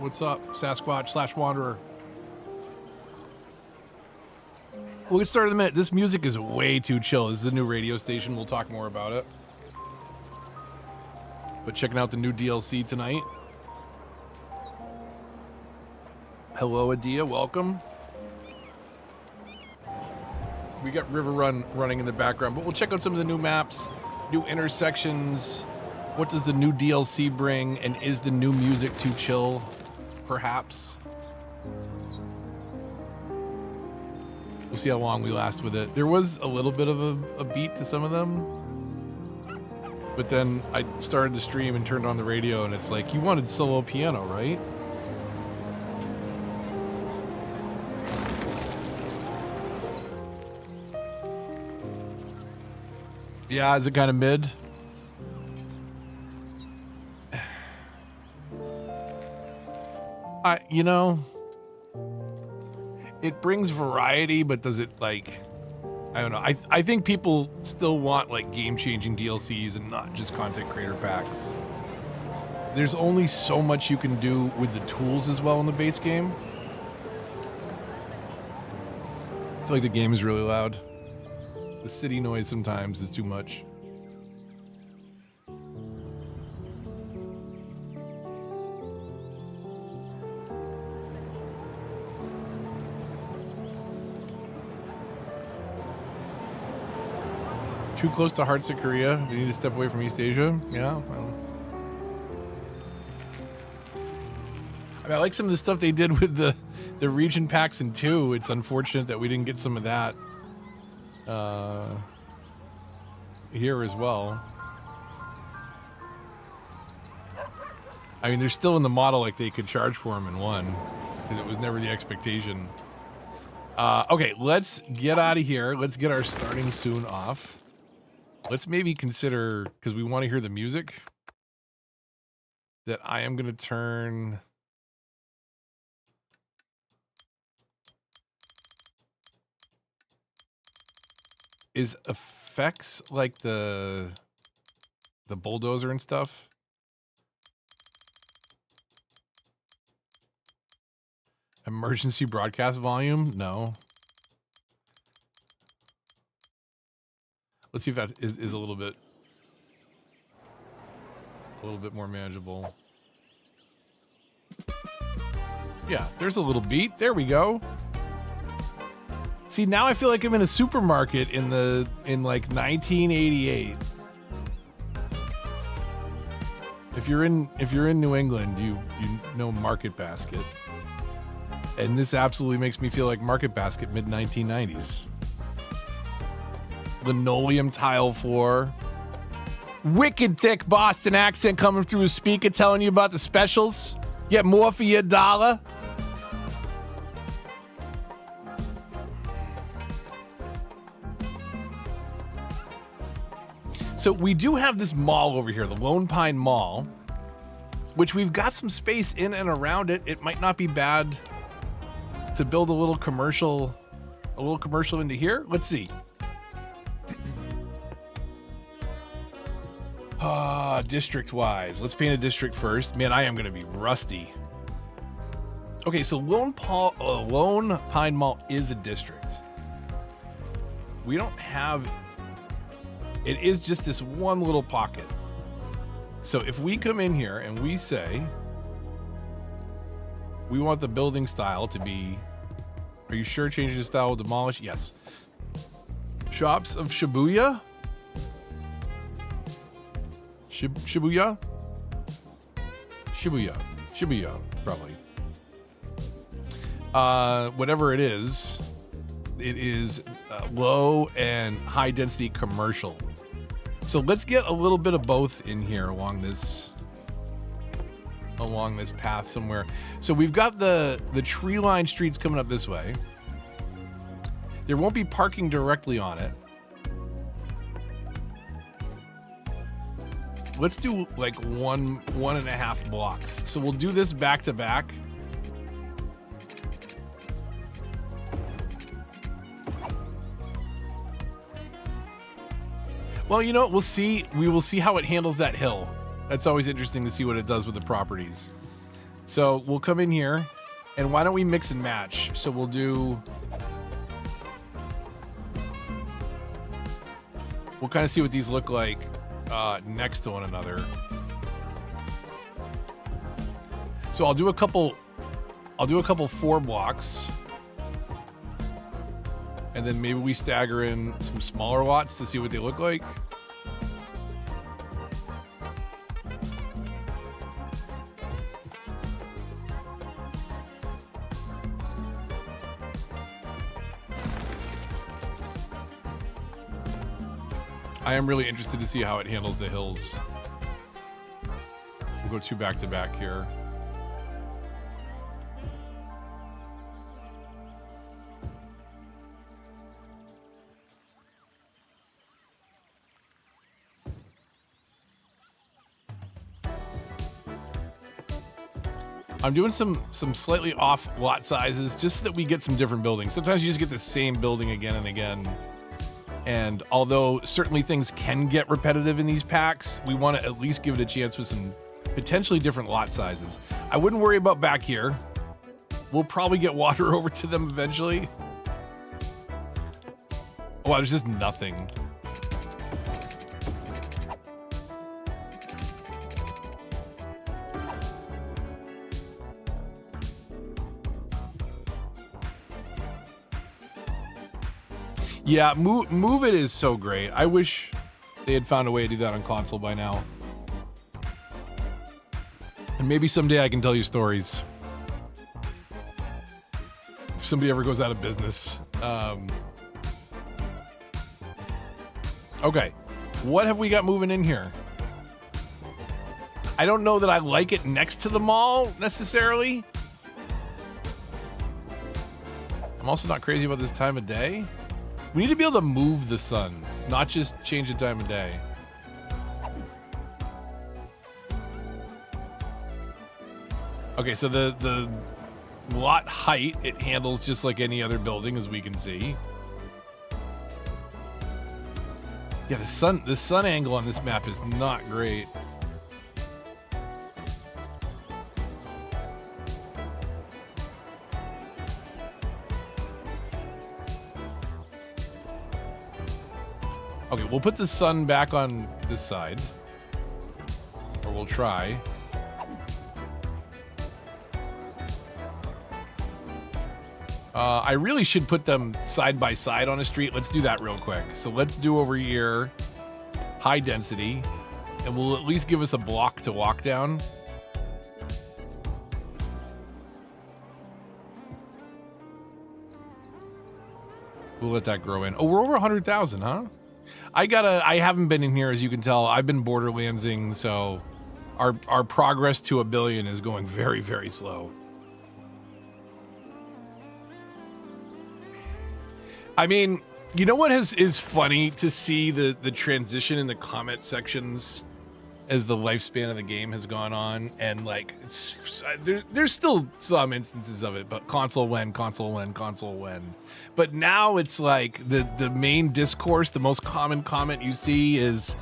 What's up, Sasquatch/Wanderer? We'll get started in a minute. This music is way too chill. This is a new radio station. We'll talk more about it. But checking out the new DLC tonight. Hello, Adia. Welcome. We got River Run running in the background, but we'll check out some of the new maps, new intersections. What does the new DLC bring? And is the new music too chill? Perhaps. We'll see how long we last with it. There was a little bit of a beat to some of them. But then I started the stream and turned on the radio and it's like, you wanted solo piano, right? Yeah, is it kind of mid? You know, it brings variety, but does it, like, I don't know. I think people still want like game-changing DLCs and not just content creator packs. There's only so much you can do with the tools as well in the base game. I feel like the game is really loud. The city noise sometimes is too much. Too close to Hearts of Korea. They need to step away from East Asia. Yeah. Well. I mean, I like some of the stuff they did with the region packs in 2. It's unfortunate that we didn't get some of that here as well. I mean, they're still in the model like they could charge for them in 1 because it was never the expectation. Okay, let's get out of here. Let's get our starting soon off. Let's maybe consider, because we want to hear the music, that I am going to turn... Is effects like the bulldozer and stuff? Emergency broadcast volume? No. Let's see if that is a little bit more manageable. Yeah, there's a little beat. There we go. See, now I feel like I'm in a supermarket in like 1988. If you're in New England, you know Market Basket. And this absolutely makes me feel like Market Basket mid-1990s. Linoleum tile floor. Wicked thick Boston accent coming through a speaker telling you about the specials. Get more for your dollar. So we do have this mall over here, the Lone Pine Mall, which we've got some space in and around it. It might not be bad to build a little commercial into here. Let's see. District-wise. Let's paint a district first. Man, I am going to be rusty. Okay, so Lone Pine Mall is a district. We don't have... It is just this one little pocket. So if we come in here and we say... We want the building style to be... Are you sure changing the style will demolish? Yes. Shops of Shibuya? Shibuya, probably. Whatever it is low and high density commercial. So let's get a little bit of both in here along this path somewhere. So we've got the tree line streets coming up this way. There won't be parking directly on it. Let's do like 1.5 blocks. So we'll do this back to back. Well, you know, we'll see. We will see how it handles that hill. That's always interesting to see what it does with the properties. So we'll come in here, and why don't we mix and match? So we'll do... We'll kind of see what these look like next to one another. So I'll do a couple 4 blocks. And then maybe we stagger in some smaller lots to see what they look like. I am really interested to see how it handles the hills. We'll go 2 back to back here. I'm doing some slightly off lot sizes just so that we get some different buildings. Sometimes you just get the same building again and again. And although certainly things can get repetitive in these packs, we want to at least give it a chance with some potentially different lot sizes. I wouldn't worry about back here. We'll probably get water over to them eventually. Oh, wow, there's just nothing. Yeah, move it is so great. I wish they had found a way to do that on console by now. And maybe someday I can tell you stories. If somebody ever goes out of business. Okay, what have we got moving in here? I don't know that I like it next to the mall necessarily. I'm also not crazy about this time of day. We need to be able to move the sun, not just change the time of day. Okay, so the lot height, it handles just like any other building, as we can see. Yeah, the sun angle on this map is not great. Okay, we'll put the sun back on this side. Or we'll try. I really should put them side by side on a street. Let's do that real quick. So let's do over here high density, and we'll at least give us a block to walk down. We'll let that grow in. Oh, we're over 100,000, huh? I haven't been in here, as you can tell. I've been borderlandsing, so our progress to 1 billion is going very, very slow. I mean, you know what is funny to see the transition in the comment sections as the lifespan of the game has gone on, and like there's still some instances of it, but console when. But now it's like the main discourse, the most common comment you see is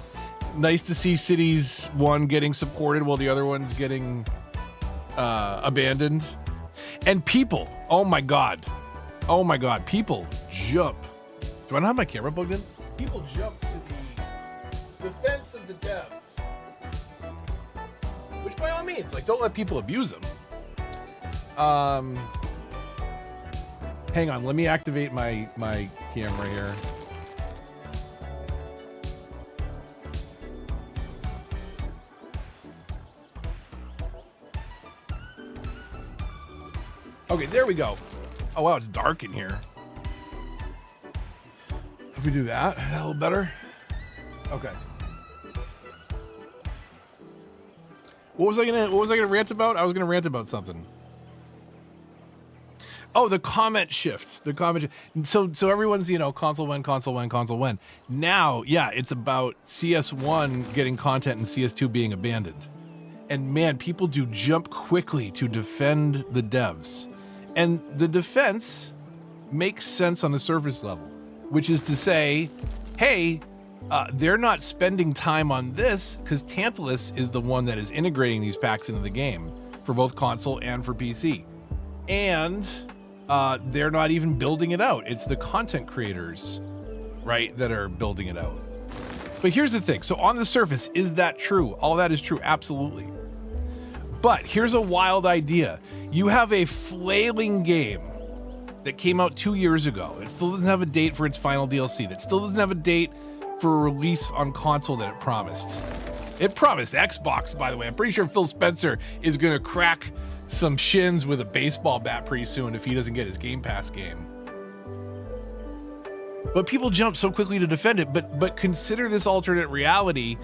nice to see cities one getting supported while the other one's getting abandoned. And people, oh my god, people jump. Do I not have my camera plugged in? People jump to the defense of the devs. Which by all means, like, don't let people abuse them. Hang on, let me activate my camera here. Okay, there we go. Oh wow, it's dark in here. If we do that, a little better. Okay. What was I gonna rant about? I was gonna rant about something. Oh, the comment shift. The comment. So everyone's, you know, console when. Now, yeah, it's about CS1 getting content and CS2 being abandoned. And man, people do jump quickly to defend the devs. And the defense makes sense on the surface level, which is to say, hey, they're not spending time on this because Tantalus is the one that is integrating these packs into the game. for both console and for PC. And they're not even building it out. It's the content creators, right, that are building it out. But here's the thing. So on the surface, is that true? All that is true, absolutely. But here's a wild idea. You have a flailing game that came out 2 years ago. It still doesn't have a date for its final DLC. That still doesn't have a date for a release on console that it promised. It promised Xbox, by the way. I'm pretty sure Phil Spencer is going to crack some shins with a baseball bat pretty soon if he doesn't get his Game Pass game. But people jump so quickly to defend it. But consider this alternate reality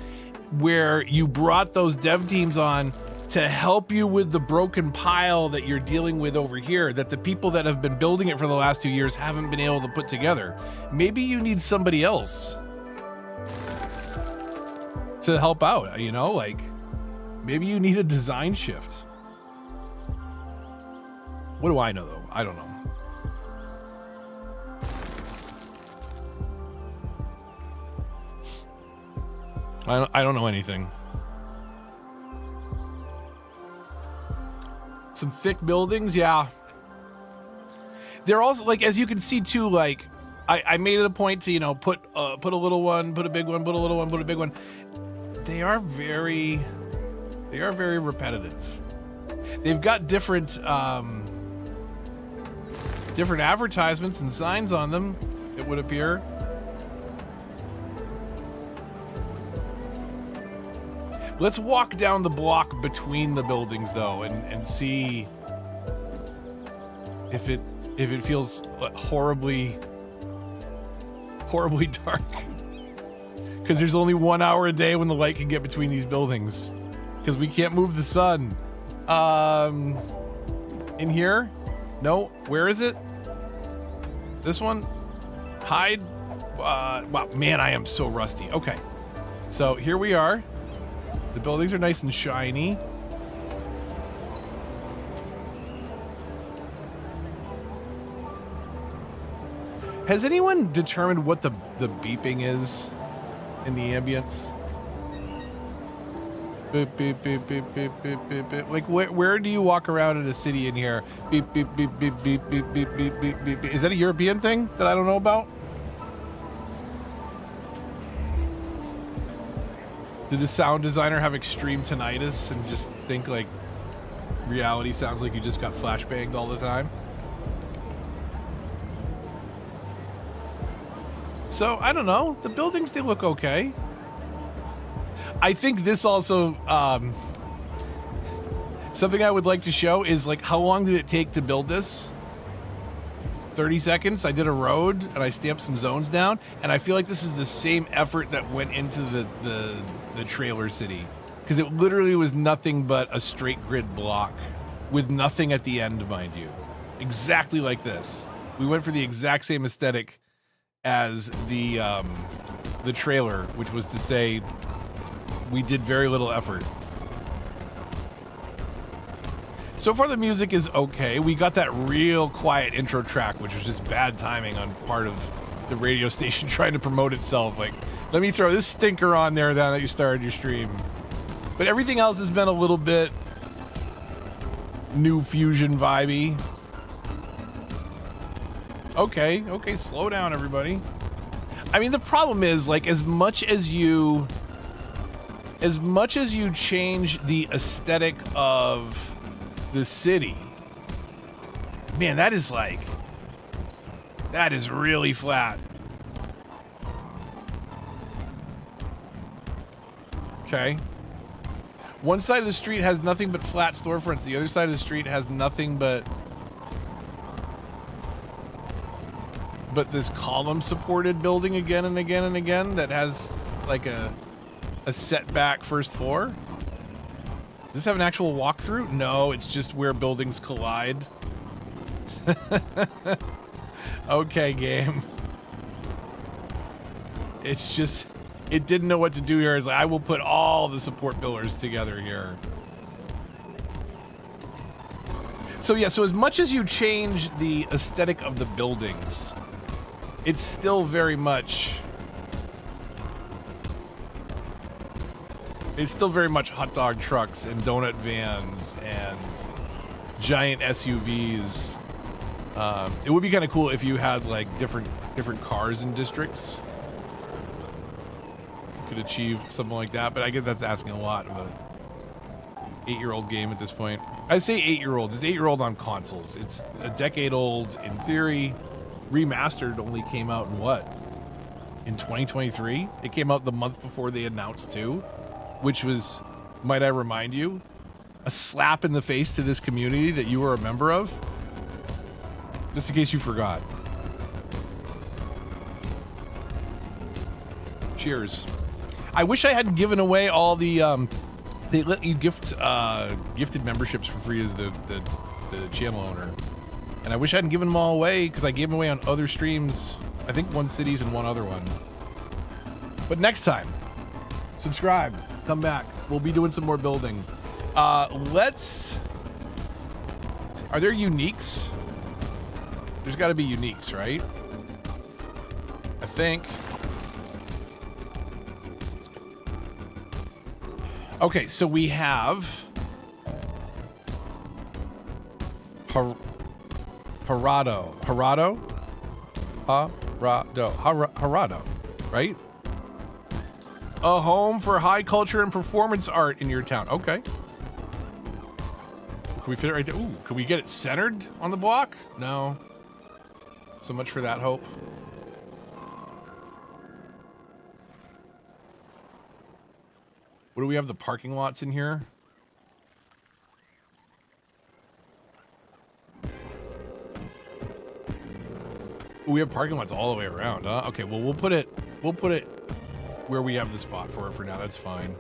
where you brought those dev teams on to help you with the broken pile that you're dealing with over here, that the people that have been building it for the last 2 years haven't been able to put together. Maybe you need somebody else to help out, you know, like maybe you need a design shift. What do I know though? I don't know. I don't know anything. Some thick buildings, yeah. They're also, like, as you can see too, like I made it a point to, you know, put a little one, put a big one, put a little one, put a big one. They are very repetitive. They've got different advertisements and signs on them, it would appear. Let's walk down the block between the buildings though and see if it feels horribly dark. Because there's only 1 hour a day when the light can get between these buildings. Because we can't move the sun. In here? No. Where is it? This one? Hide? Wow, man, I am so rusty. Okay. So here we are. The buildings are nice and shiny. Has anyone determined what the beeping is in the ambience? Beep, beep, beep, beep, beep, beep, beep, beep. Like, where do you walk around in a city in here? Beep, beep, beep, beep, beep, beep, beep, beep, beep, beep, beep. Is that a European thing that I don't know about? Did the sound designer have extreme tinnitus and just think like reality sounds like you just got flashbanged all the time? So, I don't know. The buildings, they look okay. I think this also, something I would like to show is like, how long did it take to build this? 30 seconds. I did a road and I stamped some zones down, and I feel like this is the same effort that went into the trailer city, because it literally was nothing but a straight grid block with nothing at the end, mind you. Exactly like this. We went for the exact same aesthetic as the trailer, which was to say we did very little effort. So far the music is okay. We got that real quiet intro track, which was just bad timing on part of the radio station trying to promote itself. Like, let me throw this stinker on there now that you started your stream. But everything else has been a little bit New Fusion vibey. Okay, slow down, everybody. I mean, the problem is, like, as much as you change the aesthetic of the city, man, that is really flat. Okay. One side of the street has nothing but flat storefronts. The other side of the street has nothing but this column supported building again and again and again that has like a setback first floor. Does this have an actual walkthrough? No, it's just where buildings collide. Okay, game. It's just, it didn't know what to do here. It's like, I will put all the support pillars together here. So yeah, so as much as you change the aesthetic of the buildings, it's still very much It's still very much hot dog trucks and donut vans and giant SUVs. It would be kind of cool if you had like different cars in districts. You could achieve something like that, but I guess that's asking a lot of a 8-year-old game at this point. I say 8-year-olds. It's 8-year-old on consoles. It's a decade old in theory. Remastered only came out in what? In 2023? It came out the month before they announced 2, which was, might I remind you, a slap in the face to this community that you were a member of. Just in case you forgot. Cheers. I wish I hadn't given away all the they let you gift gifted memberships for free as the channel owner. And I wish I hadn't given them all away because I gave them away on other streams. I think one cities and one other one. But next time, subscribe, come back. We'll be doing some more building. Are there uniques? There's got to be uniques, right? I think. Okay, so we have Harado, right? A home for high culture and performance art in your town. Okay. Can we fit it right there? Ooh, can we get it centered on the block? No. So much for that hope. What do we have? The parking lots in here? Ooh, we have parking lots all the way around, huh? Okay, well we'll put it where we have the spot for it for now. That's fine.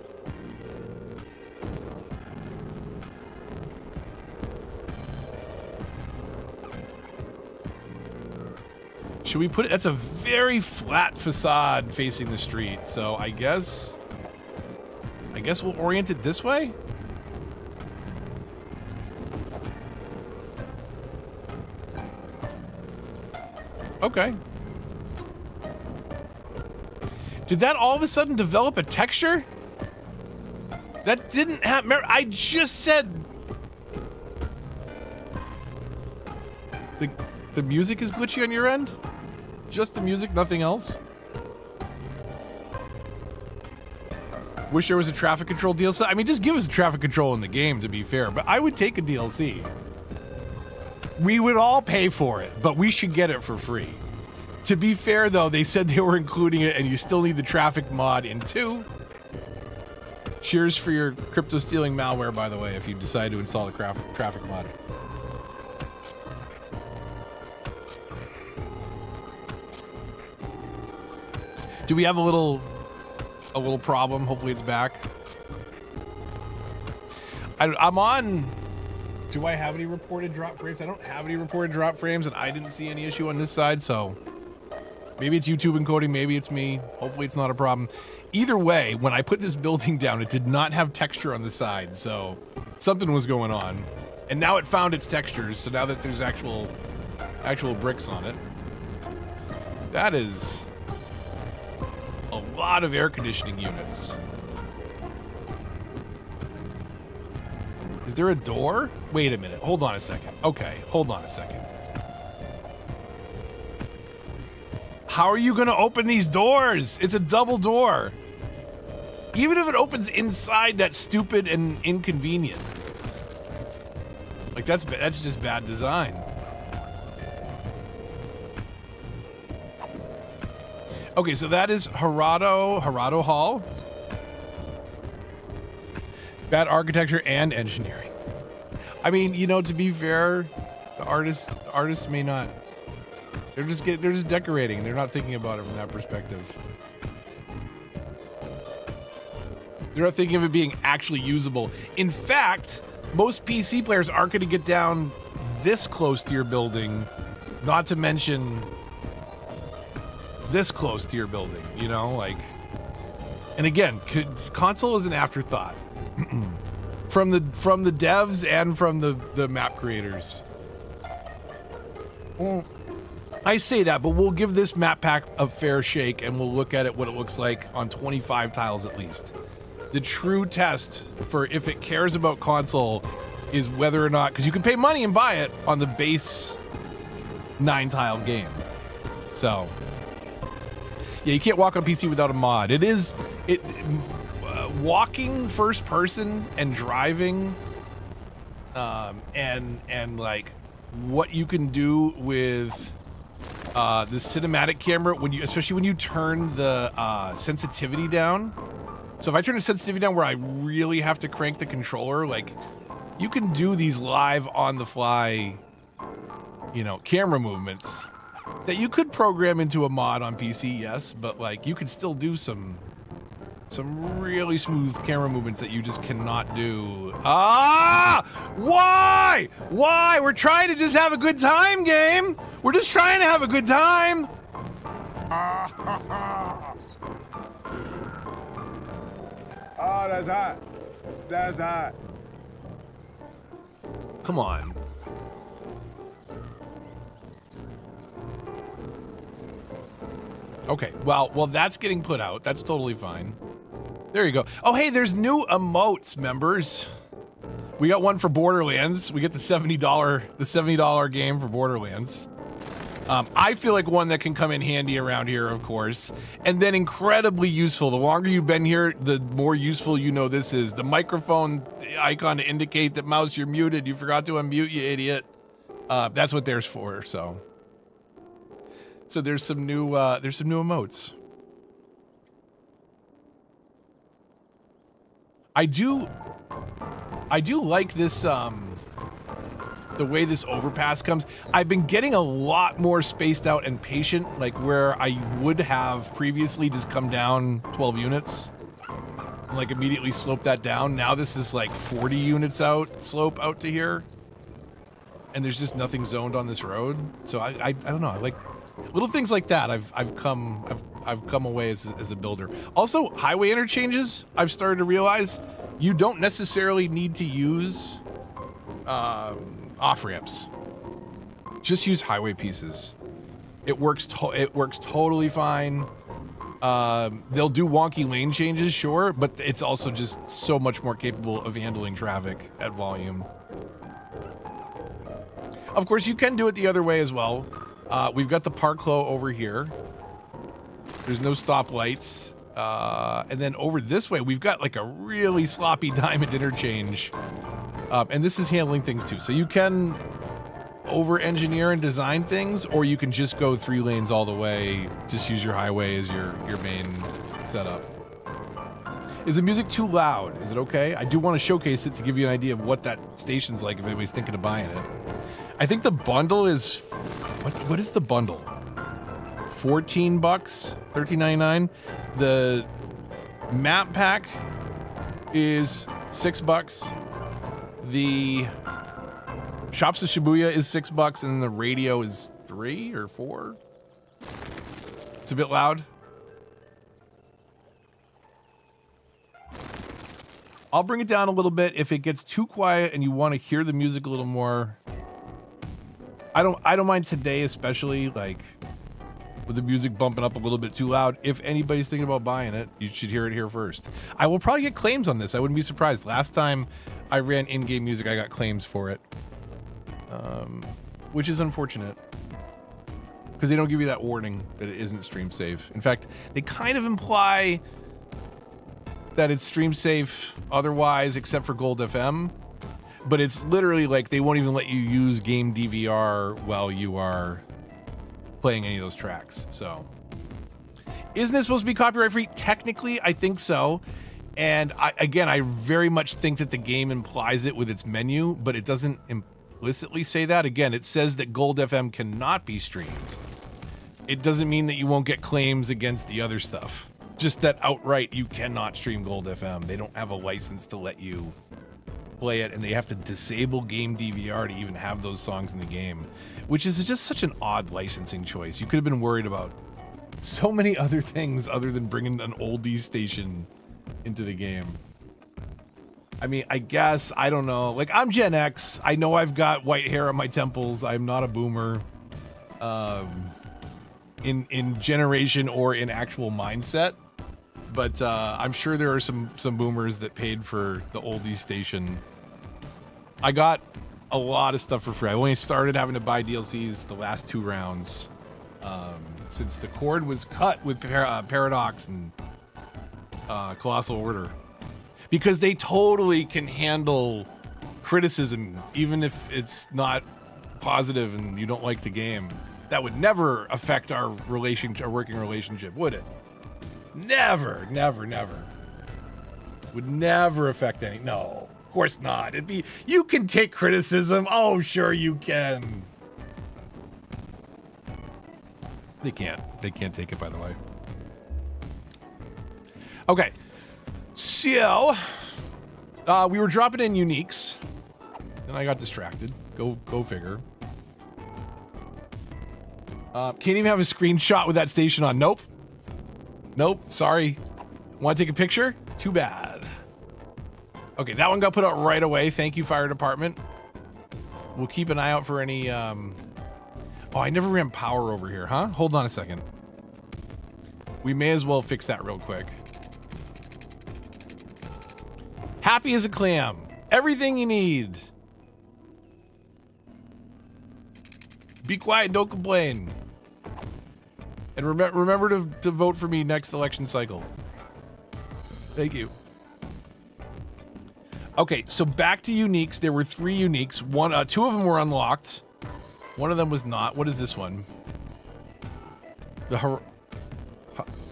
Should we put it? That's a very flat facade facing the street. So I guess we'll orient it this way. Okay. Did that all of a sudden develop a texture? That didn't happen. I just said the music is glitchy on your end? Just the music, nothing else? Wish there was a traffic control DLC. I mean, just give us traffic control in the game, to be fair. But I would take a DLC. We would all pay for it, but we should get it for free. To be fair, though, they said they were including it, and you still need the traffic mod in 2. Cheers for your crypto stealing malware, by the way, if you decide to install the traffic mod. Do we have a little problem? Hopefully it's back. I'm on. Do I have any reported drop frames? I don't have any reported drop frames, and I didn't see any issue on this side, so maybe it's YouTube encoding, maybe it's me. Hopefully it's not a problem. Either way, when I put this building down, it did not have texture on the side, so something was going on. And now it found its textures, so now that there's actual bricks on it. That is a lot of air conditioning units. Is there a door? Wait a minute. Hold on a second. Okay, hold on a second. How are you going to open these doors? It's a double door. Even if it opens inside, that's stupid and inconvenient. Like, that's just bad design. Okay, so that is Harado Hall. Bad architecture and engineering. I mean, you know, to be fair, the artists may not. They're just decorating. They're not thinking about it from that perspective. They're not thinking of it being actually usable. In fact, most PC players aren't going to get down this close to your building, not to mention this close to your building, you know, like, and again, console is an afterthought from the devs and from the map creators. Well, I say that, but we'll give this map pack a fair shake and we'll look at it what it looks like on 25 tiles at least. The true test for if it cares about console is whether or not, because you can pay money and buy it on the base 9-tile game. So, yeah, you can't walk on PC without a mod. Walking first person and driving, and like what you can do with the cinematic camera especially when you turn the sensitivity down. So if I turn the sensitivity down where I really have to crank the controller, like you can do these live on the fly, camera movements that you could program into a mod on PC, yes, but like you could still do some really smooth camera movements that you just cannot do. Why? We're trying to just have a good time, game. We're just trying to have a good time. Oh, that's hot. That's hot. Come on. Okay, well, that's getting put out. That's totally fine. There you go. Oh, hey, there's new emotes, members. We got one for Borderlands. We get the $70 game for Borderlands. I feel like one that can come in handy around here, of course, and then incredibly useful. The longer you've been here, the more useful this is. The microphone icon to indicate that, mouse, you're muted. You forgot to unmute, you idiot. That's what there's for. So there's some new emotes. I do like this. The way this overpass comes, I've been getting a lot more spaced out and patient, like where I would have previously just come down 12 units and like immediately slope that down. Now this is like 40 units slope out to here, and there's just nothing zoned on this road. So I don't know. I like little things like that. I've come away as a builder. Also, highway interchanges, I've started to realize you don't necessarily need to use off ramps. Just use highway pieces. It works totally fine. They'll do wonky lane changes, sure, but it's also just so much more capable of handling traffic at volume. Of course, you can do it the other way as well. We've got the park flow over here. There's no stoplights. And then over this way, we've got like a really sloppy diamond interchange. And this is handling things too. So you can over-engineer and design things, or you can just go 3 lanes all the way. Just use your highway as your main setup. Is the music too loud? Is it okay? I do want to showcase it to give you an idea of what that station's like if anybody's thinking of buying it. I think the bundle is... What is the bundle? $14? $13.99? The map pack is $6. The Shops of Shibuya is $6, and the radio is $3 or $4. It's a bit loud. I'll bring it down a little bit if it gets too quiet and you want to hear the music a little more. I don't mind today, especially like with the music bumping up a little bit too loud. If anybody's thinking about buying it, you should hear it here first. I will probably get claims on this. I wouldn't be surprised. Last time I ran in-game music, I got claims for it, which is unfortunate because they don't give you that warning that it isn't stream safe. In fact, they kind of imply that it's stream safe otherwise, except for Gold FM. But it's literally like they won't even let you use game DVR while you are playing any of those tracks. So, isn't it supposed to be copyright free? Technically, I think so. And I very much think that the game implies it with its menu, but it doesn't implicitly say that. Again, it says that Gold FM cannot be streamed. It doesn't mean that you won't get claims against the other stuff. Just that outright you cannot stream Gold FM. They don't have a license to let you play it, and they have to disable game DVR to even have those songs in the game, which is just such an odd licensing choice. You could have been worried about so many other things other than bringing an oldies station into the game. I mean, I guess, I don't know. Like, I'm Gen X. I know I've got white hair on my temples. I'm not a boomer. In generation or in actual mindset. But I'm sure there are some boomers that paid for the oldie station. I got a lot of stuff for free. I only started having to buy DLCs the last 2 rounds since the cord was cut with Paradox and Colossal Order, because they totally can handle criticism even if it's not positive and you don't like the game. That would never affect our working relationship, would it? Never. Would never affect any. No, of course not. It'd be, you can take criticism. Oh, sure you can. They can't take it, by the way. Okay. So, we were dropping in uniques. Then I got distracted. Go figure. Can't even have a screenshot with that station on. Nope. Sorry. Want to take a picture? Too bad. Okay, that one got put out right away. Thank you, fire department. We'll keep an eye out for any... Oh, I never ran power over here, huh? Hold on a second. We may as well fix that real quick. Happy as a clam. Everything you need. Be quiet, don't complain. And remember to vote for me next election cycle. Thank you. Okay, so back to uniques. There were 3 uniques. 2 of them were unlocked. One of them was not. What is this one?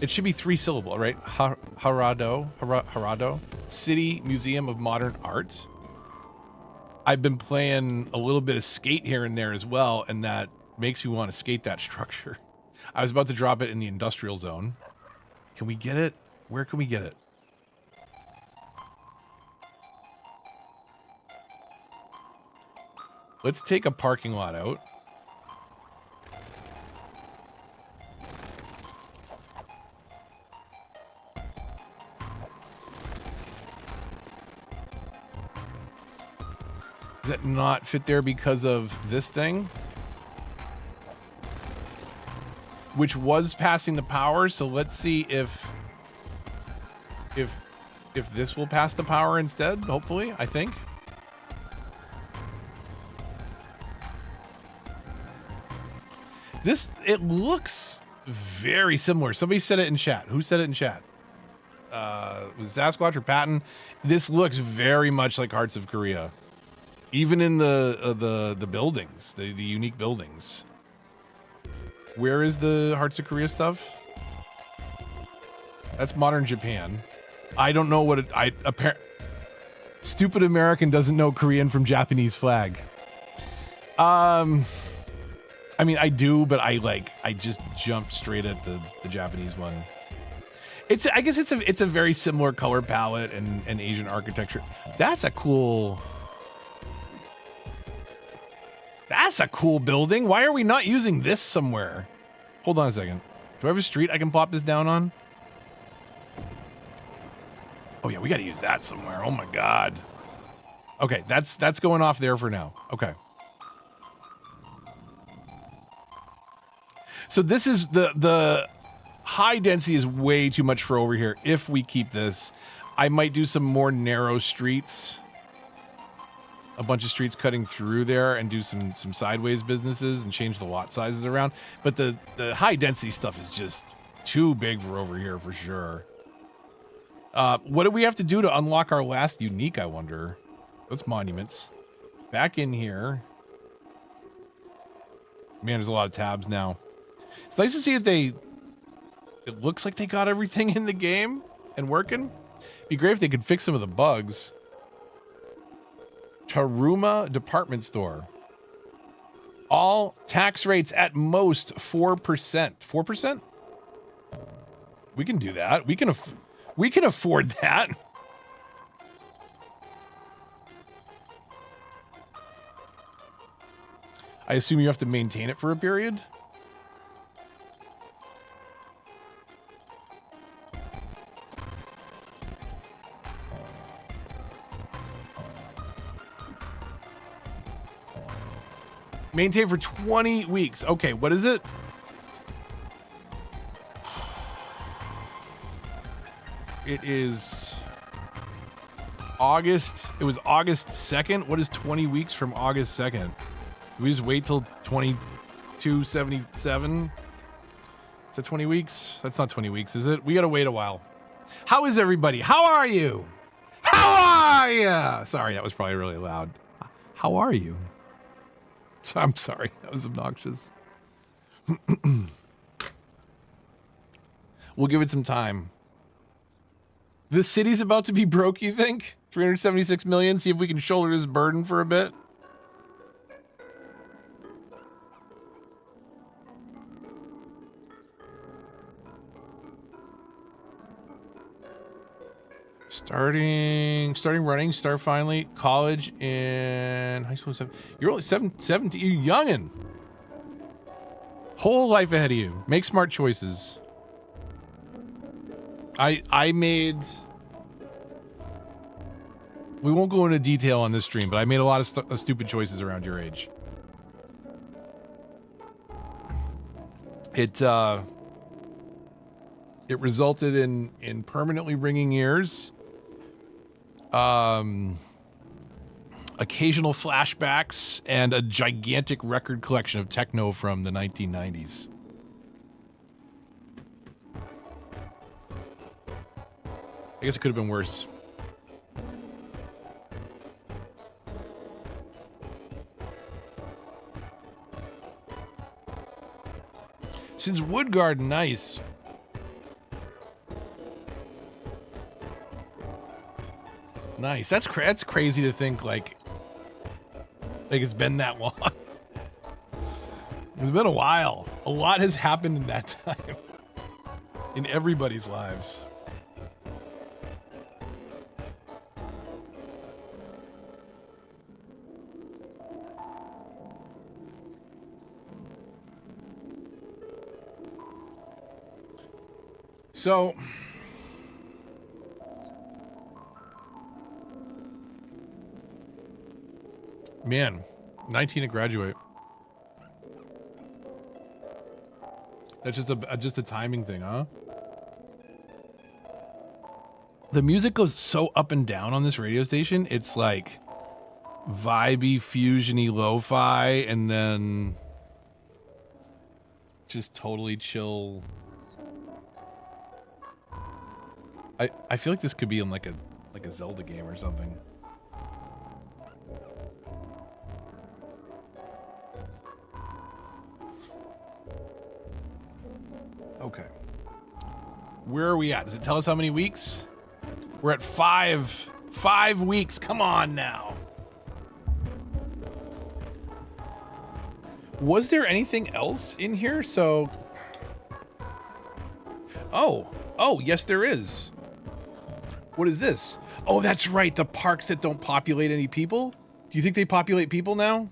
It should be 3 syllable, right? Harado. City Museum of Modern Art. I've been playing a little bit of skate here and there as well, and that makes me want to skate that structure. I was about to drop it in the industrial zone. Can we get it? Where can we get it? Let's take a parking lot out. Does that not fit there because of this thing? Which was passing the power, so let's see if this will pass the power instead, hopefully, I think. It looks very similar. Somebody said it in chat. Who said it in chat? Was it Sasquatch or Patton? This looks very much like Hearts of Korea. Even in the buildings, the unique buildings. Where is the Hearts of Korea stuff? That's modern Japan. I don't know what stupid American doesn't know Korean from Japanese flag. I mean, I do, but I just jumped straight at the Japanese one. I guess it's a very similar color palette and Asian architecture. That's a cool building. Why are we not using this somewhere? Hold on a second. Do I have a street I can plop this down on? Oh yeah, we got to use that somewhere. Oh my God. Okay, that's going off there for now. Okay. So this is the high density is way too much for over here. If we keep this, I might do some more narrow streets. A bunch of streets cutting through there and do some sideways businesses and change the lot sizes around. But the high density stuff is just too big for over here for sure. What do we have to do to unlock our last unique, I wonder? That's monuments. Back in here. Man, there's a lot of tabs now. It's nice to see that it looks like they got everything in the game and working. Be great if they could fix some of the bugs. Taruma Department Store. All tax rates at most 4%. 4%? We can do that. We can afford that. I assume you have to maintain it for a period. Maintain for 20 weeks. Okay, what is it? It is August. It was August 2nd. What is 20 weeks from August 2nd? We just wait till 2277. Is that 20 weeks? That's not 20 weeks, is it? We gotta wait a while. How is everybody? How are you? How are you? Sorry, that was probably really loud. How are you? I'm sorry, that was obnoxious. We'll give it some time. The city's about to be broke, you think? 376 million, see if we can shoulder this burden for a bit. Starting running, start finally. College in high school. You're only 17, you're youngin'. Whole life ahead of you. Make smart choices. I made... We won't go into detail on this stream, but I made a lot of stupid choices around your age. It resulted in permanently ringing ears, occasional flashbacks, and a gigantic record collection of techno from the 1990s. I guess it could have been worse. Since Woodgarden, nice. Nice. That's crazy to think like it's been that long. It's been a while. A lot has happened in that time. In everybody's lives. So, man, 19 to graduate. That's just a timing thing, huh? The music goes so up and down on this radio station. It's like vibey, fusiony, lo-fi, and then just totally chill. I feel like this could be in like a Zelda game or something. Okay. Where are we at? Does it tell us how many weeks? We're at 5 weeks. Come on now. Was there anything else in here? So, oh, yes, there is. What is this? Oh, that's right. The parks that don't populate any people. Do you think they populate people now?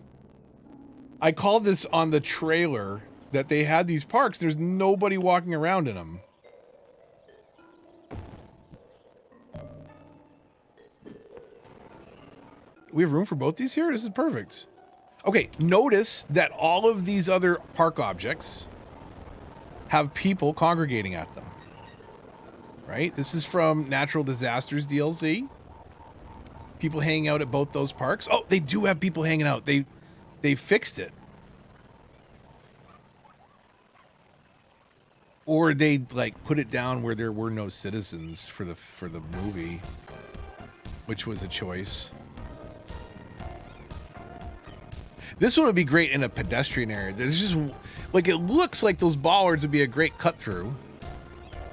I called this on the trailer that they had these parks. There's nobody walking around in them. We have room for both these here? This is perfect. Okay, notice that all of these other park objects have people congregating at them. Right? This is from Natural Disasters DLC. People hanging out at both those parks. Oh, they do have people hanging out. They fixed it. Or they like put it down where there were no citizens for the movie, which was a choice. This one would be great in a pedestrian area. There's just like, it looks like those bollards would be a great cut through.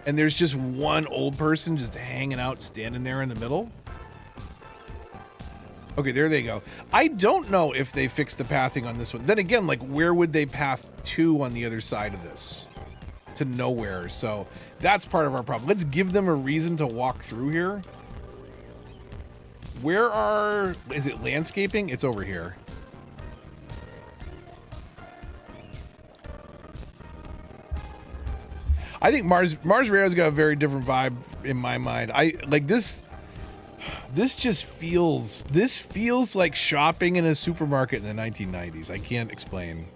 And there's just one old person just hanging out, standing there in the middle. Okay, there they go. I don't know if they fixed the pathing on this one. Then again, like, where would they path to on the other side of this? To nowhere. So that's part of our problem. Let's give them a reason to walk through here. Is it landscaping? It's over here. I think Mars Radio's got a very different vibe in my mind. I like this. This just feels like shopping in a supermarket in the 1990s. I can't explain.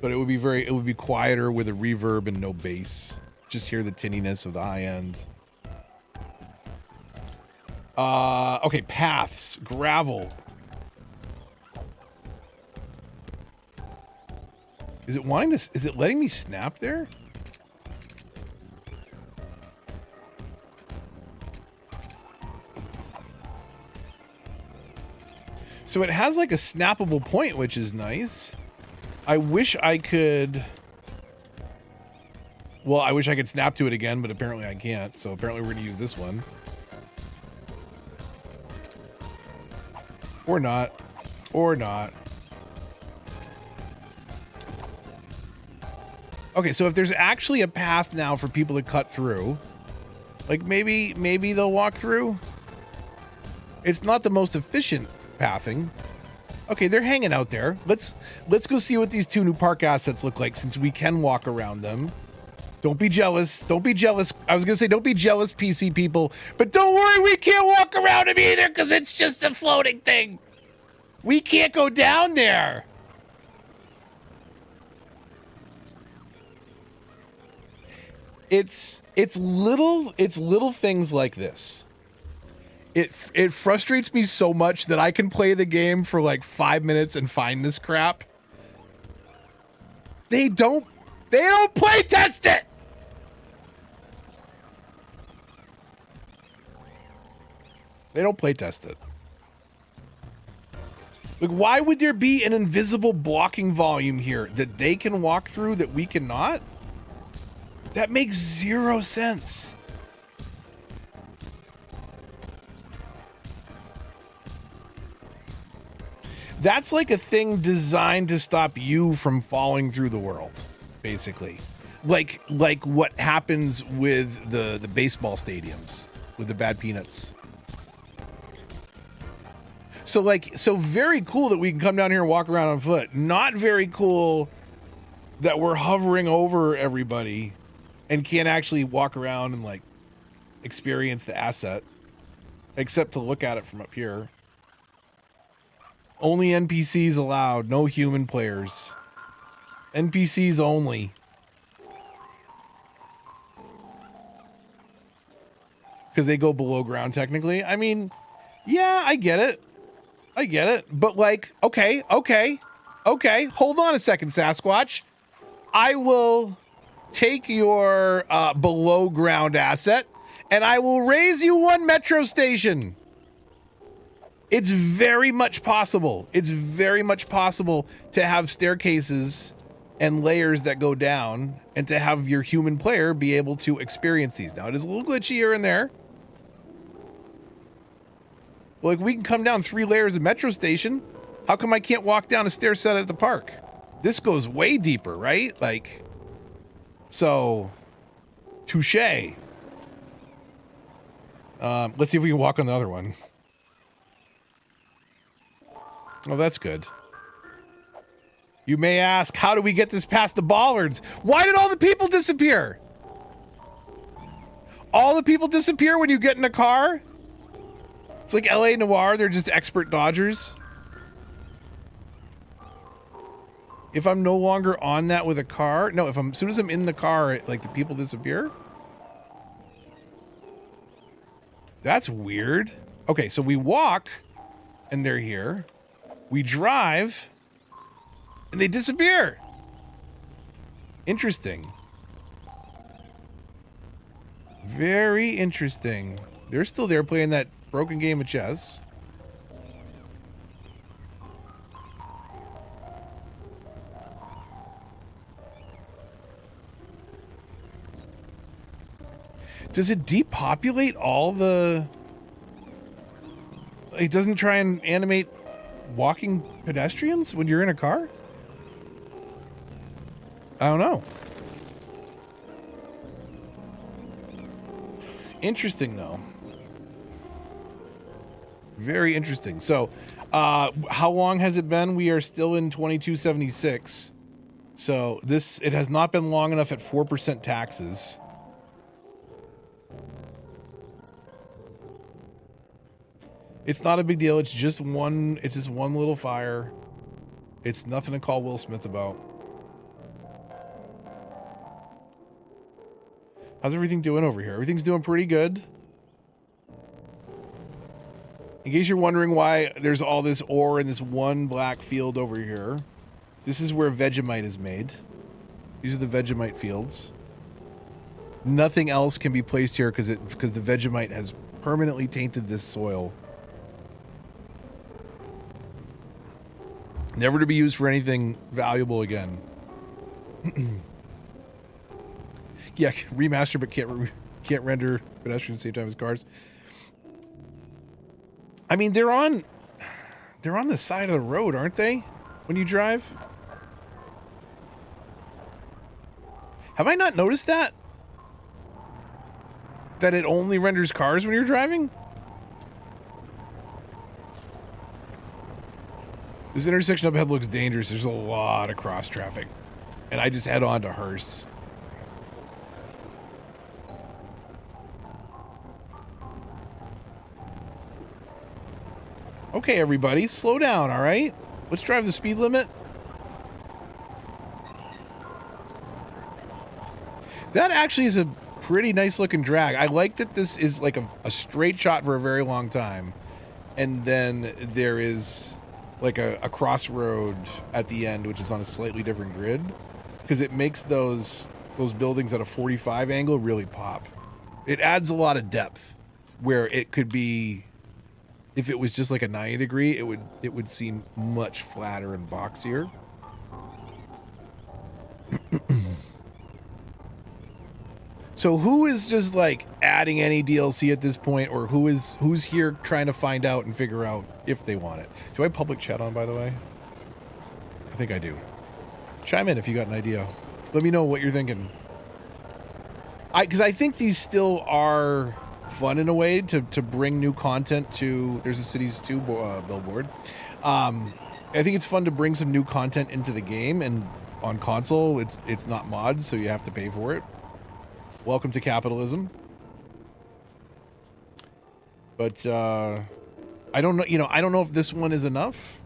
But it would be quieter with a reverb and no bass. Just hear the tinniness of the high end. Okay, paths, gravel. Is it letting me snap there? So it has like a snappable point, which is nice. I wish I could... Well, I wish I could snap to it again, but apparently I can't. So apparently we're going to use this one. Or not. Or not. Okay, so if there's actually a path now for people to cut through, like maybe they'll walk through. It's not the most efficient pathing. Okay, they're hanging out there. Let's go see what these two new park assets look like since we can walk around them. Don't be jealous. Don't be jealous. I was going to say don't be jealous, PC people. But don't worry, we can't walk around them either because it's just a floating thing. We can't go down there. It's little things like this. It frustrates me so much that I can play the game for like 5 minutes and find this crap. They don't play test it. They don't play test it. Like, why would there be an invisible blocking volume here that they can walk through that we cannot? That makes zero sense. That's like a thing designed to stop you from falling through the world, basically. Like what happens with the baseball stadiums with the bad peanuts. So very cool that we can come down here and walk around on foot. Not very cool that we're hovering over everybody and can't actually walk around and like experience the asset, except to look at it from up here. Only NPCs allowed, no human players. NPCs only. Because they go below ground technically. I mean, yeah, I get it. But like, okay. Hold on a second, Sasquatch. I will take your below ground asset and I will raise you one metro station. It's very much possible. It's very much possible to have staircases and layers that go down and to have your human player be able to experience these. Now, it is a little glitchy here and there. Like, we can come down 3 layers of metro station. How come I can't walk down a stair set at the park? This goes way deeper, right? Like, so, touche. Let's see if we can walk on the other one. Oh, that's good. You may ask, how do we get this past the bollards? Why did all the people disappear? All the people disappear when you get in a car? It's like LA Noire, they're just expert dodgers. If I'm no longer on that with a car, no, as soon as I'm in the car, like the people disappear. That's weird. Okay, so we walk and they're here. We drive and they disappear. Interesting. Very interesting. They're still there playing that broken game of chess. Does it depopulate all the... It doesn't try and animate walking pedestrians when you're in a car? I don't know. Interesting, though. Very interesting. So, how long has it been? We are still in 2276. So, it has not been long enough at 4% taxes. It's not a big deal. It's just one little fire. It's nothing to call Will Smith about. How's everything doing over here? Everything's doing pretty good. In case you're wondering why there's all this ore in this one black field over here, this is where Vegemite is made. These are the Vegemite fields. Nothing else can be placed here because the Vegemite has permanently tainted this soil. Never to be used for anything valuable again. Yeah, remaster but can't render pedestrians at the same time as cars. I mean, they're on the side of the road, aren't they? When you drive? Have I not noticed that? That it only renders cars when you're driving? This intersection up ahead looks dangerous. There's a lot of cross traffic. And I just head on to Hearst. Okay, everybody, slow down, all right? Let's drive the speed limit. That actually is a pretty nice looking drag. I like that this is like a straight shot for a very long time. And then there is like a crossroad at the end, which is on a slightly different grid. Because it makes those buildings at a 45 angle really pop. It adds a lot of depth where it could be... If it was just like a 90 degree, it would seem much flatter and boxier. So who is just like adding any DLC at this point, or who's here trying to find out and figure out if they want it? Do I have public chat on, by the way? I think I do. Chime in if you got an idea. Let me know what you're thinking. Because I think these still are fun in a way to bring new content to. There's a Cities 2 billboard. I think it's fun to bring some new content into the game, and on console it's not mods, so you have to pay for it. Welcome to capitalism. But I don't know, I don't know if this one is enough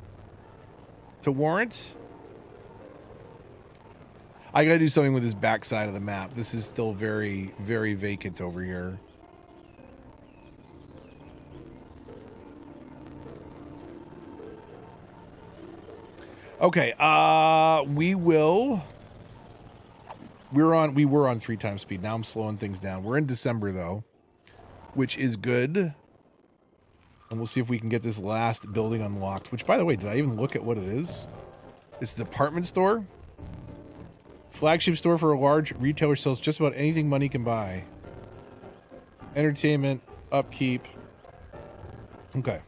to warrant. I gotta do something with this backside of the map. This is still very, very vacant over here. Okay, we were on 3 times speed. Now I'm slowing things down. We're in December though, which is good. And we'll see if we can get this last building unlocked, which, by the way, did I even look at what it is? It's a department store. Flagship store for a large retailer, sells just about anything money can buy. Entertainment, upkeep. Okay.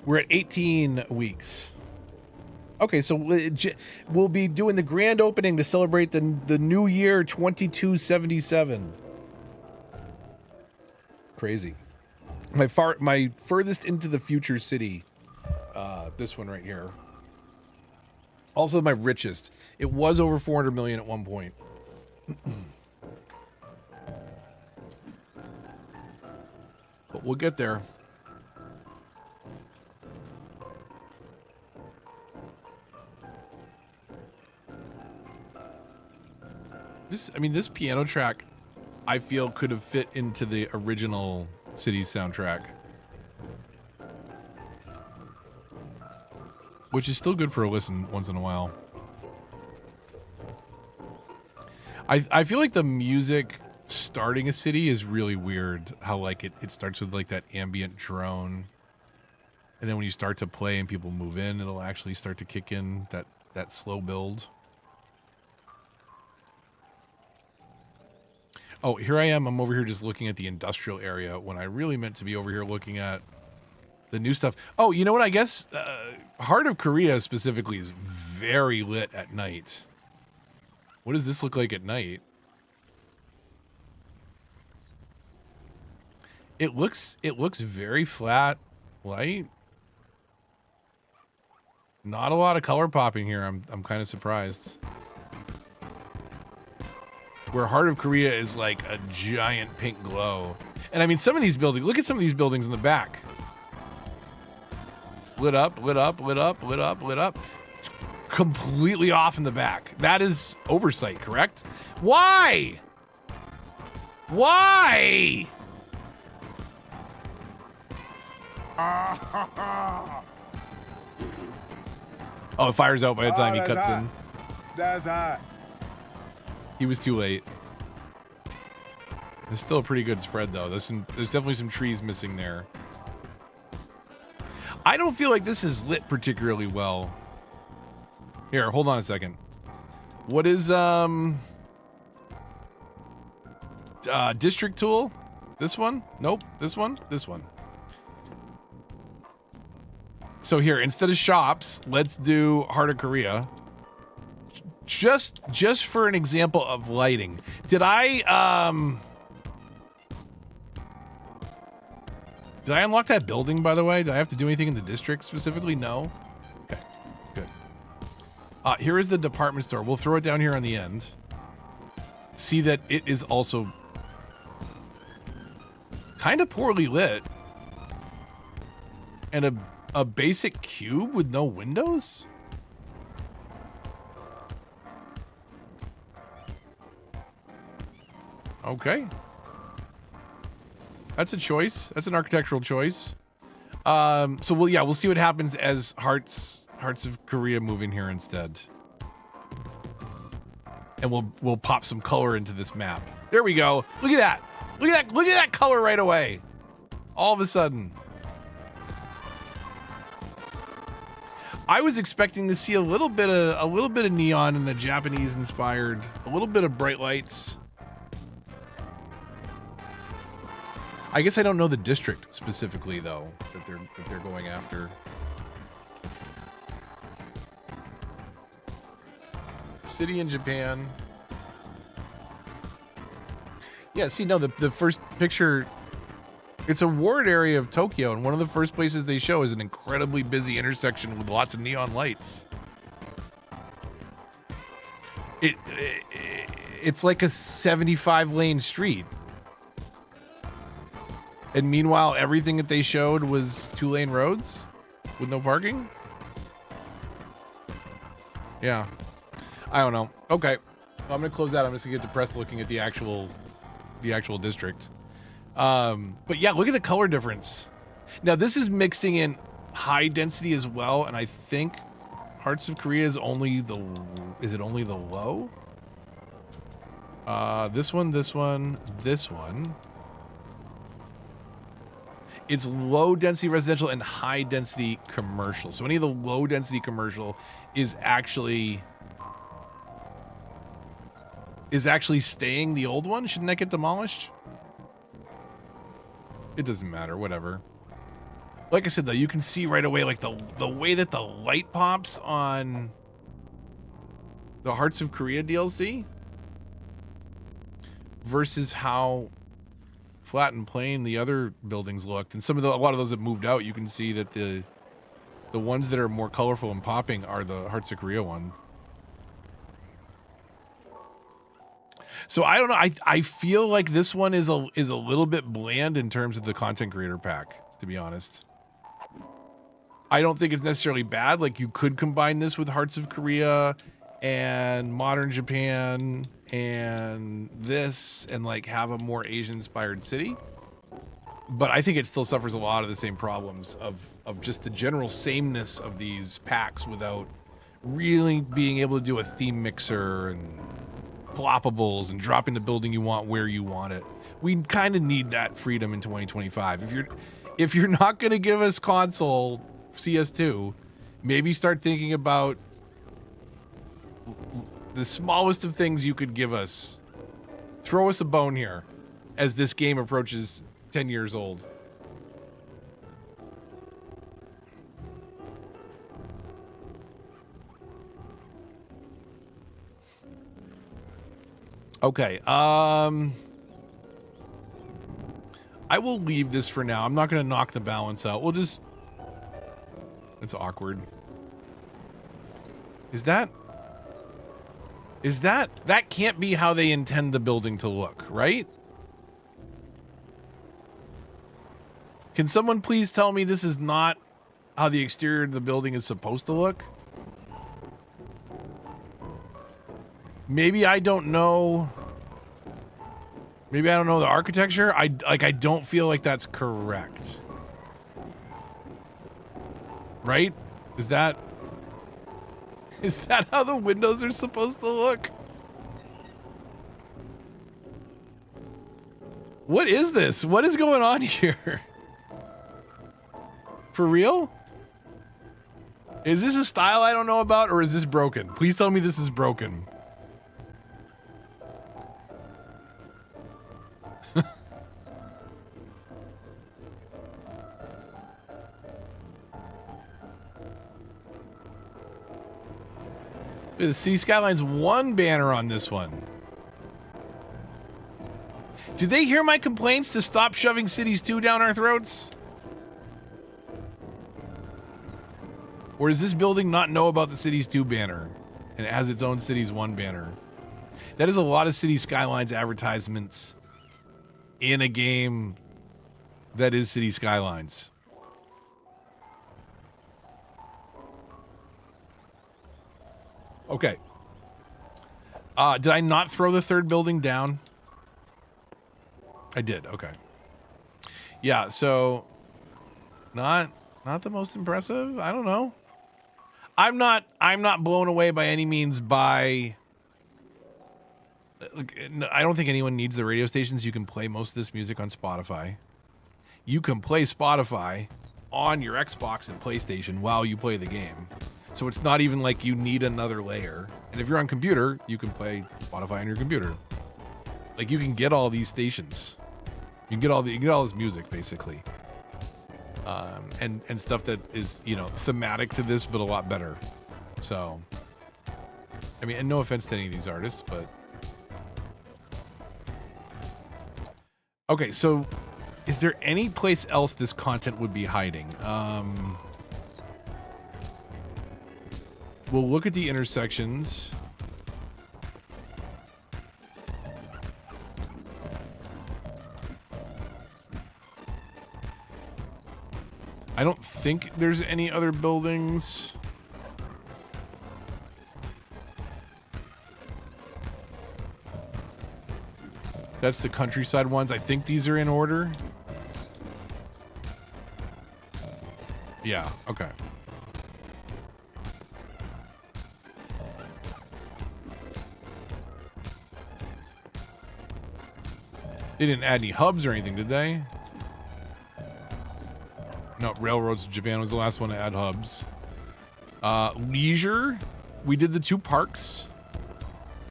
We're at 18 weeks. Okay, so we'll be doing the grand opening to celebrate the new year 2277. Crazy. My furthest into the future city. This one right here. Also my richest. It was over 400 million at one point. But we'll get there. This piano track, I feel, could have fit into the original Cities soundtrack. Which is still good for a listen once in a while. I feel like the music starting a city is really weird. How like it starts with like that ambient drone. And then when you start to play and people move in, it'll actually start to kick in that slow build. Oh, here I am. I'm over here just looking at the industrial area when I really meant to be over here looking at the new stuff. Oh, you know what? I guess Heart of Korea specifically is very lit at night. What does this look like at night? It looks very flat, light. Not a lot of color popping here. I'm kind of surprised. Where Heart of Korea is like a giant pink glow. And I mean, some of these buildings, look at some of these buildings in the back. Lit up, lit up, lit up, lit up, lit up. It's completely off in the back. That is oversight, correct? Why? Why? Oh, it fires out by the time he cuts in. That's hot. He was too late. There's still a pretty good spread, though. There's definitely some trees missing there. I don't feel like this is lit particularly well. Here, hold on a second. What is district tool? This one? Nope. This one? This one. So here, instead of shops, let's do Heart of Korea. Just for an example of lighting. Did I unlock that building, by the way? Do I have to do anything in the district specifically? No. Okay, good. Here is the department store. We'll throw it down here on the end. See that it is also kind of poorly lit. And a basic cube with no windows? Okay. That's a choice. That's an architectural choice. So we'll see what happens as Hearts of Korea move in here instead. And we'll pop some color into this map. There we go. Look at that. Look at that color right away. All of a sudden. I was expecting to see a little bit of neon and the Japanese inspired, a little bit of bright lights. I guess I don't know the district specifically though that they're going after. City in Japan. Yeah, see, no, the first picture, it's a ward area of Tokyo, and one of the first places they show is an incredibly busy intersection with lots of neon lights. It's like a 75-lane street. And meanwhile, everything that they showed was 2-lane roads with no parking? Yeah. I don't know. Okay. Well, I'm going to close that. I'm just going to get depressed looking at the actual district. But yeah, look at the color difference. Now, this is mixing in high density as well, and I think Hearts of Korea is only the low? This one. It's low density residential and high density commercial. So any of the low density commercial is actually staying the old one. Shouldn't that get demolished? It doesn't matter, whatever. Like I said, though, you can see right away, like the way that the light pops on the Hearts of Korea DLC versus how flat and plain the other buildings looked. And a lot of those have moved out. You can see that the ones that are more colorful and popping are the Hearts of Korea one. So I don't know. I feel like this one is a little bit bland in terms of the content creator pack, to be honest. I don't think it's necessarily bad. Like, you could combine this with Hearts of Korea and Modern Japan and this and like have a more Asian inspired city. But I think it still suffers a lot of the same problems of just the general sameness of these packs without really being able to do a theme mixer and ploppables and dropping the building you want where you want it. We kind of need that freedom in 2025. If you're not going to give us console CS2, maybe start thinking about the smallest of things you could give us. Throw us a bone here as this game approaches 10 years old. Okay, I will leave this for now. I'm not going to knock the balance out. We'll just... It's awkward. That can't be how they intend the building to look, right? Can someone please tell me this is not how the exterior of the building is supposed to look? Maybe I don't know Maybe I don't know the architecture. I don't feel like that's correct. Right? Is that how the windows are supposed to look? What is this? What is going on here? For real? Is this a style I don't know about, or is this broken? Please tell me this is broken. The City Skylines 1 banner on this one. Did they hear my complaints to stop shoving Cities 2 down our throats? Or does this building not know about the Cities 2 banner and it has its own Cities 1 banner? That is a lot of City Skylines advertisements in a game that is City Skylines. Okay. Did I not throw the third building down? I did. Okay. Yeah, so not the most impressive. I don't know. I'm not blown away by any means by I don't think anyone needs the radio stations. You can play most of this music on Spotify. You can play Spotify on your Xbox and PlayStation while you play the game. So it's not even like you need another layer. And if you're on computer, you can play Spotify on your computer. Like you can get all these stations. You can get all this music basically. And stuff that is, you know, thematic to this, but a lot better. So, I mean, and no offense to any of these artists, but okay. So, is there any place else this content would be hiding? We'll look at the intersections. I don't think there's any other buildings. That's the countryside ones. I think these are in order. Yeah, okay. They didn't add any hubs or anything, did they? No, Railroads of Japan was the last one to add hubs. Leisure, we did the 2 parks.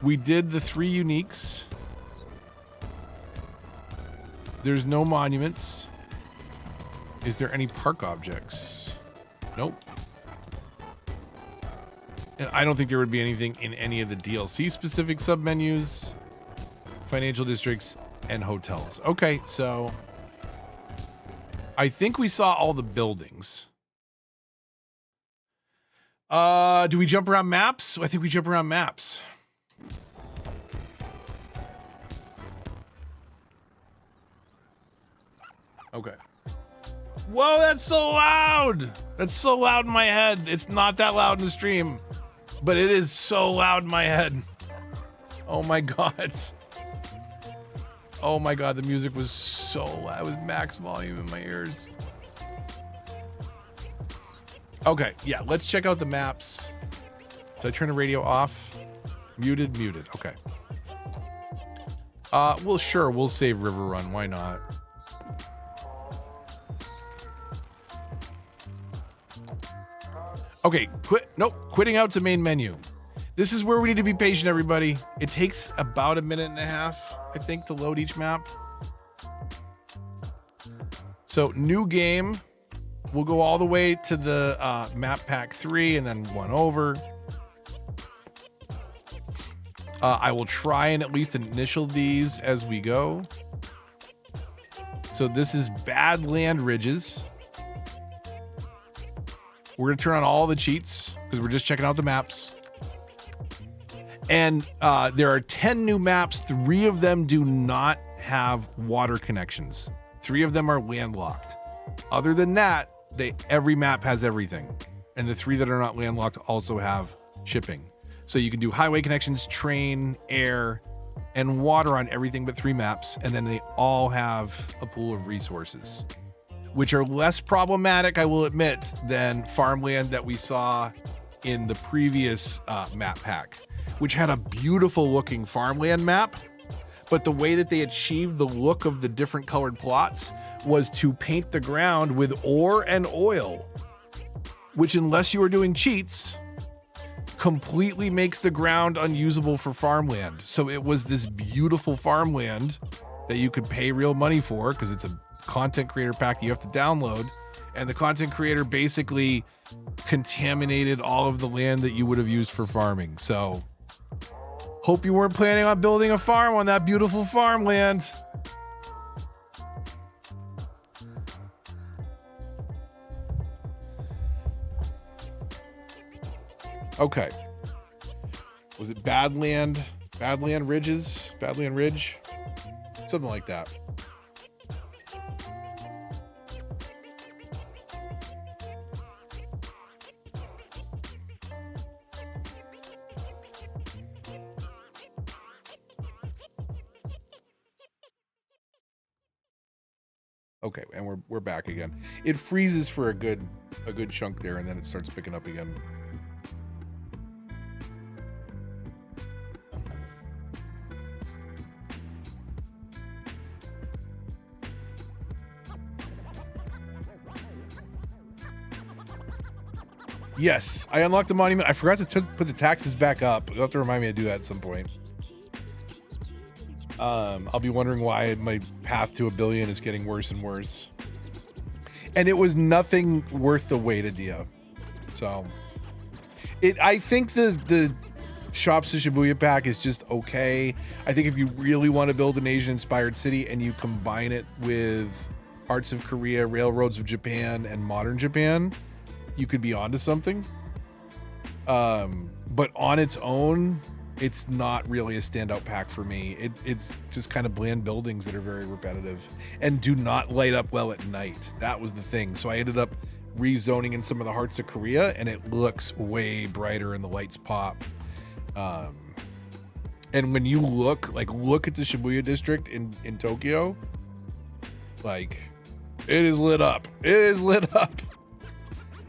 We did the 3 uniques. There's no monuments. Is there any park objects? Nope. And I don't think there would be anything in any of the DLC specific submenus, financial districts, and hotels. Okay, so I think we saw all the buildings. Do we jump around maps? I think we jump around maps. Okay. Whoa, that's so loud. That's so loud in my head. It's not that loud in the stream, but it is so loud in my head. Oh my God. Oh my God, the music was so loud. It was max volume in my ears. Okay, yeah, let's check out the maps. Did I turn the radio off? Muted. Okay. Well, sure, we'll save River Run. Why not? Okay, quitting out to main menu. This is where we need to be patient, everybody. It takes about 1.5 minutes, I think, to load each map. So new game, we'll go all the way to the map pack 3 and then 1 over. I will try and at least initial these as we go. So this is Badland Ridges. We're gonna turn on all the cheats because we're just checking out the maps. And there are 10 new maps. 3 of them do not have water connections. 3 of them are landlocked. Other than that, every map has everything. And the 3 that are not landlocked also have shipping. So you can do highway connections, train, air, and water on everything but 3 maps, and then they all have a pool of resources, which are less problematic, I will admit, than farmland that we saw in the previous map pack, which had a beautiful looking farmland map. But the way that they achieved the look of the different colored plots was to paint the ground with ore and oil, which, unless you are doing cheats, completely makes the ground unusable for farmland. So it was this beautiful farmland that you could pay real money for, because it's a content creator pack you have to download, and the content creator basically contaminated all of the land that you would have used for farming. So hope you weren't planning on building a farm on that beautiful farmland. Okay. Was it Badland? Badland Ridges? Badland Ridge? Something like that. Okay, and we're back again. It freezes for a good chunk there, and then it starts picking up again. Yes, I unlocked the monument. I forgot to put the taxes back up. You'll have to remind me to do that at some point. I'll be wondering why my path to $1 billion is getting worse and worse. And it was nothing worth the wait, Adia. So I think the Shops to Shibuya pack is just okay. I think if you really want to build an Asian-inspired city and you combine it with Hearts of Korea, Railroads of Japan, and Modern Japan, you could be onto something. But on its own, it's not really a standout pack for me. It's just kind of bland buildings that are very repetitive and do not light up well at night. That was the thing. So I ended up rezoning in some of the Hearts of Korea, and it looks way brighter and the lights pop. And when you look at the Shibuya district in Tokyo, like, it is lit up. It is lit up.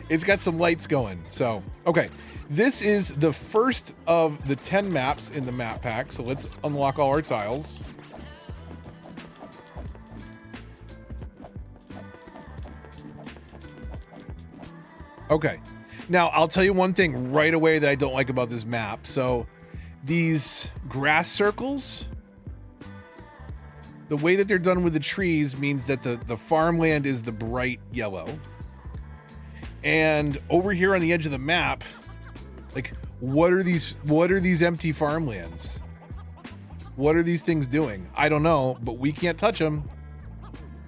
It's got some lights going. So, okay. This is the first of the 10 maps in the map pack. So let's unlock all our tiles. Okay. Now, I'll tell you one thing right away that I don't like about this map. So these grass circles, the way that they're done with the trees means that the farmland is the bright yellow. And over here on the edge of the map, like, what are these empty farmlands? What are these things doing? I don't know, but we can't touch them.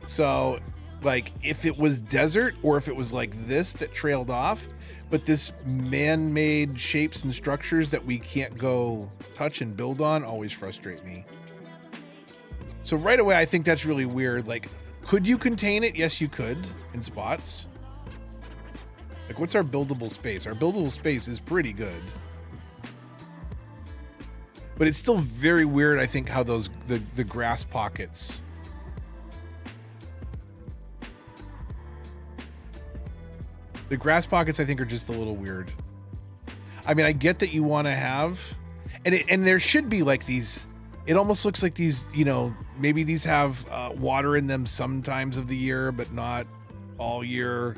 So, like, if it was desert, or if it was like this that trailed off, but this man-made shapes and structures that we can't go touch and build on always frustrate me. So right away, I think that's really weird. Like, could you contain it? Yes, you could in spots. Like, what's our buildable space? Our buildable space is pretty good. But it's still very weird, I think, how those the grass pockets. The grass pockets, I think, are just a little weird. I mean, I get that you want to have, and there should be like these. It almost looks like these, you know, maybe these have water in them sometimes of the year, but not all year.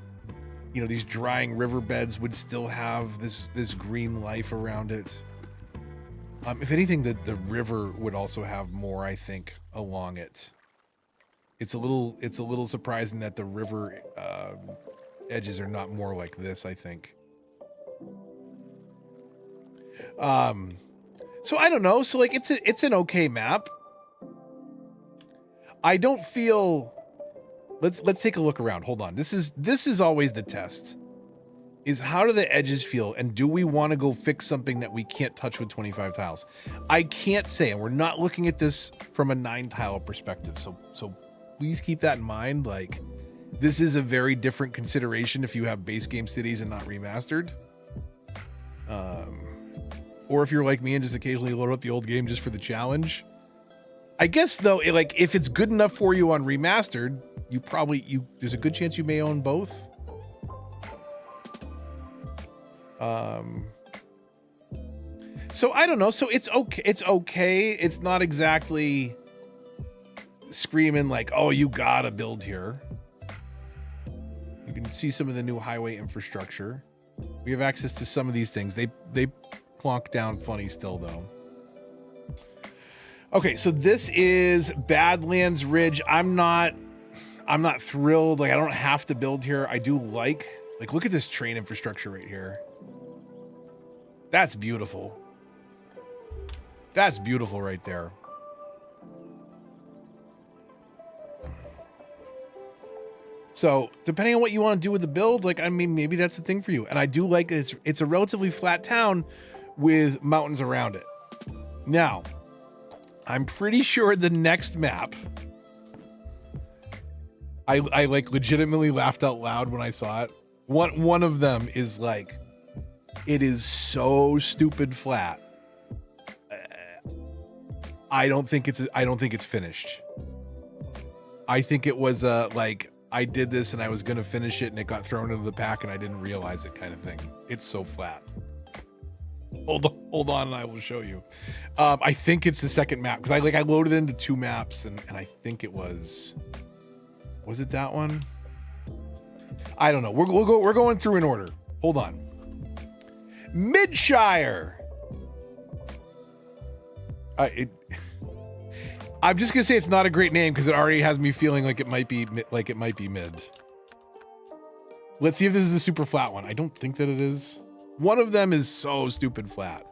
You know, these drying riverbeds would still have this green life around it. If anything, the river would also have more, I think, along it. It's a little surprising that the river edges are not more like this, I think. So I don't know. So like, it's an okay map. I don't feel. Let's take a look around. Hold on. This is always the test. Is how do the edges feel, and do we want to go fix something that we can't touch with 25 tiles? I can't say, and we're not looking at this from a 9 tile perspective. So please keep that in mind. Like, this is a very different consideration if you have base game cities and not remastered. Or if you're like me and just occasionally load up the old game just for the challenge. I guess though, like if it's good enough for you on remastered, there's a good chance you may own both. So I don't know. So it's okay. It's okay. It's not exactly screaming like, oh, you gotta build here. You can see some of the new highway infrastructure. We have access to some of these things. They plonk down funny still though. Okay, so this is Badlands Ridge. I'm not thrilled. Like I don't have to build here. I do like look at this train infrastructure right here. That's beautiful. That's beautiful right there. So depending on what you want to do with the build, like, I mean, maybe that's the thing for you. And I do like it's a relatively flat town with mountains around it. Now, I'm pretty sure the next map, I like legitimately laughed out loud when I saw it. One of them is like, it is so stupid flat. I don't think it's finished. I think it was like I did this and I was gonna finish it and it got thrown into the pack and I didn't realize it kind of thing. It's so flat. Hold on, and I will show you. I think it's the second map because I loaded into 2 maps and I think it was it that one? I don't know. We're going through in order. Hold on. Midshire. I'm just gonna say it's not a great name because it already has me feeling like it might be mid. Let's see if this is a super flat one. I don't think that it is. One of them is so stupid flat.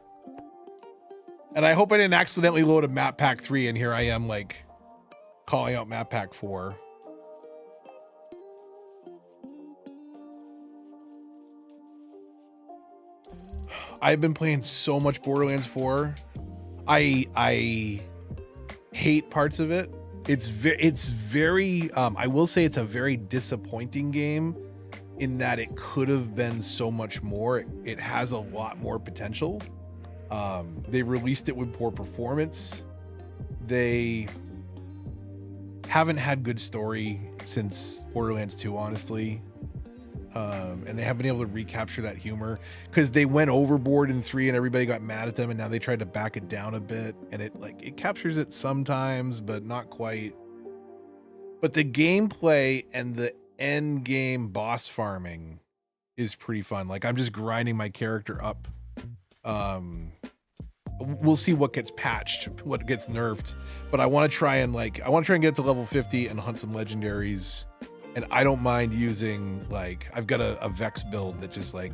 And I hope I didn't accidentally load a map pack 3 and here I am like calling out map pack 4. I've been playing so much Borderlands 4. I hate parts of it. It's very I will say it's a very disappointing game in that it could have been so much more. It has a lot more potential. They released it with poor performance. They haven't had good story since Borderlands 2, honestly. And they haven't been able to recapture that humor because they went overboard in 3 and everybody got mad at them and now they tried to back it down a bit and it captures it sometimes, but not quite. But the gameplay and the end game boss farming is pretty fun. Like I'm just grinding my character up. We'll see what gets patched, what gets nerfed, but I want to try and get to level 50 and hunt some legendaries. And I don't mind using, like, I've got a Vex build that just like,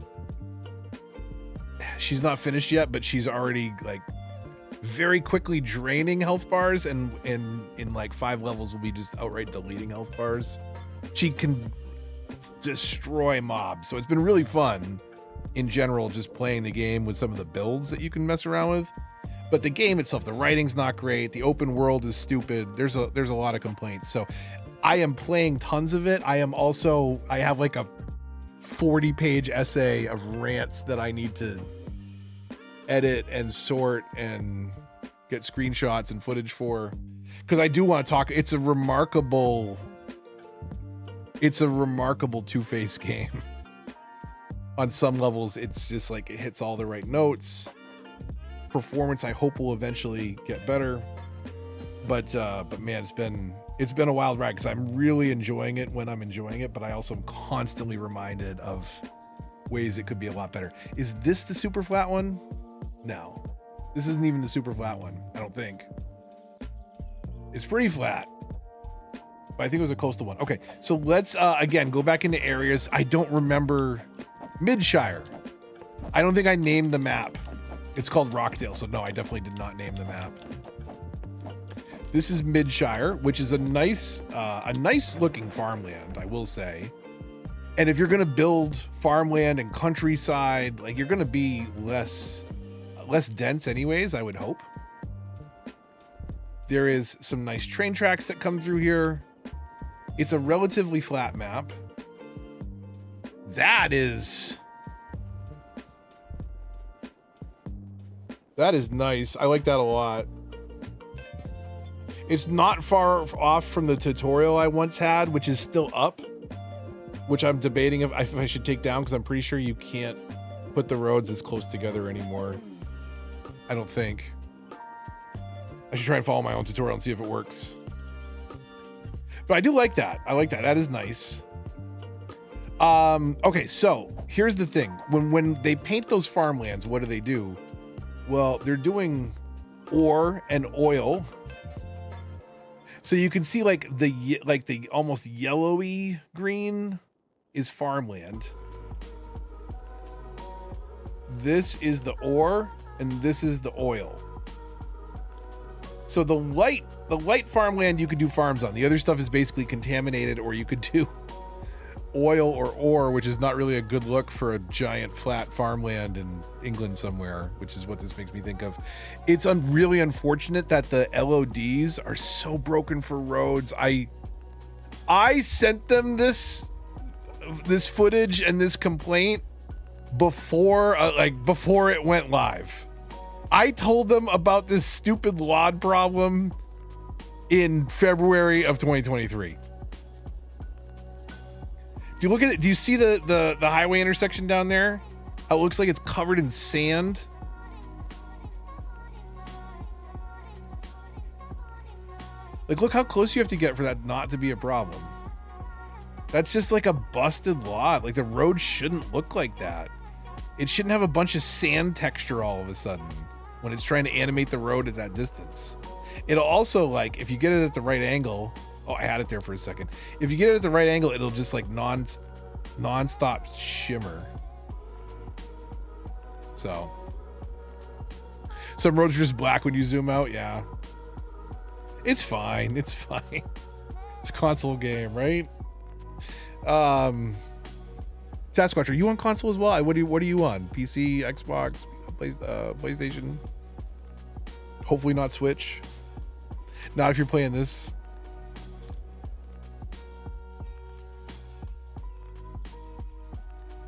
she's not finished yet, but she's already like very quickly draining health bars and in like 5 levels will be just outright deleting health bars. She can destroy mobs. So it's been really fun in general, just playing the game with some of the builds that you can mess around with. But the game itself, the writing's not great. The open world is stupid. There's a lot of complaints. So I am playing tons of it. I have like a 40-page essay of rants that I need to edit and sort and get screenshots and footage for, because I do want to talk. It's a remarkable Two-Face game. On some levels, it's just like it hits all the right notes. Performance, I hope, will eventually get better. But man, it's been a wild ride because I'm really enjoying it when I'm enjoying it, but I also am constantly reminded of ways it could be a lot better. Is this the super flat one? No, this isn't even the super flat one. I don't think. It's pretty flat, but I think it was a coastal one. Okay, so let's again go back into areas. I don't remember Midshire. I don't think I named the map. It's called Rockdale, so no, I definitely did not name the map. This is Midshire, which is a nice looking farmland, I will say. And if you're going to build farmland and countryside, like you're going to be less dense anyways, I would hope. There is some nice train tracks that come through here. It's a relatively flat map. That is nice. I like that a lot. It's not far off from the tutorial I once had, which is still up, which I'm debating if I should take down because I'm pretty sure you can't put the roads as close together anymore. I don't think. I should try and follow my own tutorial and see if it works. But I do like that. I like that. That is nice. Okay, so here's the thing. When they paint those farmlands, what do? Well, they're doing ore and oil. So you can see like the almost yellowy green is farmland. This is the ore and this is the oil. So the light farmland you could do farms on. The other stuff is basically contaminated, or you could do oil or ore, which is not really a good look for a giant flat farmland in England somewhere, which is what this makes me think of. It's really unfortunate that the LODs are so broken for roads. I sent them this footage and this complaint before it went live. I told them about this stupid LOD problem in February of 2023. Do you look at it? Do you see the highway intersection down there? How it looks like it's covered in sand. Like, look how close you have to get for that not to be a problem. That's just like a busted lot. Like, the road shouldn't look like that. It shouldn't have a bunch of sand texture all of a sudden when it's trying to animate the road at that distance. It'll also, like, if you get it at the right angle. Oh, I had it there for a second. If you get it at the right angle, it'll just like non-stop shimmer. So some roads are just black when you zoom out. Yeah, it's fine. It's fine. It's a console game, right? Sasquatch, are you on console as well? What are you on? PC, Xbox, PlayStation? Hopefully not Switch. Not if you're playing this.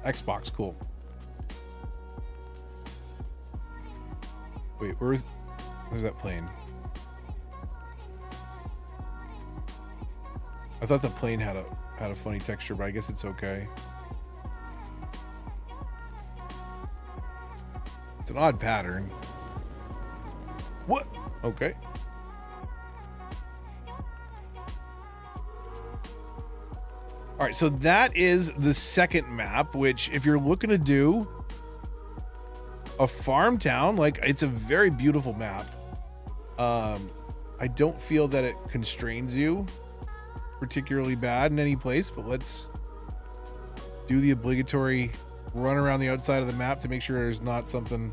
Xbox, cool. Wait, where's that plane? I thought the plane had a funny texture, but I guess it's okay. It's an odd pattern. What? Okay. All right, so that is the second map, which if you're looking to do a farm town, like, it's a very beautiful map. I don't feel that it constrains you particularly bad in any place, but let's do the obligatory run around the outside of the map to make sure there's not something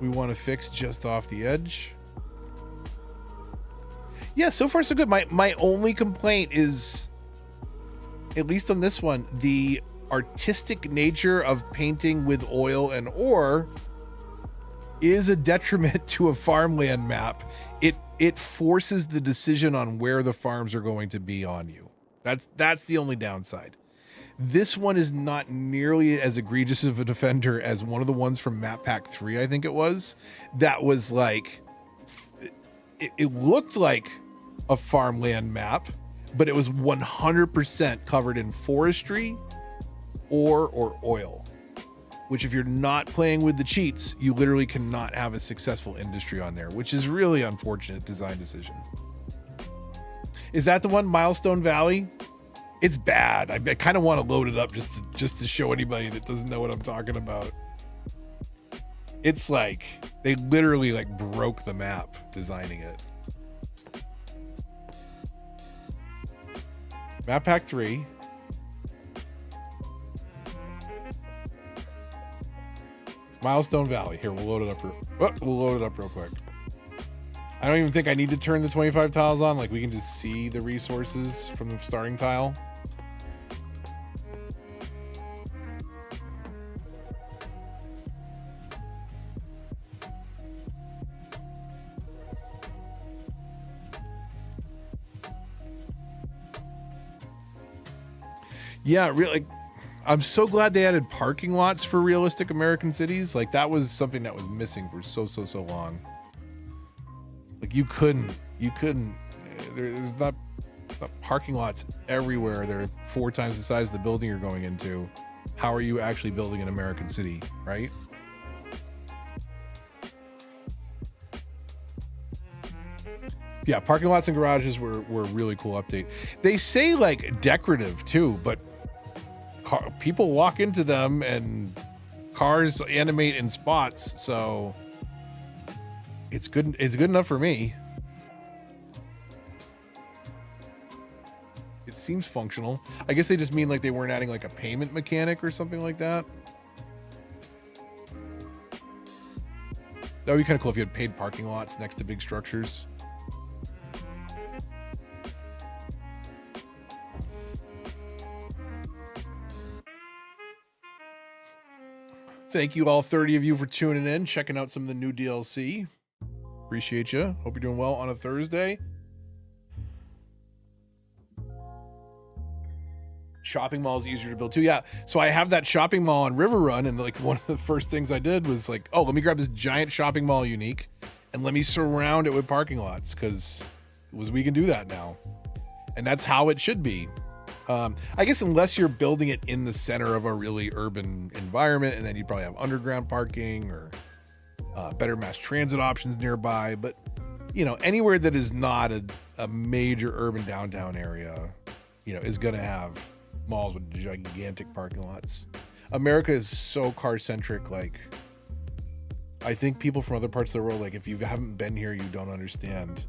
we want to fix just off the edge. Yeah, so far so good. My only complaint is, at least on this one, the artistic nature of painting with oil and ore is a detriment to a farmland map. It forces the decision on where the farms are going to be on you. That's the only downside. This one is not nearly as egregious of a defender as one of the ones from Map Pack 3, I think it was. That was like, it looked like a farmland map, but it was 100% covered in forestry, ore, or oil, which if you're not playing with the cheats, you literally cannot have a successful industry on there, which is really unfortunate design decision. Is that the one, Milestone Valley? It's bad. I kind of want to load it up just to show anybody that doesn't know what I'm talking about. It's like they literally like broke the map designing it. Map Pack 3. Milestone Valley. Here, we'll load it up. We'll load it up real quick. I don't even think I need to turn the 25 tiles on. Like, we can just see the resources from the starting tile. Yeah, really. I'm so glad they added parking lots for realistic American cities. Like, that was something that was missing for so long. Like you couldn't, there's not parking lots everywhere. They're 4 times the size of the building you're going into. How are you actually building an American city, right? Yeah, parking lots and garages were a really cool update. They say like decorative too, but people walk into them and cars animate in spots, so it's good. It's good enough for me. It seems functional. I guess they just mean like they weren't adding like a payment mechanic or something like that. That would be kind of cool if you had paid parking lots next to big structures. Thank you all 30 of you for tuning in, checking out some of the new DLC. Appreciate you. Hope you're doing well on a Thursday. Shopping mall is easier to build too. Yeah, so I have that shopping mall on River Run, and like one of the first things I did was like, oh, let me grab this giant shopping mall unique and let me surround it with parking lots, because we can do that now. And that's how it should be. I guess unless you're building it in the center of a really urban environment, and then you'd probably have underground parking or better mass transit options nearby. But, you know, anywhere that is not a major urban downtown area, you know, is going to have malls with gigantic parking lots. America is so car-centric. Like, I think people from other parts of the world, like, if you haven't been here, you don't understand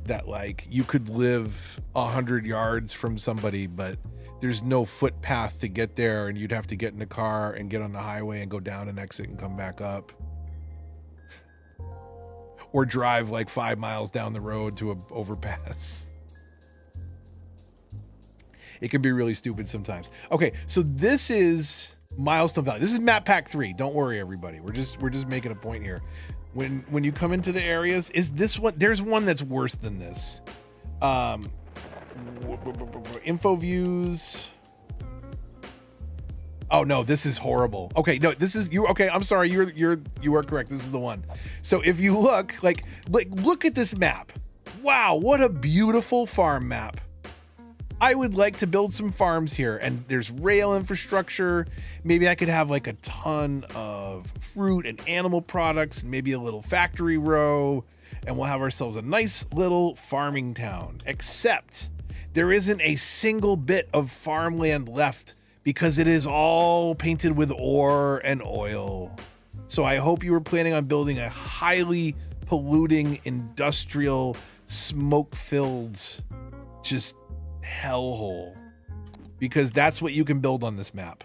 that, like, you could live 100 yards from somebody, but there's no footpath to get there, and you'd have to get in the car and get on the highway and go down an exit and come back up, or drive like 5 miles down the road to an overpass. It can be really stupid sometimes. Okay, so this is Milestone Valley. This is map pack 3. Don't worry, everybody. We're just making a point here. When you come into the areas, is this one? There's one that's worse than this. Info views. Oh no, this is horrible. Okay, no, this is you. Okay, I'm sorry. You are correct. This is the one. So if you look look at this map. Wow, what a beautiful farm map. I would like to build some farms here, and there's rail infrastructure. Maybe I could have like a ton of fruit and animal products, and maybe a little factory row, and we'll have ourselves a nice little farming town. Except there isn't a single bit of farmland left because it is all painted with ore and oil. So I hope you were planning on building a highly polluting, industrial, smoke-filled, just hellhole, because that's what you can build on this map.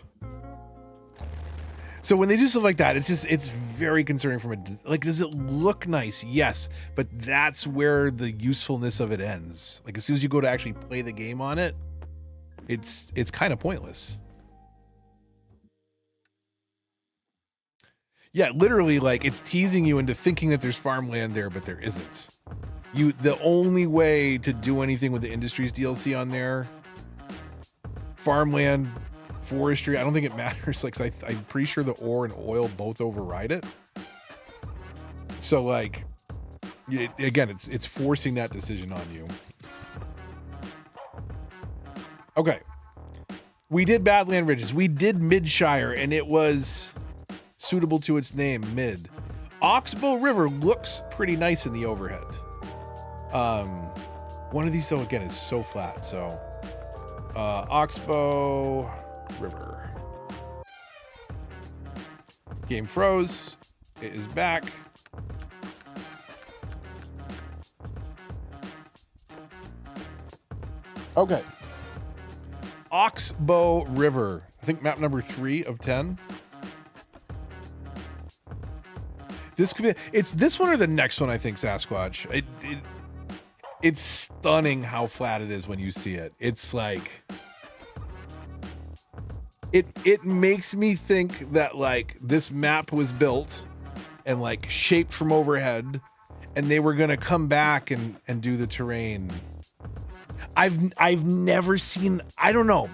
So when they do stuff like that, it's very concerning from like, does it look nice? Yes, but that's where the usefulness of it ends. Like, as soon as you go to actually play the game on it, it's kind of pointless. Yeah, literally, like, it's teasing you into thinking that there's farmland there, but there isn't. The only way to do anything with the Industries DLC on there, farmland, forestry, I don't think it matters. Like, I'm pretty sure the ore and oil both override it. So, like, again, it's forcing that decision on you. Okay. We did Badland Ridges. We did Midshire, and it was suitable to its name, Mid. Oxbow River looks pretty nice in the overhead. One of these, though, again, is so flat. So, Oxbow River. Game froze. It is back. Okay. Oxbow River. I think map number 3 of 10. This could be, it's this one or the next one, I think, Sasquatch. It's stunning how flat it is when you see it. It's like, it makes me think that, like, this map was built and, like, shaped from overhead, and they were gonna come back and do the terrain. I've never seen, I don't know.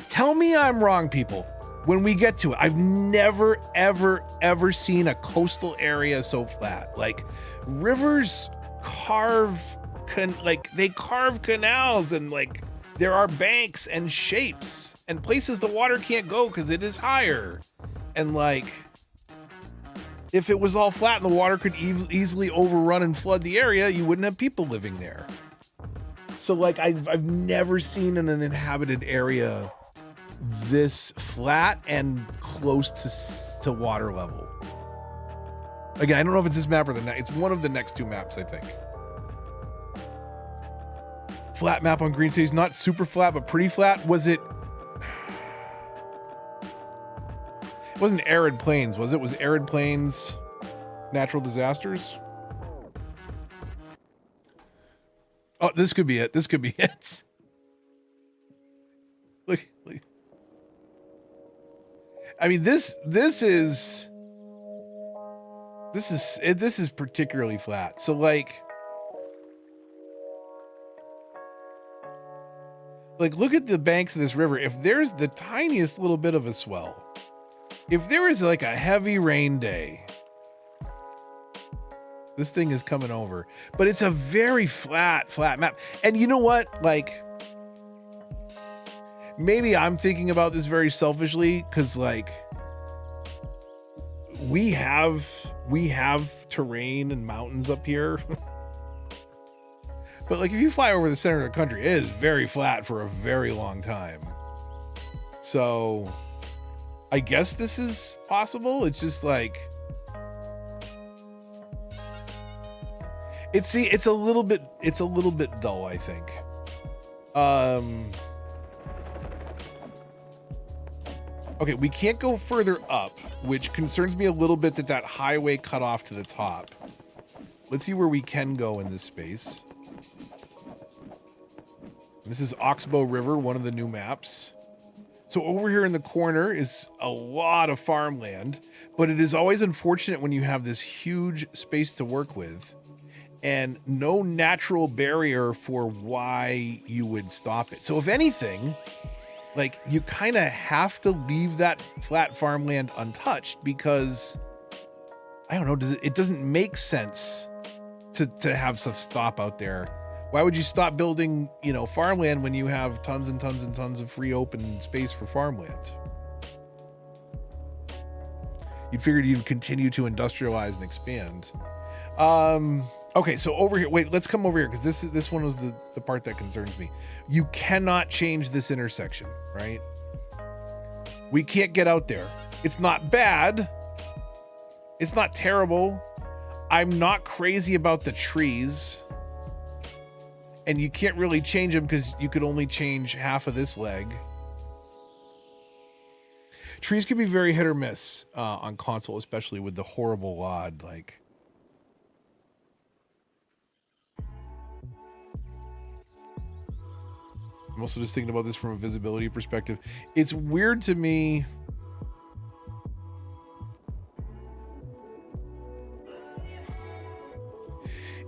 Tell me I'm wrong, people. When we get to it, I've never, ever seen a coastal area so flat. Like, rivers carve they carve canals, and like there are banks and shapes and places the water can't go because it is higher. And like, if it was all flat and the water could easily overrun and flood the area, you wouldn't have people living there. So like, I've never seen in an inhabited area this flat and close to water level. Again, I don't know if it's this map or the next. It's one of the next two maps, I think. Flat map on Green Cities, not super flat, but pretty flat. Was it? It wasn't arid plains, was it? Was arid plains natural disasters? Oh, this could be it. This could be it. Look. I mean, this is particularly flat. So like look at the banks of this river. If there's the tiniest little bit of a swell, if there is like a heavy rain day, this thing is coming over. But it's a very flat map. And you know what? Like, maybe I'm thinking about this very selfishly, because like we have terrain and mountains up here. But like, if you fly over the center of the country, it is very flat for a very long time. So I guess this is possible. It's just like, it's a little bit dull, I think. Okay, we can't go further up, which concerns me a little bit, that highway cut off to the top. Let's see where we can go in this space. This is Oxbow River, one of the new maps. So over here in the corner is a lot of farmland, but it is always unfortunate when you have this huge space to work with and no natural barrier for why you would stop it. So if anything, like, you kind of have to leave that flat farmland untouched, because I don't know, it doesn't make sense to have stuff stop out there. Why would you stop building, farmland when you have tons and tons and tons of free open space for farmland? You'd figured you'd continue to industrialize and expand. Okay, so over here, wait, let's come over here, because this one was the part that concerns me. You cannot change this intersection, right? We can't get out there. It's not bad. It's not terrible. I'm not crazy about the trees. And you can't really change them because you could only change half of this leg. Trees can be very hit or miss on console, especially with the horrible LOD. Like, I'm also just thinking about this from a visibility perspective. It's weird to me.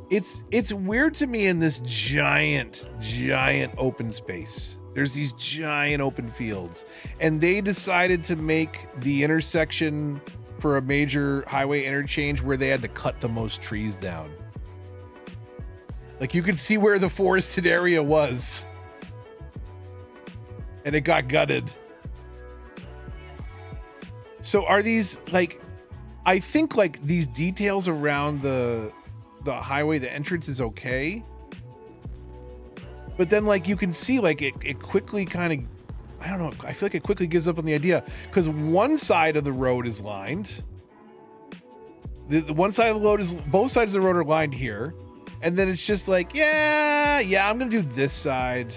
It's weird to me in this giant open space. There's these giant open fields, and they decided to make the intersection for a major highway interchange where they had to cut the most trees down. Like, you could see where the forested area was, and it got gutted. So are these, like, I think like these details around the highway, the entrance is okay, but then like you can see like it quickly kind of, I don't know, I feel like it quickly gives up on the idea, because one side of the road is lined. The one side of the road is, both sides of the road are lined here, and then it's just like, yeah, I'm gonna do this side,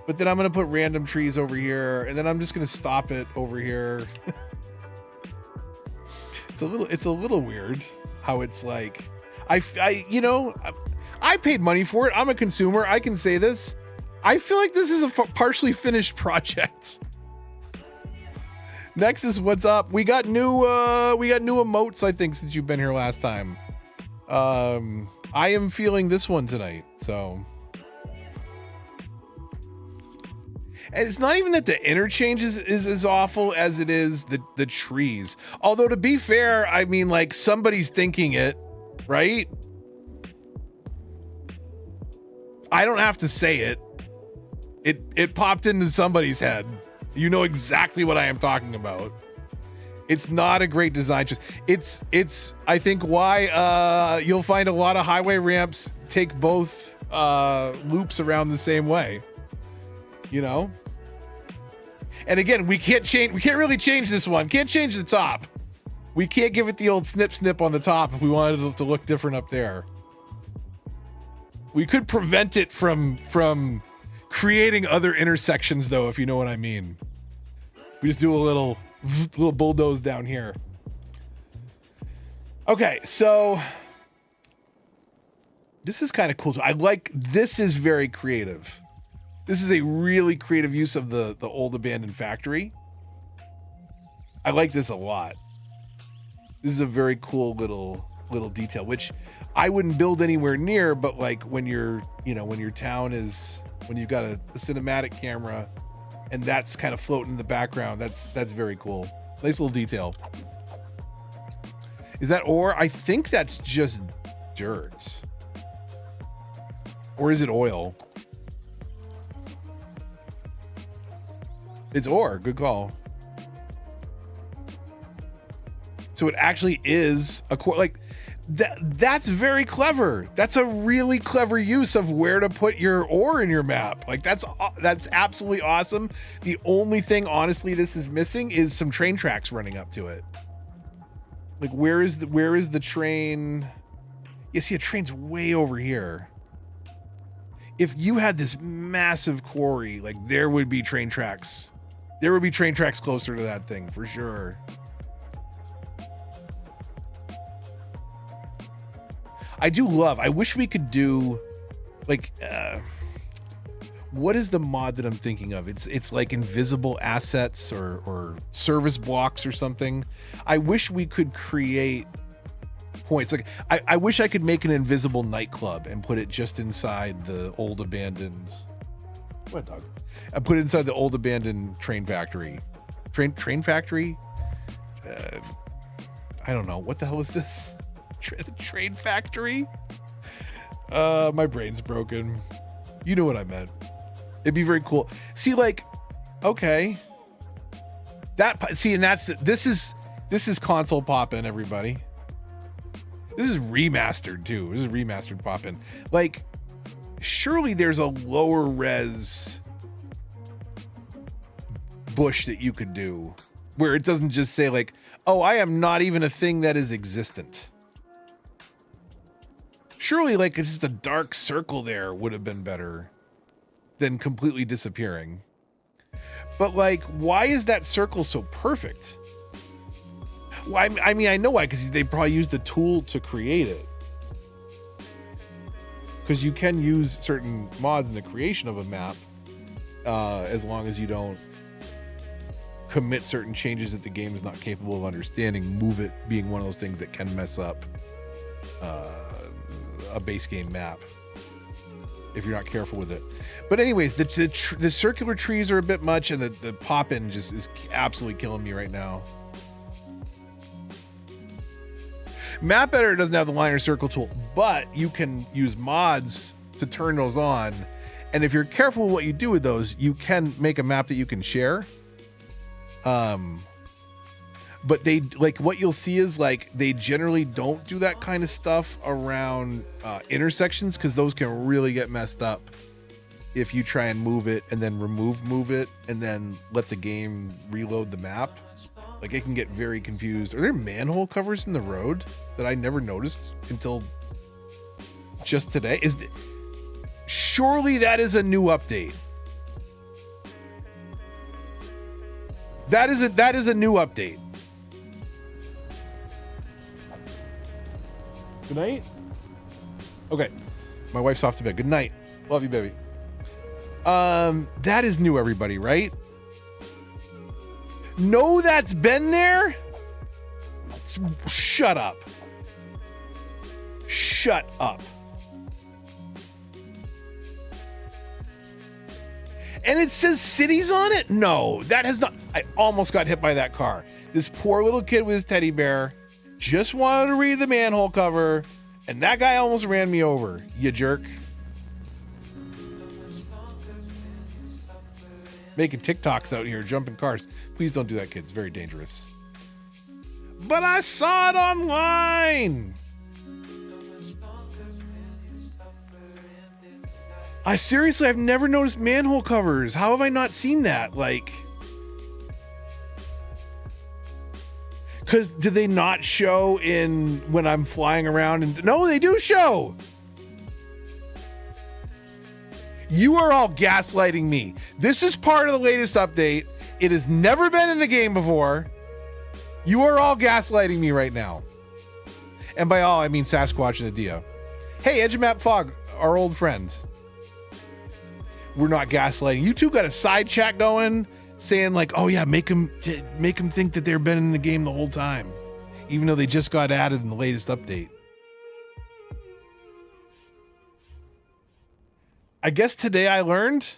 but then I'm gonna put random trees over here, and then I'm just gonna stop it over here. It's a little weird how it's like, I paid money for it. I'm a consumer. I can say this. I feel like this is a partially finished project. Next is what's up. We got new emotes, I think, since you've been here last time. I am feeling this one tonight, so. And it's not even that the interchange is as awful as it is the trees. Although, to be fair, I mean, like, somebody's thinking it, right? I don't have to say it. It popped into somebody's head. You know exactly what I am talking about. It's not a great design choice. It's I think why you'll find a lot of highway ramps take both loops around the same way. You know? And again, we can't really change this one. Can't change the top. We can't give it the old snip on the top if we wanted it to look different up there. We could prevent it from creating other intersections though, if you know what I mean. We just do a little bulldoze down here. Okay, so this is kind of cool. I like, this is very creative. This is a really creative use of the old abandoned factory. I like this a lot. This is a very cool little detail, which I wouldn't build anywhere near, but like when you're, you know, when your town is, when you've got a cinematic camera and that's kind of floating in the background, that's very cool. Nice little detail. Is that ore? I think that's just dirt. Or is it oil? It's ore. Good call. So it actually is a core. Like that's very clever. That's a really clever use of where to put your ore in your map. Like that's absolutely awesome. The only thing, honestly, this is missing is some train tracks running up to it. Like where is the train? You see, a train's way over here. If you had this massive quarry, like there would be train tracks. There would be train tracks closer to that thing for sure. I wish we could do like, what is the mod that I'm thinking of? It's like invisible assets or service blocks or something. I wish we could create points. Like I wish I could make an invisible nightclub and put it just inside the old abandoned, what dog? I put it inside the old abandoned train factory. Train factory? I don't know. What the hell is this? Train factory? My brain's broken. You know what I meant. It'd be very cool. See, like, okay. And this is console pop-in, everybody. This is remastered too. This is remastered pop-in. Like, surely there's a lower res bush that you could do where it doesn't just say like, oh, I am not even a thing that is existent. Surely like it's just a dark circle there would have been better than completely disappearing. But like, why is that circle so perfect? Well, I mean, I know why, because they probably used the tool to create it. Because you can use certain mods in the creation of a map, as long as you don't commit certain changes that the game is not capable of understanding. Move it being one of those things that can mess up a base game map if you're not careful with it. But anyways, the circular trees are a bit much, and the pop-in just is absolutely killing me right now. Map Editor doesn't have the line or circle tool, but you can use mods to turn those on. And if you're careful with what you do with those, you can make a map that you can share. But they, like, what you'll see is like they generally don't do that kind of stuff around intersections, because those can really get messed up if you try and move it and then move it and then let the game reload the map. Like, it can get very confused. Are there manhole covers in the road that I never noticed until just today? Surely that is a new update. That is a new update. Good night. Okay, my wife's off to bed. Good night. Love you, baby. That is new, everybody, right? No, that's been there? Shut up. Shut up. And it says cities on it? No, that has not. I almost got hit by that car. This poor little kid with his teddy bear just wanted to read the manhole cover, and that guy almost ran me over, you jerk. making TikToks out here, jumping cars. Please don't do that, kids. Very dangerous. But I saw it online. I've never noticed manhole covers. How have I not seen that? Like, because did they not show in when I'm flying around? And no, they do show. You are all gaslighting me. This is part of the latest update. It has never been in the game before. You are all gaslighting me right now. And by all, I mean Sasquatch and Adia. Hey, Edge of Map Fog, our old friend. We're not gaslighting. You two got a side chat going saying like, oh yeah, make them think that they've been in the game the whole time, even though they just got added in the latest update. I guess today I learned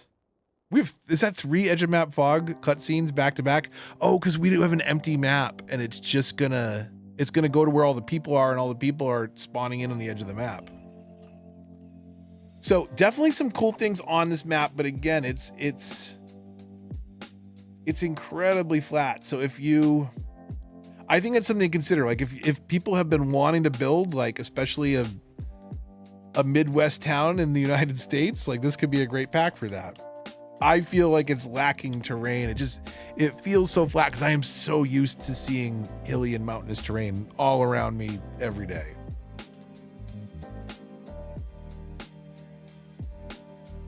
is that 3 Edge of Map Fog cutscenes back to back? Oh, because we do have an empty map and it's gonna go to where all the people are and all the people are spawning in on the edge of the map. So definitely some cool things on this map, but again, it's incredibly flat. So I think that's something to consider. Like if people have been wanting to build, like especially a Midwest town in the United States, like this could be a great pack for that. I feel like it's lacking terrain. It feels so flat because I am so used to seeing hilly and mountainous terrain all around me every day.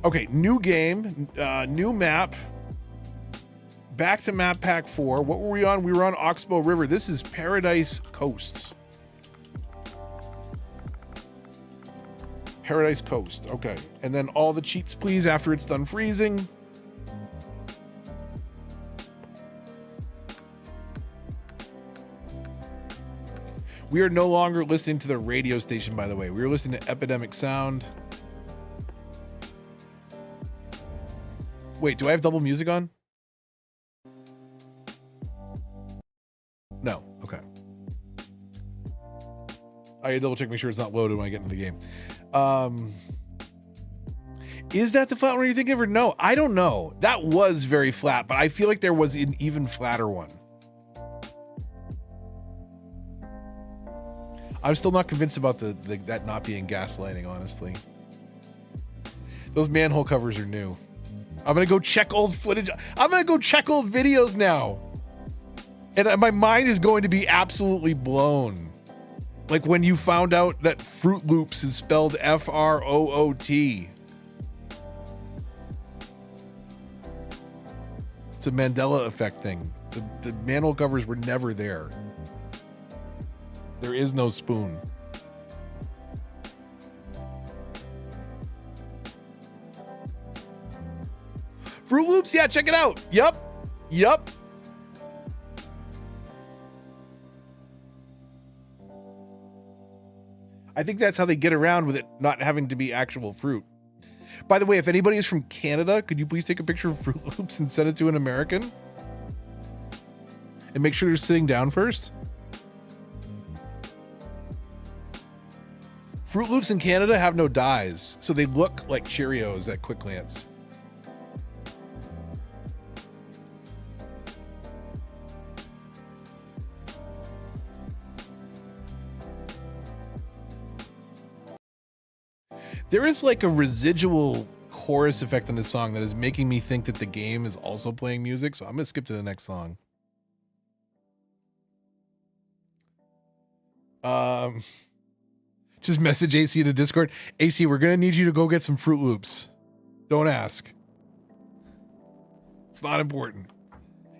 Okay, new game, new map. Back to map pack 4. What were we on? We were on Oxbow River. This is Paradise Coast. Paradise Coast. Okay. And then all the cheats, please, after it's done freezing. We are no longer listening to the radio station, by the way. We were listening to Epidemic Sound. Wait, do I have double music on? No. Okay. I gotta double check, make sure it's not loaded when I get into the game. Is that the flat one you're thinking of, or no? I don't know. That was very flat, but I feel like there was an even flatter one. I'm still not convinced about that not being gaslighting, honestly. Those manhole covers are new. I'm gonna go check old footage. I'm gonna go check old videos now. And my mind is going to be absolutely blown. Like when you found out that Fruit Loops is spelled F-R-O-O-T. It's a Mandela effect thing. The manhole covers were never there. There is no spoon. Fruit Loops, yeah, check it out. Yup. I think that's how they get around with it not having to be actual fruit. By the way, if anybody is from Canada, could you please take a picture of Fruit Loops and send it to an American? And make sure they're sitting down first. Fruit Loops in Canada have no dyes, so they look like Cheerios at quick glance. There is like a residual chorus effect on this song that is making me think that the game is also playing music, so I'm gonna skip to the next song. Just message AC to Discord. AC, we're gonna need you to go get some Fruit Loops. Don't ask. It's not important.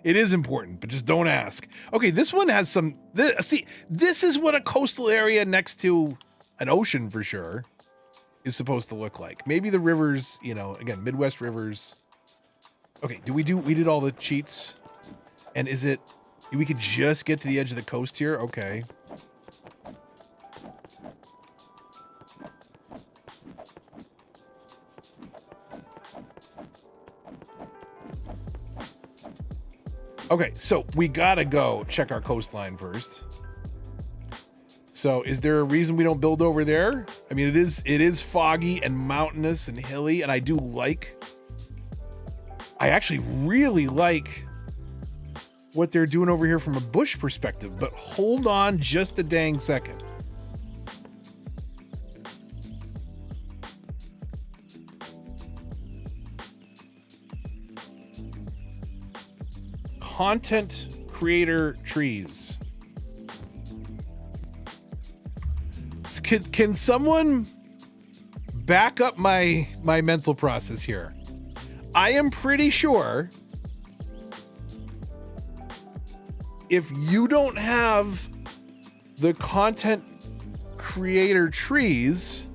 It is important, but just don't ask. Okay, this one has some. See, this is what a coastal area next to an ocean for sure is supposed to look like. Maybe the rivers, you know, again, Midwest rivers. Okay, we did all the cheats, and is it? We could just get to the edge of the coast here. Okay. Okay, so we gotta go check our coastline first. So is there a reason we don't build over there? I mean, it is foggy and mountainous and hilly, and I do like I actually really like what they're doing over here from a bush perspective, but hold on just a dang second. Content creator trees. Can someone back up my mental process here? I am pretty sure if you don't have the content creator trees,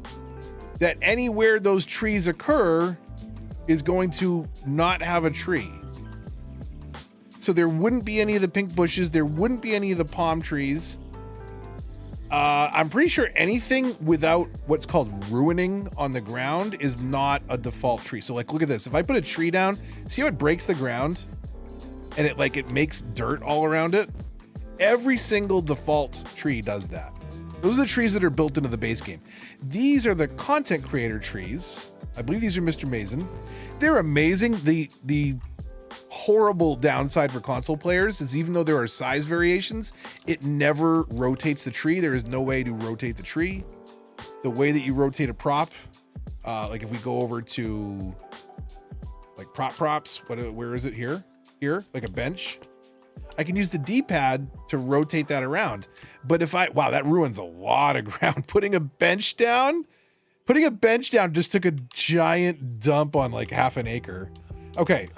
that anywhere those trees occur is going to not have a tree. So there wouldn't be any of the pink bushes. There wouldn't be any of the palm trees. I'm pretty sure anything without what's called ruining on the ground is not a default tree. So like, look at this. If I put a tree down, see how it breaks the ground and it makes dirt all around it? Every single default tree does that. Those are the trees that are built into the base game. These are the content creator trees. I believe these are Mr. Mason. They're amazing. The horrible downside for console players is even though there are size variations, it never rotates the tree. There is no way to rotate the tree. The way that you rotate a prop, like if we go over to like props, where is it here? Here, like a bench. I can use the D-pad to rotate that around. But if wow, that ruins a lot of ground. Putting a bench down just took a giant dump on like half an acre. Okay,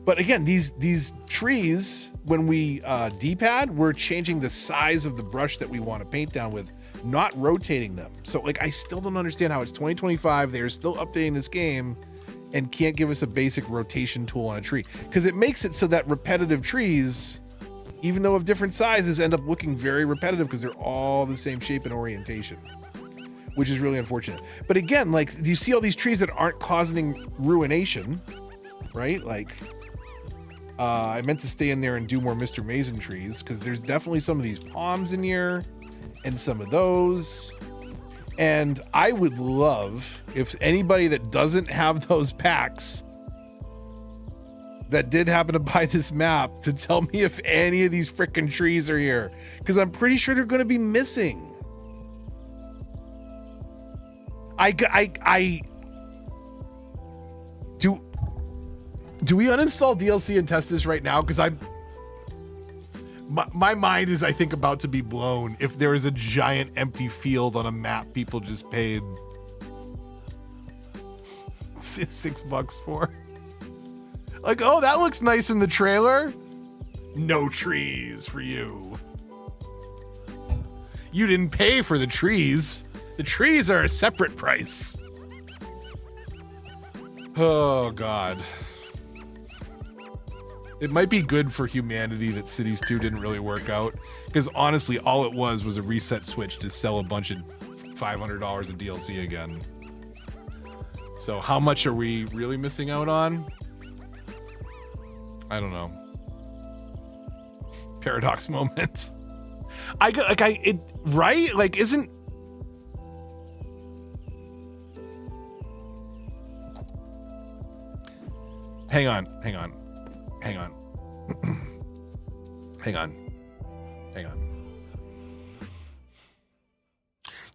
but again, these trees, when we D-pad, we're changing the size of the brush that we want to paint down with, not rotating them. So like, I still don't understand how it's 2025. They're still updating this game and can't give us a basic rotation tool on a tree, because it makes it so that repetitive trees, even though of different sizes, end up looking very repetitive because they're all the same shape and orientation, which is really unfortunate. But again, like, do you see all these trees that aren't causing ruination, right? Like, I meant to stay in there and do more Mr. Mason trees, because there's definitely some of these palms in here and some of those. And I would love if anybody that doesn't have those packs that did happen to buy this map to tell me if any of these freaking trees are here, because I'm pretty sure they're going to be missing. Do we uninstall DLC and test this right now? Because my mind is, I think, about to be blown if there is a giant empty field on a map people just paid $6 for. Like, oh, that looks nice in the trailer. No trees for you. You didn't pay for the trees. The trees are a separate price. Oh, God. It might be good for humanity that Cities 2 didn't really work out, because honestly, all it was a reset switch to sell a bunch of $500 of DLC again. So how much are we really missing out on? I don't know. Paradox moment. Right? Like, isn't... Hang on. Hang on. Hang on.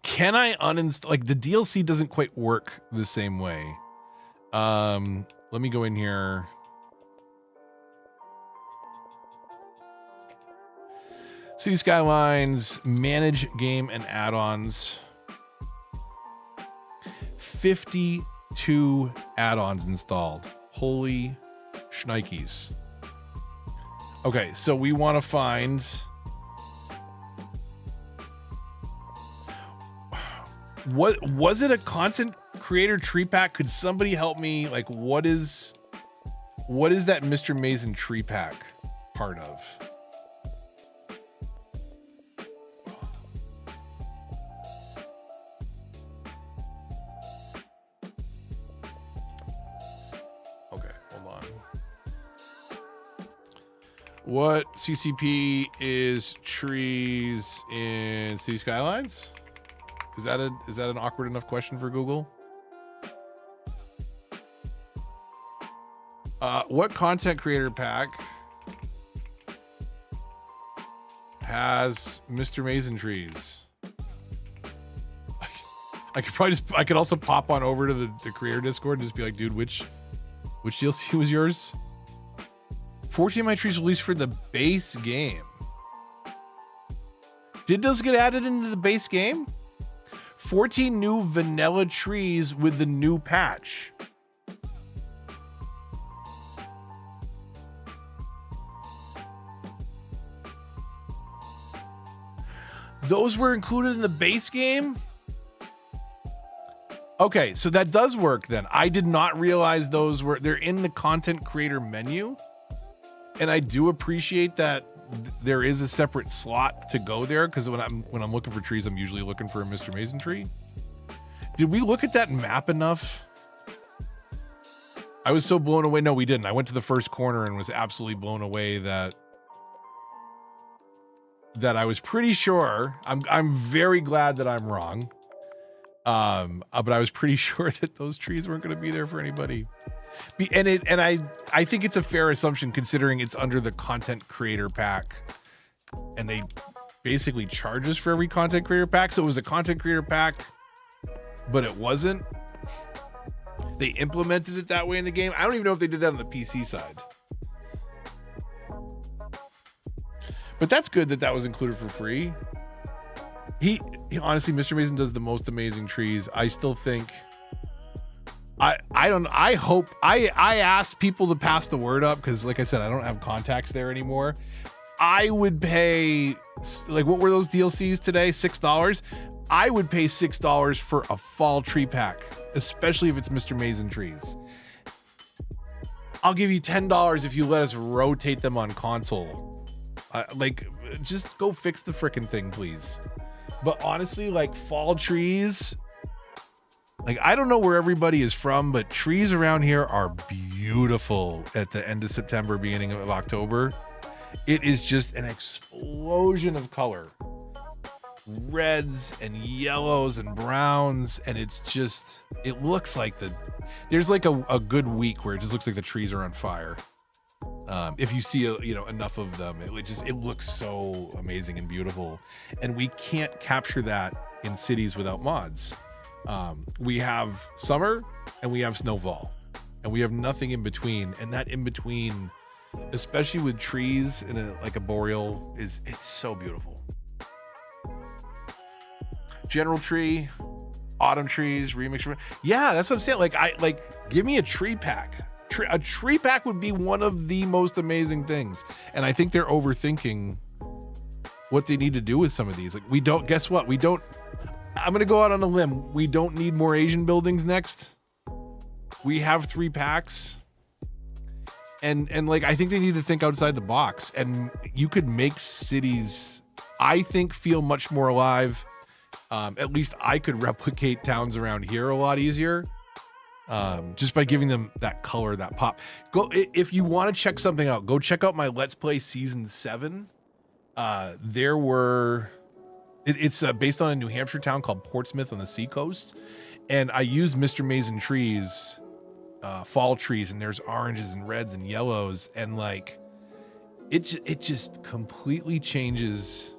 Can I uninstall? Like, the DLC doesn't quite work the same way. Let me go in here. City Skylines, manage game and add-ons. 52 add-ons installed. Holy shnikes. Okay, so we want to find... What was it? A content creator tree pack? Could somebody help me? Like, what is that Mr. Mason tree pack part of? Okay, hold on. What CCP is trees in City Skylines? Is that an awkward enough question for Google? What content creator pack has Mr. Mason trees? I could probably I could also pop on over to the creator Discord and just be like, dude, which DLC was yours? 14 of my trees released for the base game. Did those get added into the base game? 14 new vanilla trees with the new patch. Those were included in the base game? Okay, so that does work then. I did not realize they're in the content creator menu. And I do appreciate that there is a separate slot to go there, because when I'm looking for trees, I'm usually looking for a Mr. Mason tree. Did we look at that map enough? I was so blown away. No, we didn't. I went to the first corner and was absolutely blown away that I was pretty sure. I'm very glad that I'm wrong. But I was pretty sure that those trees weren't going to be there for anybody. And I think it's a fair assumption, considering it's under the content creator pack, and they basically charge us for every content creator pack. So it was a content creator pack, but it wasn't. They implemented it that way in the game. I don't even know if they did that on the PC side. But that's good that was included for free. He honestly, Mr. Mason does the most amazing trees. I still think. I asked people to pass the word up, because like I said, I don't have contacts there anymore. I would pay, like, what were those DLCs today? $6. I would pay $6 for a fall tree pack, especially if it's Mr. Mason trees. I'll give you $10 if you let us rotate them on console. Like, just go fix the frickin' thing, please. But honestly, like, fall trees, like, I don't know where everybody is from, but trees around here are beautiful at the end of September, beginning of October. It is just an explosion of color. Reds and yellows and browns, and it's just, it looks like there's like a good week where it just looks like the trees are on fire. If you see enough of them, it looks so amazing and beautiful. And we can't capture that in cities without mods. We have summer and we have snowfall, and we have nothing in between. And that in between, especially with trees in like a boreal, it's so beautiful. General tree, autumn trees, remix. Yeah, that's what I'm saying. Give me a tree pack. A tree pack would be one of the most amazing things. And I think they're overthinking what they need to do with some of these. Like, guess what? I'm going to go out on a limb. We don't need more Asian buildings next. We have 3 packs. And like, I think they need to think outside the box, and you could make cities, I think, feel much more alive. At least I could replicate towns around here a lot easier. Just by giving them that color, that pop. If you want to check something out, go check out my Let's Play Season 7. It's based on a New Hampshire town called Portsmouth on the seacoast. And I use Mr. Mason trees, fall trees, and there's oranges and reds and yellows. And like, it just completely changes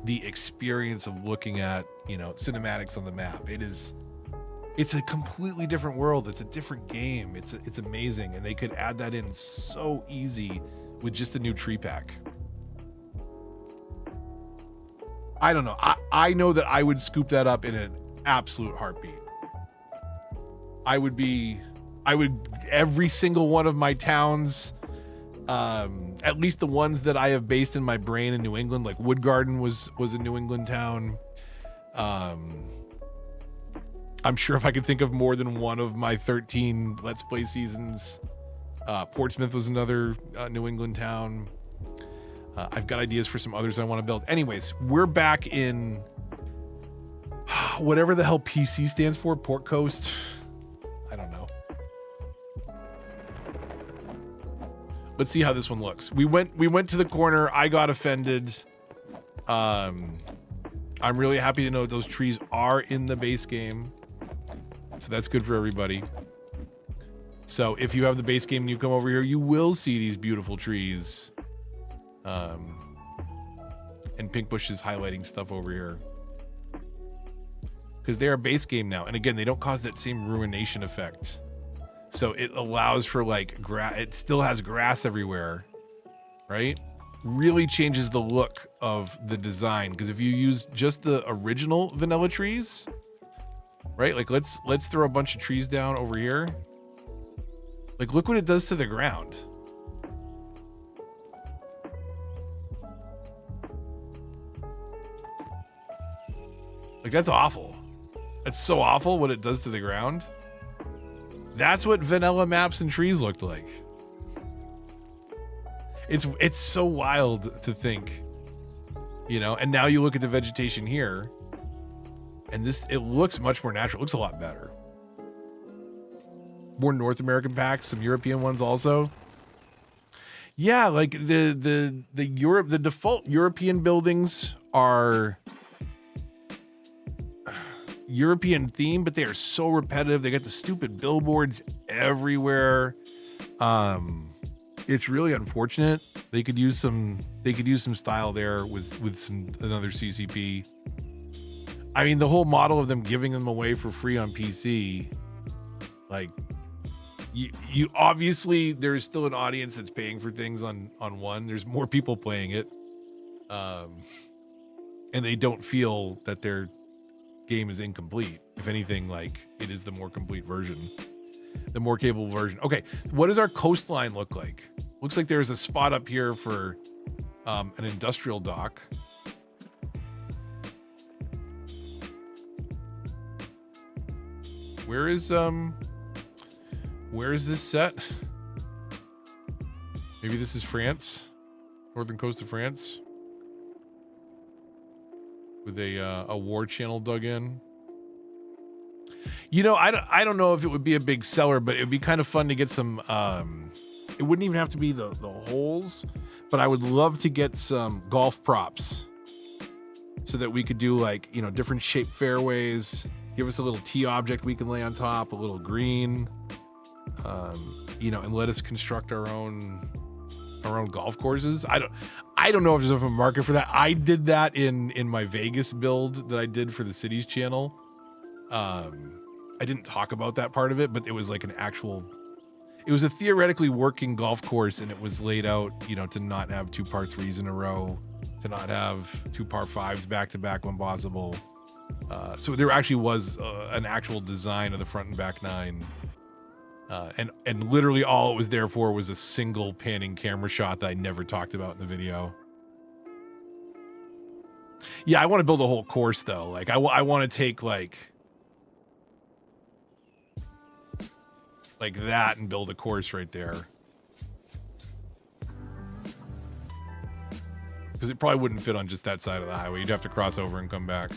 the experience of looking at, cinematics on the map. It's a completely different world. It's a different game. It's amazing. And they could add that in so easy with just a new tree pack. I don't know. I know that I would scoop that up in an absolute heartbeat. Every single one of my towns, at least the ones that I have based in my brain in New England, like Wood Garden was a New England town. I'm sure if I could think of more than one of my 13 Let's Play seasons, Portsmouth was another New England town. I've got ideas for some others I want to build. Anyways, we're back in whatever the hell PC stands for, Port Coast. I don't know. Let's see how this one looks. We went to the corner. I got offended. I'm really happy to know those trees are in the base game. So that's good for everybody. So if you have the base game and you come over here, you will see these beautiful trees. And Pink Bush is highlighting stuff over here. Because they are base game now. And again, they don't cause that same ruination effect. So it allows for like it still has grass everywhere, right? Really changes the look of the design. Because if you use just the original vanilla trees, right? Like let's throw a bunch of trees down over here. Like look what it does to the ground. Like that's awful. That's so awful what it does to the ground. That's what vanilla maps and trees looked like. It's so wild to think, you know, and now you look at the vegetation here and it looks much more natural. It looks a lot better. More North American packs, some European ones also. Yeah, like the default European buildings are European theme, but they are so repetitive. They got the stupid billboards everywhere. It's really unfortunate. They could use some style there with another CCP. I mean, the whole model of them giving them away for free on PC, like you obviously there's still an audience that's paying for things on one. There's more people playing it, and they don't feel that their game is incomplete. If anything, like it is the more complete version, the more capable version. Okay, what does our coastline look like? Looks like there's a spot up here for an industrial dock. Where is this set? Maybe this is France, northern coast of France, with a war channel dug in. You know, I don't know if it would be a big seller, but it would be kind of fun to get some. It wouldn't even have to be the holes, but I would love to get some golf props so that we could do like, you know, different shaped fairways. Give us a little tee object we can lay on top, a little green, you know, and let us construct our own golf courses. I don't know if there's a market for that. I did that in my Vegas build that I did for the cities channel. I didn't talk about that part of it, but it was like it was a theoretically working golf course, and it was laid out, you know, to not have 2 par 3s in a row, to not have 2 par 5s back to back when possible. So there actually was an actual design of the front and back 9. And literally all it was there for was a single panning camera shot that I never talked about in the video. Yeah, I want to build a whole course though. Like I want to take like that and build a course right there. Because it probably wouldn't fit on just that side of the highway. You'd have to cross over and come back.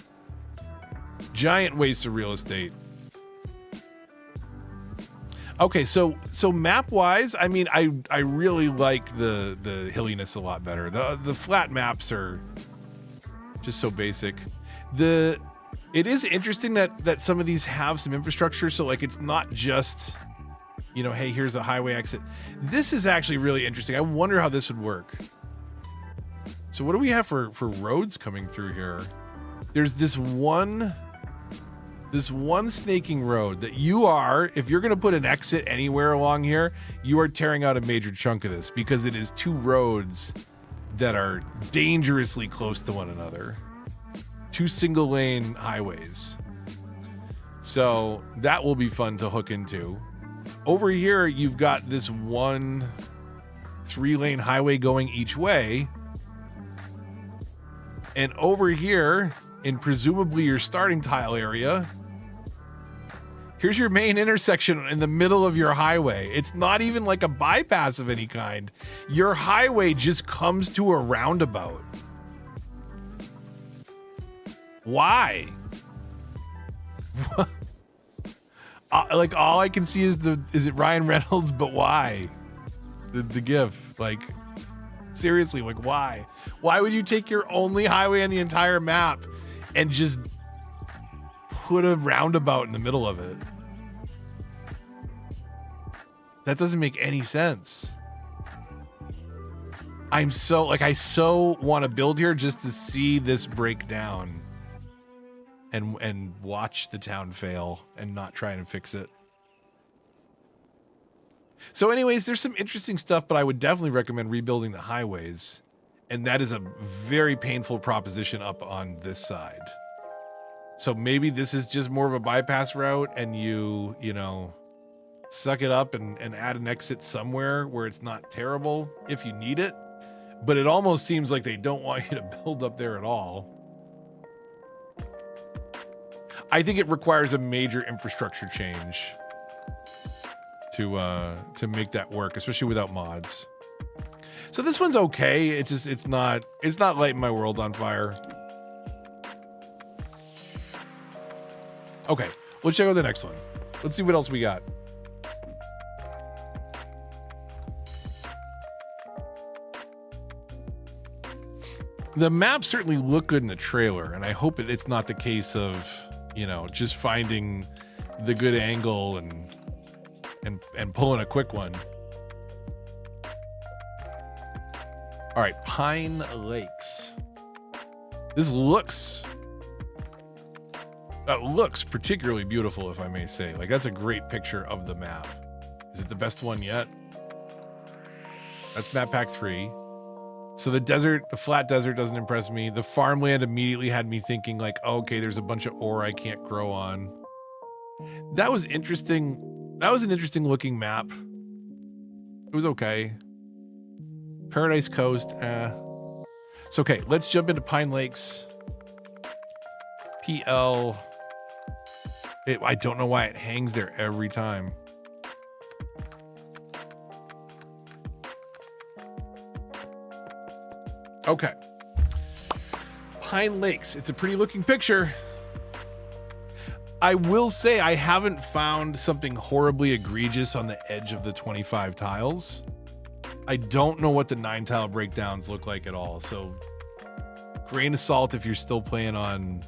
Giant waste of real estate. Okay, so map wise, I mean, I really like the hilliness a lot better. The flat maps are just so basic. It is interesting that some of these have some infrastructure, so like it's not just, you know, hey, here's a highway exit. This is actually really interesting. I wonder how this would work. So what do we have for roads coming through here? There's this one snaking road that if you're going to put an exit anywhere along here, you are tearing out a major chunk of this because it is 2 roads that are dangerously close to one another. 2 single lane highways. So that will be fun to hook into. Over here, you've got this 1 3-lane highway going each way. And over here, in presumably your starting tile area, here's your main intersection in the middle of your highway. It's not even like a bypass of any kind. Your highway just comes to a roundabout. Why? Like all I can see is it Ryan Reynolds, but why? The GIF, like seriously, like why? Why would you take your only highway on the entire map and just put a roundabout in the middle of it? That doesn't make any sense. I'm so like, I so want to build here just to see this break down and watch the town fail and not try and fix it. So anyways, there's some interesting stuff, but I would definitely recommend rebuilding the highways. And that is a very painful proposition up on this side. So maybe this is just more of a bypass route and you know, suck it up and add an exit somewhere where it's not terrible if you need it. But it almost seems like they don't want you to build up there at all. I think it requires a major infrastructure change to make that work, especially without mods. So this one's okay. It's not lighting my world on fire. Okay, let's check out the next one. Let's see what else we got. The maps certainly look good in the trailer, and I hope it's not the case of, you know, just finding the good angle and pulling a quick one. All right, Pine Lakes. This looks particularly beautiful, if I may say. Like, that's a great picture of the map. Is it the best one yet? That's map pack 3. So the flat desert doesn't impress me. The farmland immediately had me thinking like, oh, okay, there's a bunch of ore I can't grow on. That was interesting. That was an interesting looking map. It was okay. Paradise Coast. So, okay, let's jump into Pine Lakes. PL. I don't know why it hangs there every time. Okay. Pine Lakes. It's a pretty looking picture. I will say I haven't found something horribly egregious on the edge of the 25 tiles. I don't know what the 9 tile breakdowns look like at all. So grain of salt if you're still playing on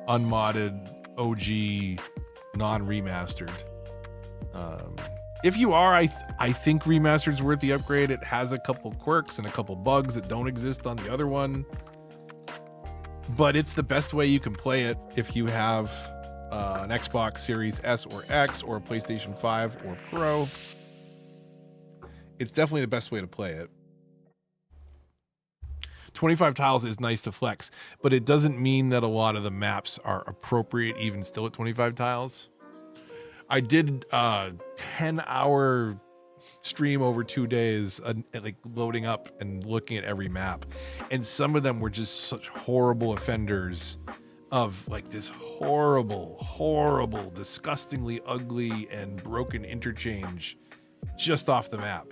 unmodded OG non-remastered. If you are, I think Remastered's worth the upgrade. It has a couple quirks and a couple bugs that don't exist on the other one. But it's the best way you can play it if you have an Xbox Series S or X or a PlayStation 5 or Pro. It's definitely the best way to play it. 25 tiles is nice to flex, but it doesn't mean that a lot of the maps are appropriate even still at 25 tiles. I did a 10-hour stream over 2 days, like loading up and looking at every map. And some of them were just such horrible offenders of like this horrible, disgustingly ugly and broken interchange just off the map.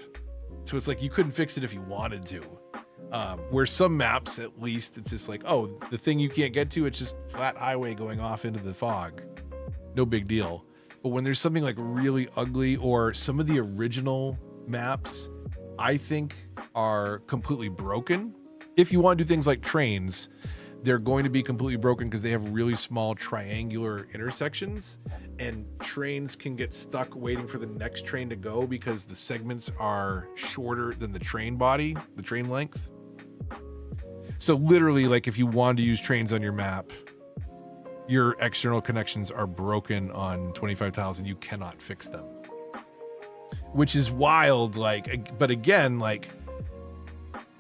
So it's like you couldn't fix it if you wanted to. Where some maps, at least, it's just like, oh, the thing you can't get to, it's just flat highway going off into the fog. No big deal. But when there's something like really ugly, or some of the original maps, I think are completely broken. If you want to do things like trains, they're going to be completely broken because they have really small triangular intersections, and trains can get stuck waiting for the next train to go because the segments are shorter than the train body, the train length. So literally, like if you wanted to use trains on your map, your external connections are broken on 25 tiles and you cannot fix them, which is wild. Like, but again, like,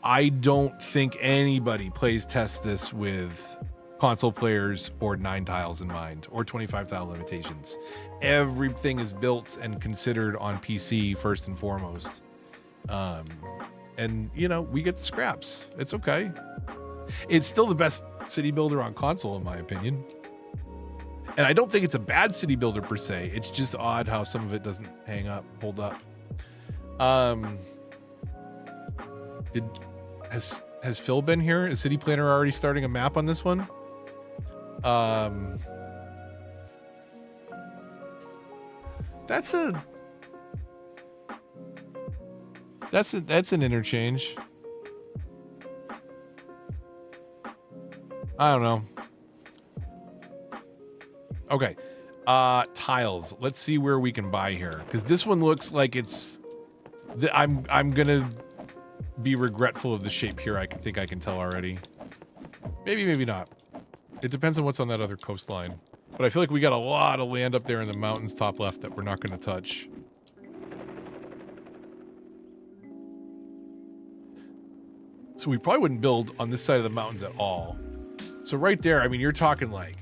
I don't think anybody tests this with console players or 9 tiles in mind or 25 tile limitations. Everything is built and considered on PC first and foremost. And you know, we get the scraps. It's okay. It's still the best city builder on console, in my opinion. And I don't think it's a bad city builder per se. It's just odd how some of it doesn't hold up. Has Phil been here? Is City Planner already starting a map on this one? That's an interchange. I don't know. Okay. Tiles. Let's see where we can buy here, because this one looks like it's. I'm gonna be regretful of the shape here. I think I can tell already. Maybe not. It depends on what's on that other coastline. But I feel like we got a lot of land up there in the mountains top left that we're not going to touch. So we probably wouldn't build on this side of the mountains at all. So right there, I mean, you're talking like,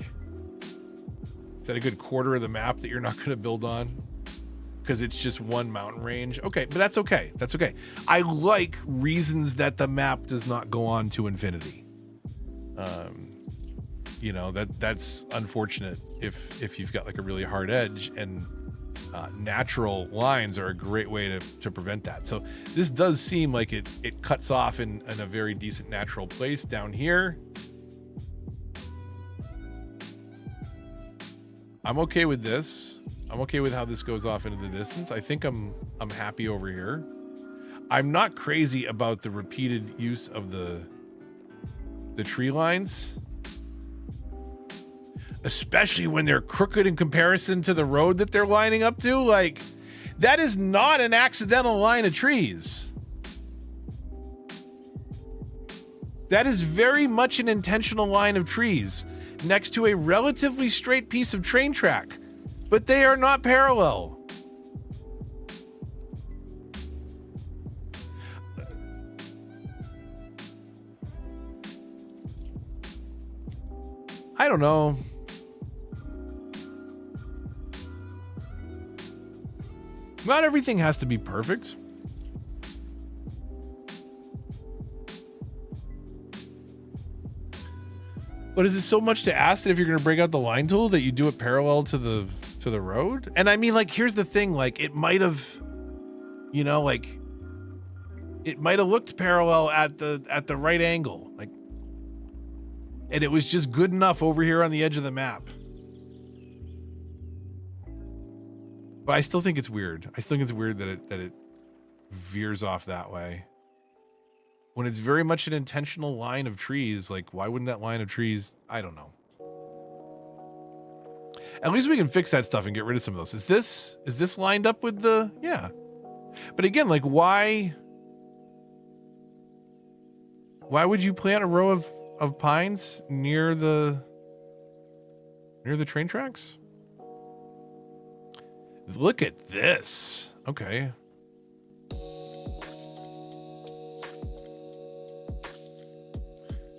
is that a good quarter of the map that you're not going to build on? Because it's just one mountain range. Okay, but that's okay. That's okay. I like reasons that the map does not go on to infinity. You know, that's unfortunate if you've got like a really hard edge, and natural lines are a great way to prevent that. So this does seem like it cuts off in a very decent natural place down here. I'm okay with this. I'm okay with how this goes off into the distance. I think I'm happy over here. I'm not crazy about the repeated use of the tree lines, especially when they're crooked in comparison to the road that they're lining up to. Like, that is not an accidental line of trees. That is very much an intentional line of trees next to a relatively straight piece of train track, but they are not parallel. I don't know. Not everything has to be perfect. But is it so much to ask that if you're going to break out the line tool that you do it parallel to the road? And I mean, like, here's the thing, like, it might have, you know, like, it might have looked parallel at the right angle, like, and it was just good enough over here on the edge of the map. But I still think it's weird. I still think it's weird that it veers off that way. When it's very much an intentional line of trees, like, why wouldn't that line of trees? I don't know. At least we can fix that stuff and get rid of some of those. Is this lined up with the, yeah. But again, like, why would you plant a row of pines near the train tracks? Look at this. Okay.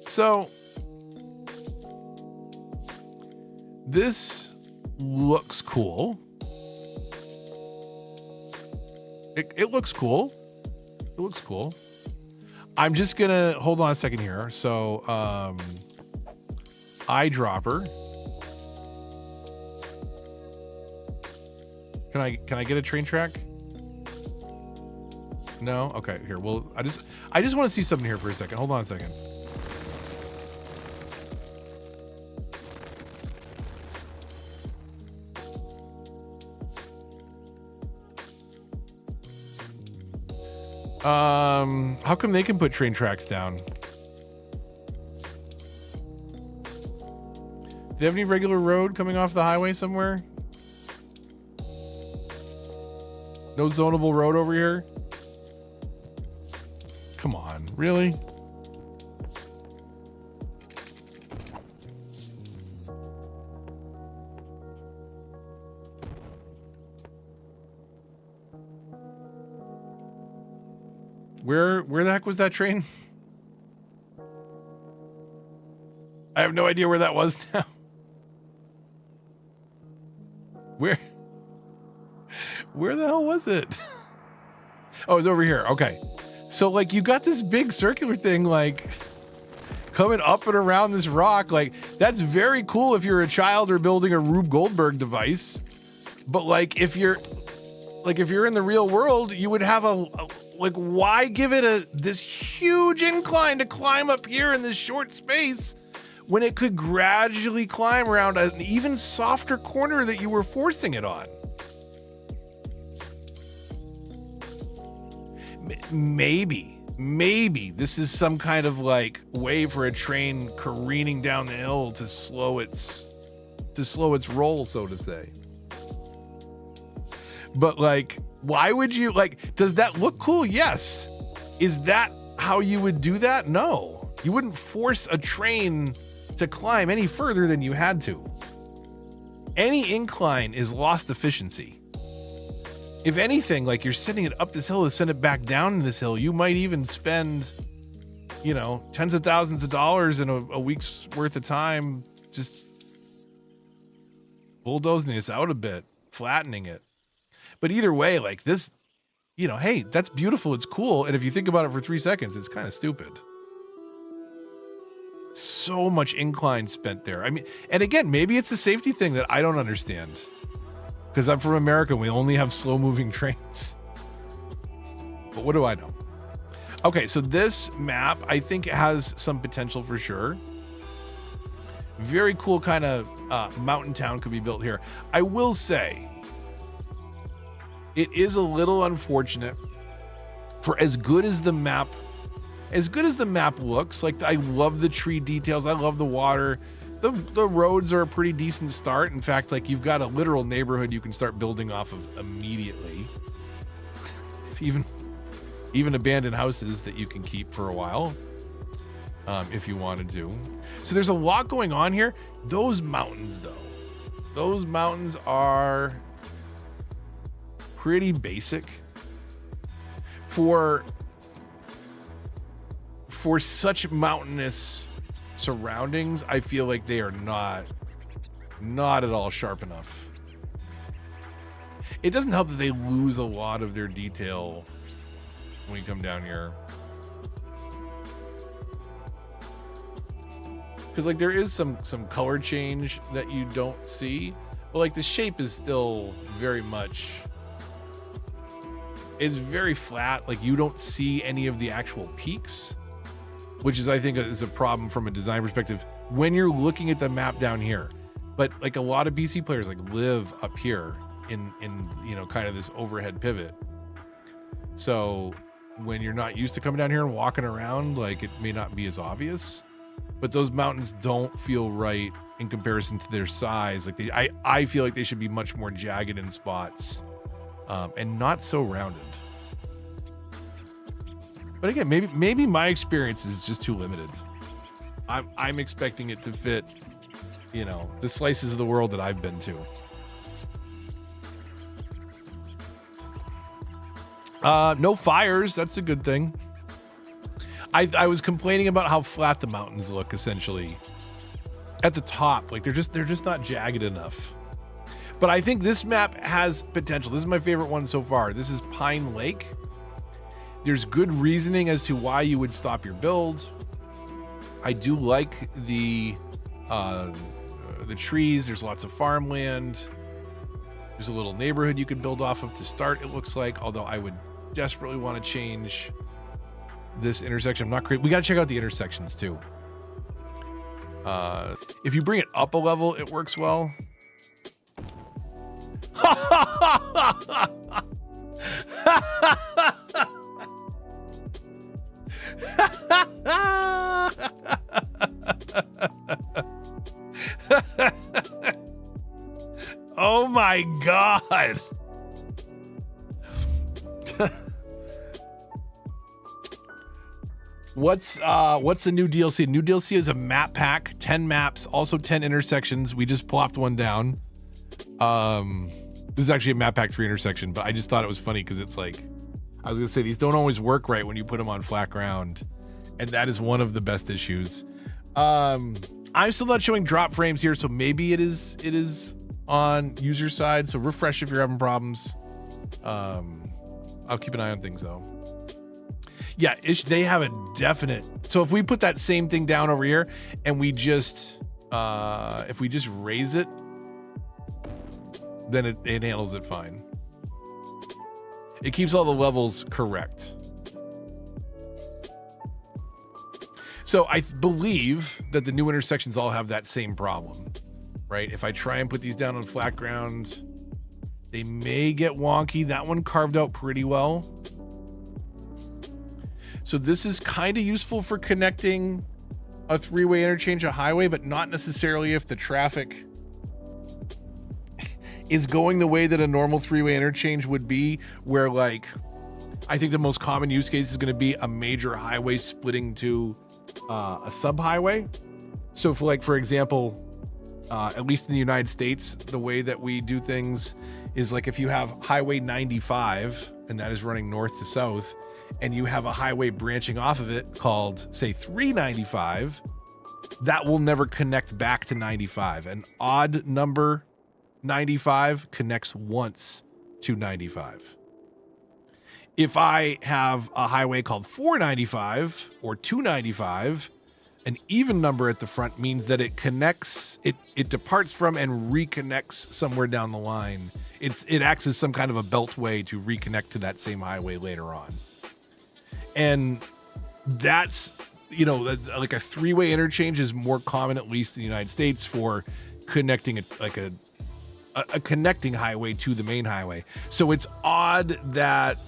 So this looks cool. It looks cool. It looks cool. I'm just gonna hold on a second here. So eyedropper. Can I get a train track? No? Okay, here. Well, I just want to see something here for a second. Hold on a second. How come they can put train tracks down? Do they have any regular road coming off the highway somewhere? No zonable road over here? Come on, really? Where the heck was that train? I have no idea where that was now. Where the hell was it? Oh, it's over here. Okay. So, like, you got this big circular thing, like, coming up and around this rock. Like, that's very cool if you're a child or building a Rube Goldberg device. But, like, if you're in the real world, you would have like, why give it this huge incline to climb up here in this short space when it could gradually climb around an even softer corner that you were forcing it on? Maybe this is some kind of like way for a train careening down the hill to slow its to slow its roll, so to say. But like, why would you like, does that look cool? Yes. Is that how you would do that? No, you wouldn't force a train to climb any further than you had to. Any incline is lost efficiency. If anything, like you're sending it up this hill to send it back down this hill, you might even spend, you know, tens of thousands of dollars in a week's worth of time just bulldozing this out a bit, flattening it. But either way, like this, you know, hey, that's beautiful. It's cool. And if you think about it for 3 seconds, it's kind of stupid. So much incline spent there. I mean, and again, maybe it's a safety thing that I don't understand. Because I'm from America, we only have slow moving trains. But what do I know? Okay, so this map, I think it has some potential for sure. Very cool kind of mountain town could be built here. I will say, it is a little unfortunate for as good as the map looks. Like, I love the tree details. I love the water. The roads are a pretty decent start. In fact, like, you've got a literal neighborhood you can start building off of immediately. Even abandoned houses that you can keep for a while, if you wanted to. So there's a lot going on here. Those mountains, though, those mountains are pretty basic for such mountainous surroundings. I feel like they are not at all sharp enough. It doesn't help that they lose a lot of their detail when you come down here, because like there is some color change that you don't see, but like the shape is still very much, it's very flat. Like you don't see any of the actual peaks, which is, I think, is a problem from a design perspective when you're looking at the map down here. But like a lot of PC players like live up here in you know, kind of this overhead pivot. So when you're not used to coming down here and walking around, like it may not be as obvious, but those mountains don't feel right in comparison to their size. Like I feel like they should be much more jagged in spots, and not so rounded. But again, maybe my experience is just too limited. I'm expecting it to fit, you know, the slices of the world that I've been to. No fires. That's a good thing. I was complaining about how flat the mountains look, essentially at the top. Like they're just not jagged enough. But I think this map has potential. This is my favorite one so far. This is Pine Lake. There's good reasoning as to why you would stop your build. I do like the trees. There's lots of farmland. There's a little neighborhood you could build off of to start, it looks like, although I would desperately want to change this intersection. I'm not great. We got to check out the intersections too. If you bring it up a level, it works well. Oh my God. What's the new DLC? New DLC is a map pack, 10 maps, also 10 intersections. We just plopped one down. This is actually a map pack 3 intersection, but I just thought it was funny because it's like, I was gonna say, these don't always work right when you put them on flat ground, and that is one of the best issues. I'm still not showing drop frames here, so maybe it is on user side, so refresh if you're having problems. I'll keep an eye on things though. Yeah, they have a definite, so if we put that same thing down over here and we just if we just raise it, then it handles it fine. It keeps all the levels correct. So I believe that the new intersections all have that same problem, right? If I try and put these down on flat ground, they may get wonky. That one carved out pretty well. So this is kind of useful for connecting a 3-way interchange, a highway, but not necessarily if the traffic is going the way that a normal three-way interchange would be, where like I think the most common use case is going to be a major highway splitting to a sub-highway. So for example, at least in the United States, the way that we do things is like if you have Highway 95 and that is running north to south, and you have a highway branching off of it called, say, 395, that will never connect back to 95. An odd number 95 connects once to 95. If I have a highway called 495 or 295, an even number at the front means that it connects, it departs from and reconnects somewhere down the line. It acts as some kind of a beltway to reconnect to that same highway later on. And that's, you know, like a three-way interchange is more common, at least in the United States, for connecting a connecting highway to the main highway. So it's odd that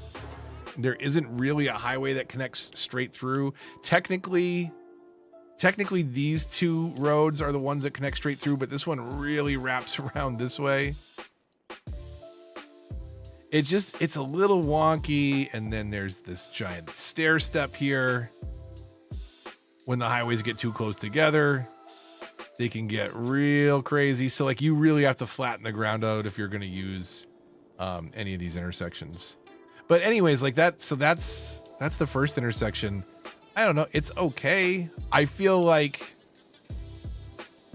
there isn't really a highway that connects straight through. Technically these two roads are the ones that connect straight through, but this one really wraps around this way. It's a little wonky, and then there's this giant stair step here. When the highways get too close together, they can get real crazy. So like you really have to flatten the ground out if you're going to use any of these intersections. But anyways, like that, so that's the first intersection. I don't know, it's okay. I feel like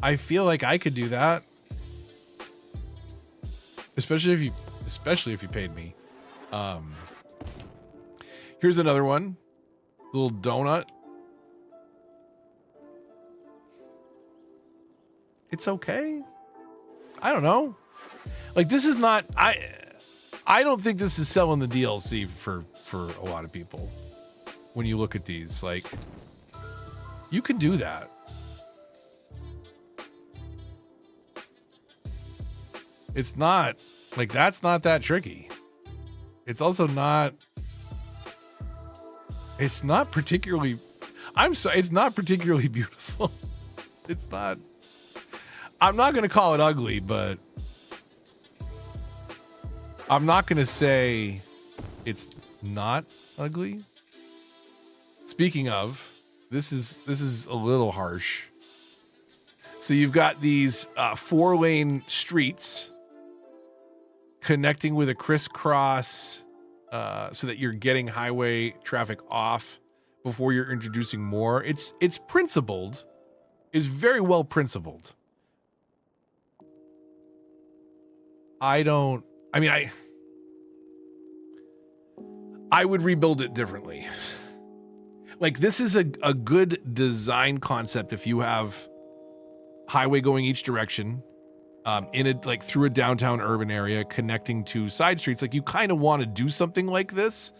I could do that. Especially if you paid me. Here's another one. Little donut. It's okay. I don't know. Like this is not, I don't think this is selling the DLC for a lot of people. When you look at these, like you can do that. It's not like, that's not that tricky. It's also not, it's not particularly, it's not particularly beautiful. It's not, I'm not going to call it ugly, but I'm not going to say it's not ugly. Speaking of, this is a little harsh. So you've got these 4-lane streets connecting with a crisscross so that you're getting highway traffic off before you're introducing more. It's principled. It's very well principled. I would rebuild it differently. Like this is a good design concept if you have highway going each direction, through a downtown urban area connecting to side streets. Like you kind of want to do something like this.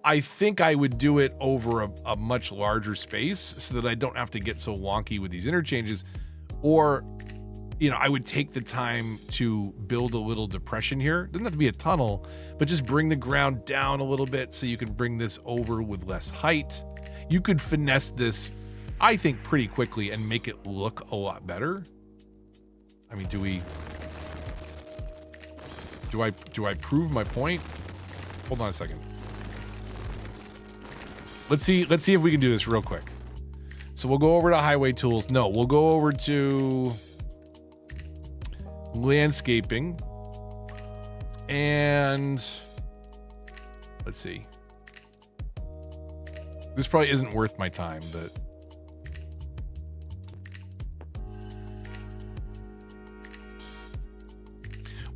I think I would do it over a much larger space so that I don't have to get so wonky with these interchanges. Or, you know, I would take the time to build a little depression here. It doesn't have to be a tunnel, but just bring the ground down a little bit so you can bring this over with less height. You could finesse this, I think, pretty quickly and make it look a lot better. I mean, do I prove my point? Hold on a second. Let's see if we can do this real quick. So we'll go over to highway tools. No, we'll go over to landscaping. And let's see. This probably isn't worth my time, but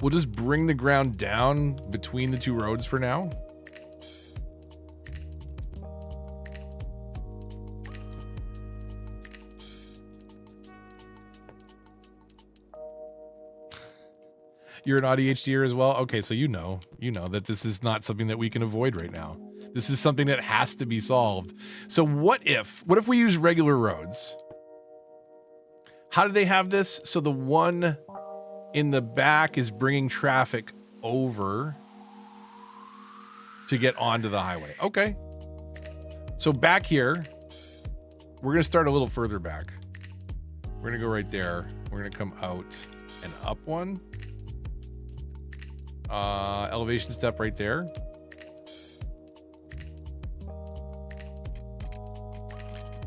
we'll just bring the ground down between the two roads for now. You're an ADHDer as well? Okay, so you know that this is not something that we can avoid right now. This is something that has to be solved. So what if we use regular roads? How do they have this? So the one in the back is bringing traffic over to get onto the highway. Okay. So back here, we're going to start a little further back. We're going to go right there. We're going to come out and up one. Elevation step right there.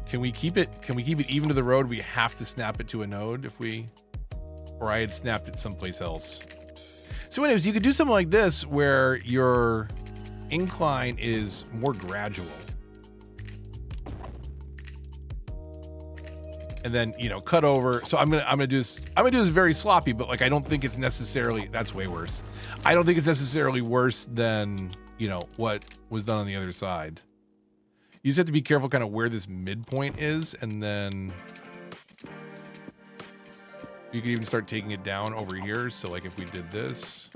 Can we keep it even to the road? We have to snap it to a node if we, or I had snapped it someplace else. So anyways, you could do something like this where your incline is more gradual. And then, you know, cut over. So I'm gonna do this very sloppy, but like I don't think it's necessarily, that's way worse. I don't think it's necessarily worse than, you know, what was done on the other side. You just have to be careful kind of where this midpoint is, and then you could even start taking it down over here. So like if we did this.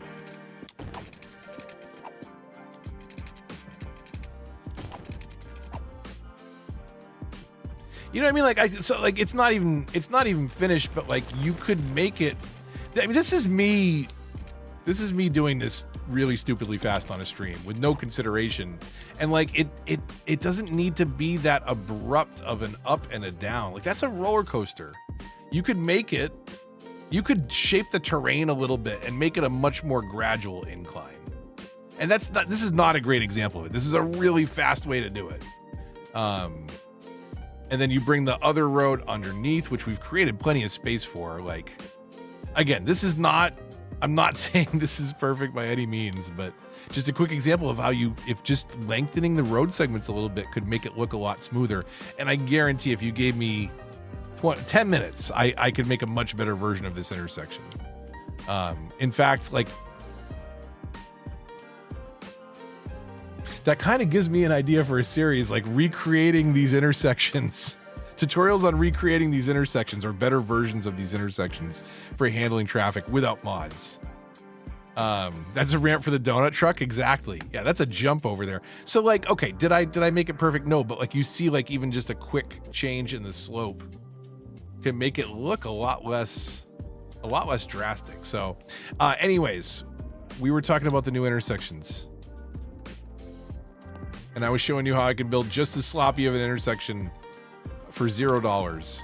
You know what I mean? Like it's not even finished, but like you could make it. I mean, this is me doing this really stupidly fast on a stream with no consideration. And like it doesn't need to be that abrupt of an up and a down. Like that's a roller coaster. You could make it, you could shape the terrain a little bit and make it a much more gradual incline. And this is not a great example of it. This is a really fast way to do it. And then you bring the other road underneath, which we've created plenty of space for. Like, again, I'm not saying this is perfect by any means, but just a quick example of how if just lengthening the road segments a little bit could make it look a lot smoother. And I guarantee if you gave me 10 minutes, I could make a much better version of this intersection. In fact, like, that kind of gives me an idea for a series, like recreating these intersections, tutorials on recreating these intersections or better versions of these intersections for handling traffic without mods. That's a ramp for the donut truck. Exactly. Yeah, that's a jump over there. So like, okay, did I make it perfect? No, but like you see, like even just a quick change in the slope can make it look a lot less drastic. So anyways, we were talking about the new intersections. And I was showing you how I can build just as sloppy of an intersection for $0.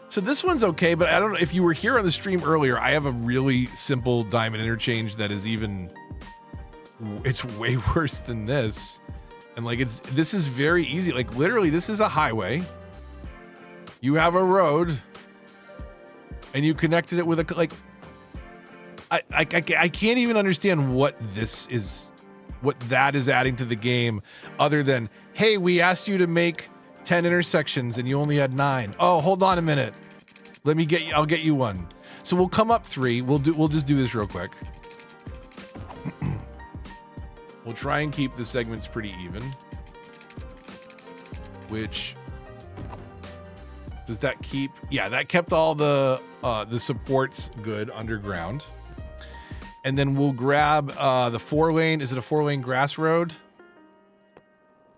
So this one's okay, but I don't know if you were here on the stream earlier. I have a really simple diamond interchange that is it's way worse than this. And like this is very easy. Like literally, this is a highway. You have a road, and you connected it with a like. I can't even understand what that is adding to the game, other than, hey, we asked you to make 10 intersections and you only had 9. Oh, hold on a minute. I'll get you one. So we'll come up 3. We'll just do this real quick. We'll try and keep the segments pretty even. Which does that keep? Yeah, that kept all the supports good underground. And then we'll grab the 4-lane. Is it a 4-lane grass road?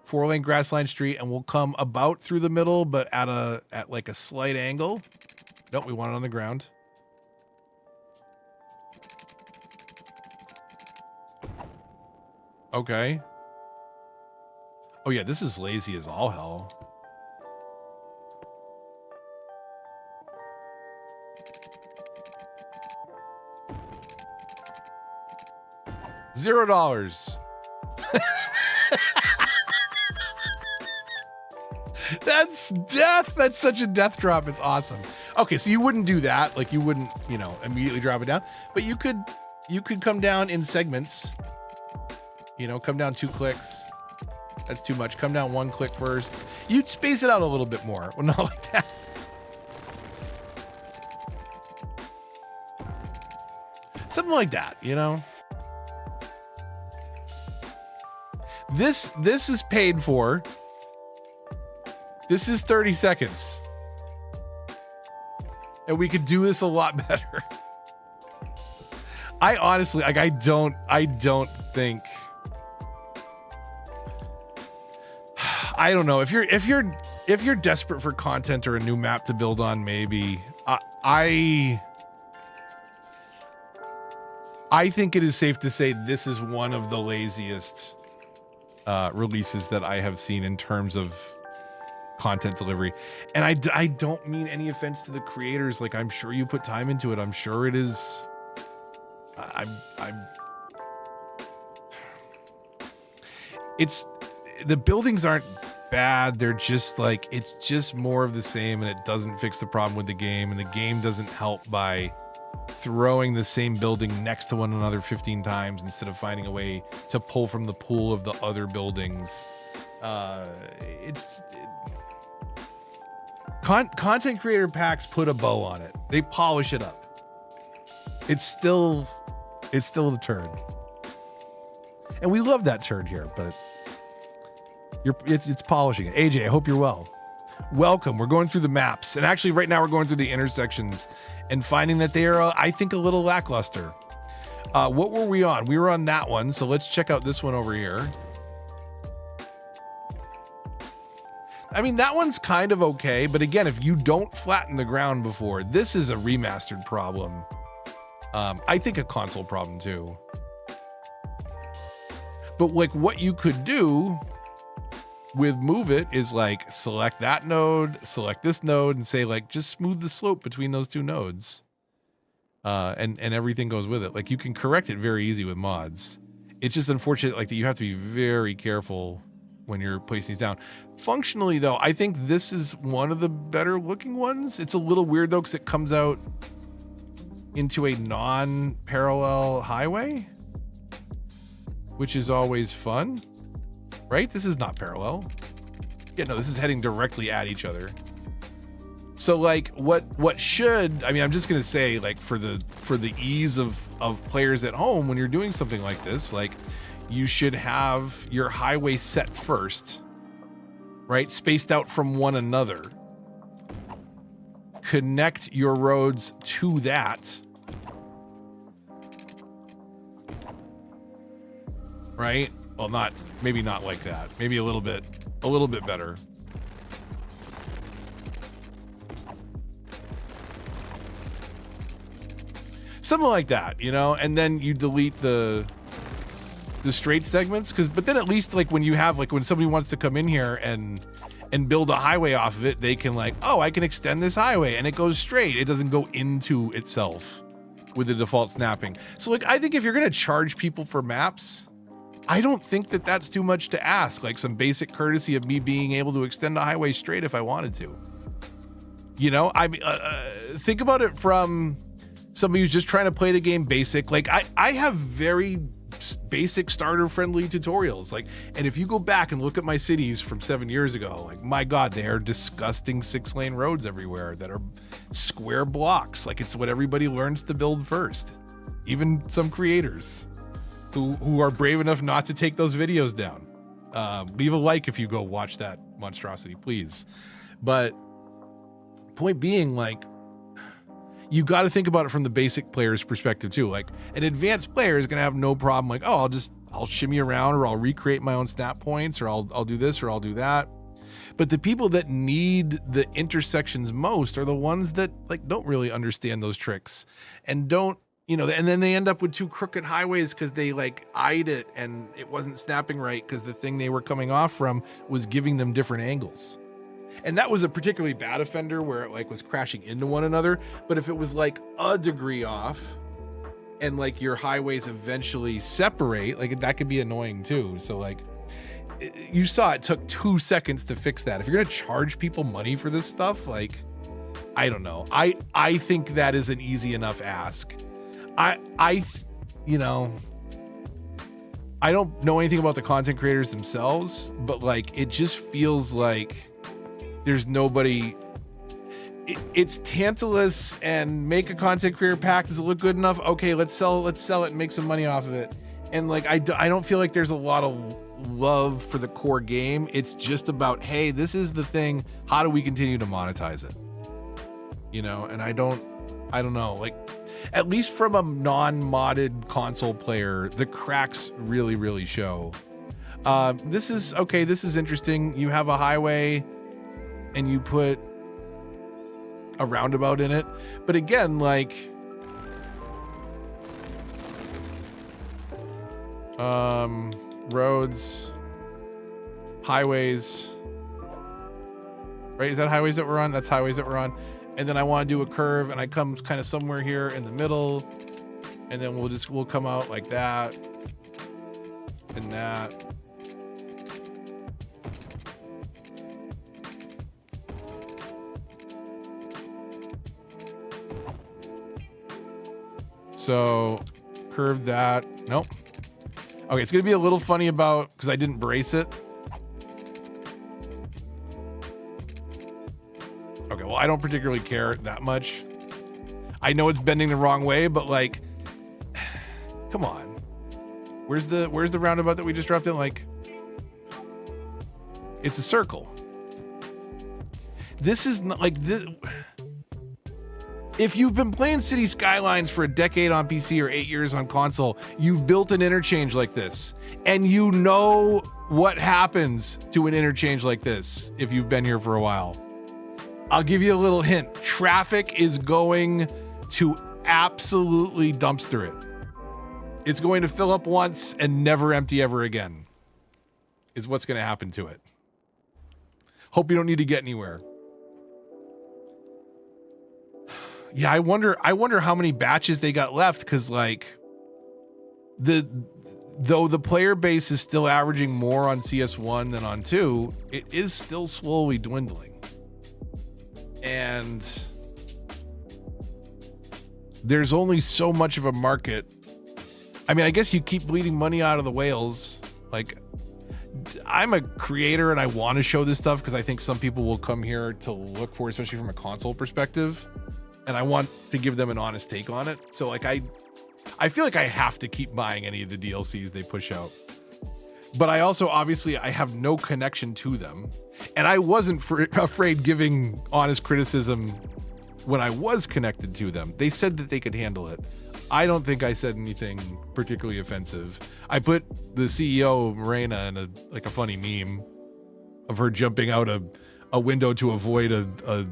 4-lane grass line street, and we'll come about through the middle, but at like a slight angle. Nope, we want it on the ground. Okay. Oh yeah, this is lazy as all hell. $0. That's death. That's such a death drop. It's awesome. Okay, so you wouldn't do that. Like you wouldn't, immediately drop it down. But you could come down in segments. Come down 2 clicks. That's too much. Come down 1 click first. You'd space it out a little bit more. Well, not like that. Something like that, This is paid for. This is 30 seconds. And we could do this a lot better. I honestly, like, I don't think, I don't know if you're desperate for content or a new map to build on, maybe I think it is safe to say this is one of the laziest releases that I have seen in terms of content delivery. And I don't mean any offense to the creators. Like, I'm sure you put time into it. I'm sure it is. It's, the buildings aren't bad. They're just like, it's just more of the same, and it doesn't fix the problem with the game, and the game doesn't help by throwing the same building next to one another 15 times instead of finding a way to pull from the pool of the other buildings. Content creator packs put a bow on it. They polish it up. It's still the turd. And we love that turd here, but it's polishing it. AJ, I hope you're well. Welcome. We're going through the maps, and actually right now we're going through the intersections and finding that they are, I think, a little lackluster. What were we on? We were on that one, so let's check out this one over here. I mean, that one's kind of okay, but again, if you don't flatten the ground before, this is a remastered problem. I think a console problem too. But like, what you could do with Move It is like select that node, select this node, and say like just smooth the slope between those two nodes, and everything goes with it. Like, you can correct it very easy with mods. It's just unfortunate like that you have to be very careful when you're placing these down. Functionally though, I think this is one of the better looking ones. It's a little weird though because it comes out into a non-parallel highway, which is always fun. Right? This is not parallel. Yeah, no, this is heading directly at each other. So like what should, I mean, I'm just going to say like for the ease of players at home, when you're doing something like this, like you should have your highway set first, right? Spaced out from one another. Connect your roads to that. Right? Well, maybe not like that. Maybe a little bit better. Something like that, you know, and then you delete the straight segments, but then at least like when you have like when somebody wants to come in here and build a highway off of it, they can like, oh, I can extend this highway and it goes straight. It doesn't go into itself with the default snapping. So like, I think if you're going to charge people for maps, I don't think that that's too much to ask. Like some basic courtesy of me being able to extend a highway straight if I wanted to. You know, I mean, think about it from somebody who's just trying to play the game basic. Like I have very basic starter friendly tutorials. Like, and if you go back and look at my cities from 7 years ago, like my God, they are disgusting 6-lane roads everywhere that are square blocks. Like it's what everybody learns to build first. Even some creators who are brave enough not to take those videos down. Leave a like if you go watch that monstrosity, please. But point being, like, you got to think about it from the basic player's perspective too. Like an advanced player is going to have no problem. Like, oh, I'll shimmy around, or I'll recreate my own snap points, or I'll do this, or I'll do that. But the people that need the intersections most are the ones that like don't really understand those tricks and don't, you know, and then they end up with two crooked highways because they like eyed it and it wasn't snapping right because the thing they were coming off from was giving them different angles. And that was a particularly bad offender where it like was crashing into one another. But if it was like a degree off and like your highways eventually separate, like that could be annoying too. So like you saw it took 2 seconds to fix that. If you're going to charge people money for this stuff, like, I don't know. I think that is an easy enough ask. You know, I don't know anything about the content creators themselves, but like, it just feels like there's nobody. It's Tantalus and make a content creator pack. Does it look good enough? Okay, let's sell it and make some money off of it. And like, I don't feel like there's a lot of love for the core game. It's just about, hey, this is the thing. How do we continue to monetize it? You know, and I don't know, like, at least from a non-modded console player, the cracks really, really show. This is okay. This is interesting. You have a highway and you put a roundabout in it. But again, like, roads, highways, right? Is that highways that we're on? That's highways that we're on. And then I want to do a curve, and I come kind of somewhere here in the middle, and then we'll come out like that and that. So curve that. Nope. Okay, it's gonna be a little funny because I didn't brace it. Okay, well, I don't particularly care that much. I know it's bending the wrong way, but like, come on. Where's the roundabout that we just dropped in? Like, it's a circle. This is not like this. If you've been playing City Skylines for a decade on PC or 8 years on console, you've built an interchange like this, and you know what happens to an interchange like this if you've been here for a while. I'll give you a little hint. Traffic is going to absolutely dumpster it. It's going to fill up once and never empty ever again, is what's going to happen to it. Hope you don't need to get anywhere. Yeah, I wonder how many batches they got left, because like though the player base is still averaging more on CS1 than on 2, it is still slowly dwindling. And there's only so much of a market. I mean, I guess you keep bleeding money out of the whales. Like, I'm a creator and I want to show this stuff because I think some people will come here to look for it, especially from a console perspective. And I want to give them an honest take on it. So like, I feel like I have to keep buying any of the DLCs they push out. But I also, obviously, I have no connection to them. And I wasn't afraid giving honest criticism when I was connected to them. They said that they could handle it. I don't think I said anything particularly offensive. I put the CEO, Morena, in a funny meme of her jumping out a window to avoid a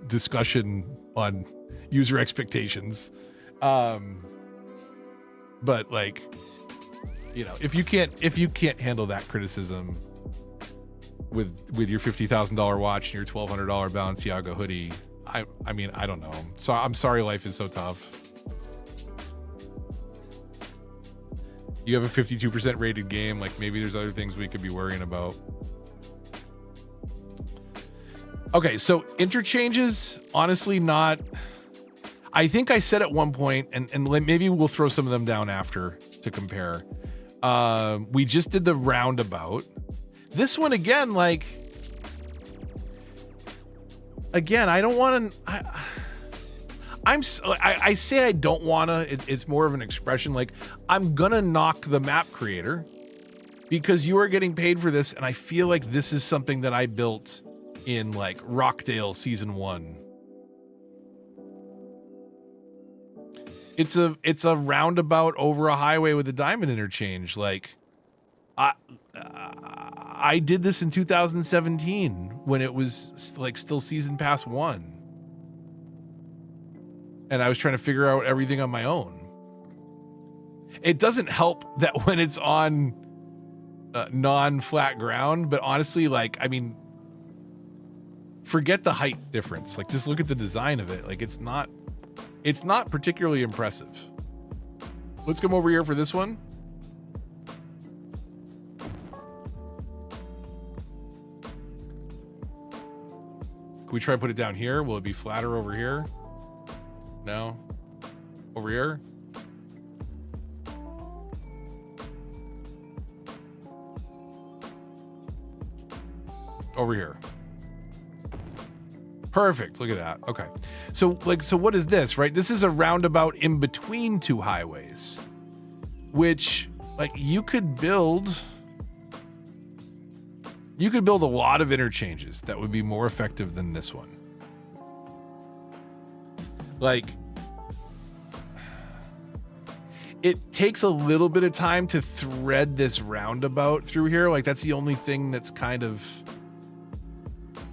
discussion on user expectations. But like, you know, if you can't handle that criticism with your $50,000 watch and your $1,200 Balenciaga hoodie, I mean, I don't know. So I'm sorry life is so tough. You have a 52% rated game. Like, maybe there's other things we could be worrying about. Okay, so interchanges, honestly, not. I think I said at one point, and maybe we'll throw some of them down after to compare. We just did the roundabout. This one again, like, again, I don't want to. I say I don't want to. It's more of an expression. Like, I'm gonna knock the map creator because you are getting paid for this, and I feel like this is something that I built in like Rockdale Season 1. It's a roundabout over a highway with a diamond interchange. Like, I did this in 2017 when it was like still Season Pass 1. And I was trying to figure out everything on my own. It doesn't help that when it's on non-flat ground, but honestly, like, I mean, forget the height difference. Like, just look at the design of it. Like, it's not particularly impressive. Let's come over here for this one. Can we try to put it down here? Will it be flatter over here? No. Over here? Over here. Perfect. Look at that. Okay. So what is this, right? This is a roundabout in between two highways, which, like, you could build a lot of interchanges that would be more effective than this one. Like, it takes a little bit of time to thread this roundabout through here. Like, that's the only thing that's kind of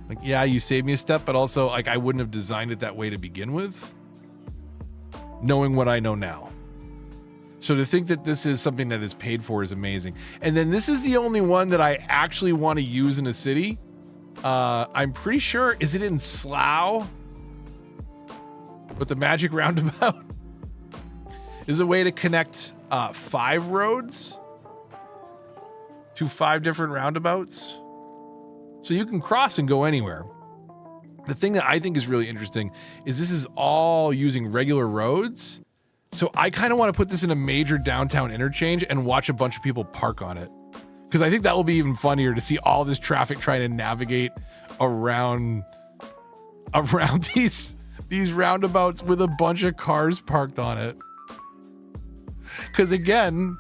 like, yeah, you saved me a step, but also, like, I wouldn't have designed it that way to begin with, knowing what I know now. So to think that this is something that is paid for is amazing. And then this is the only one that I actually want to use in a city. I'm pretty sure, is it in Slough? But the magic roundabout is a way to connect 5 roads to 5 different roundabouts. So you can cross and go anywhere. The thing that I think is really interesting is this is all using regular roads. So I kind of want to put this in a major downtown interchange and watch a bunch of people park on it. Because I think that will be even funnier to see all this traffic trying to navigate around these roundabouts with a bunch of cars parked on it. Because again,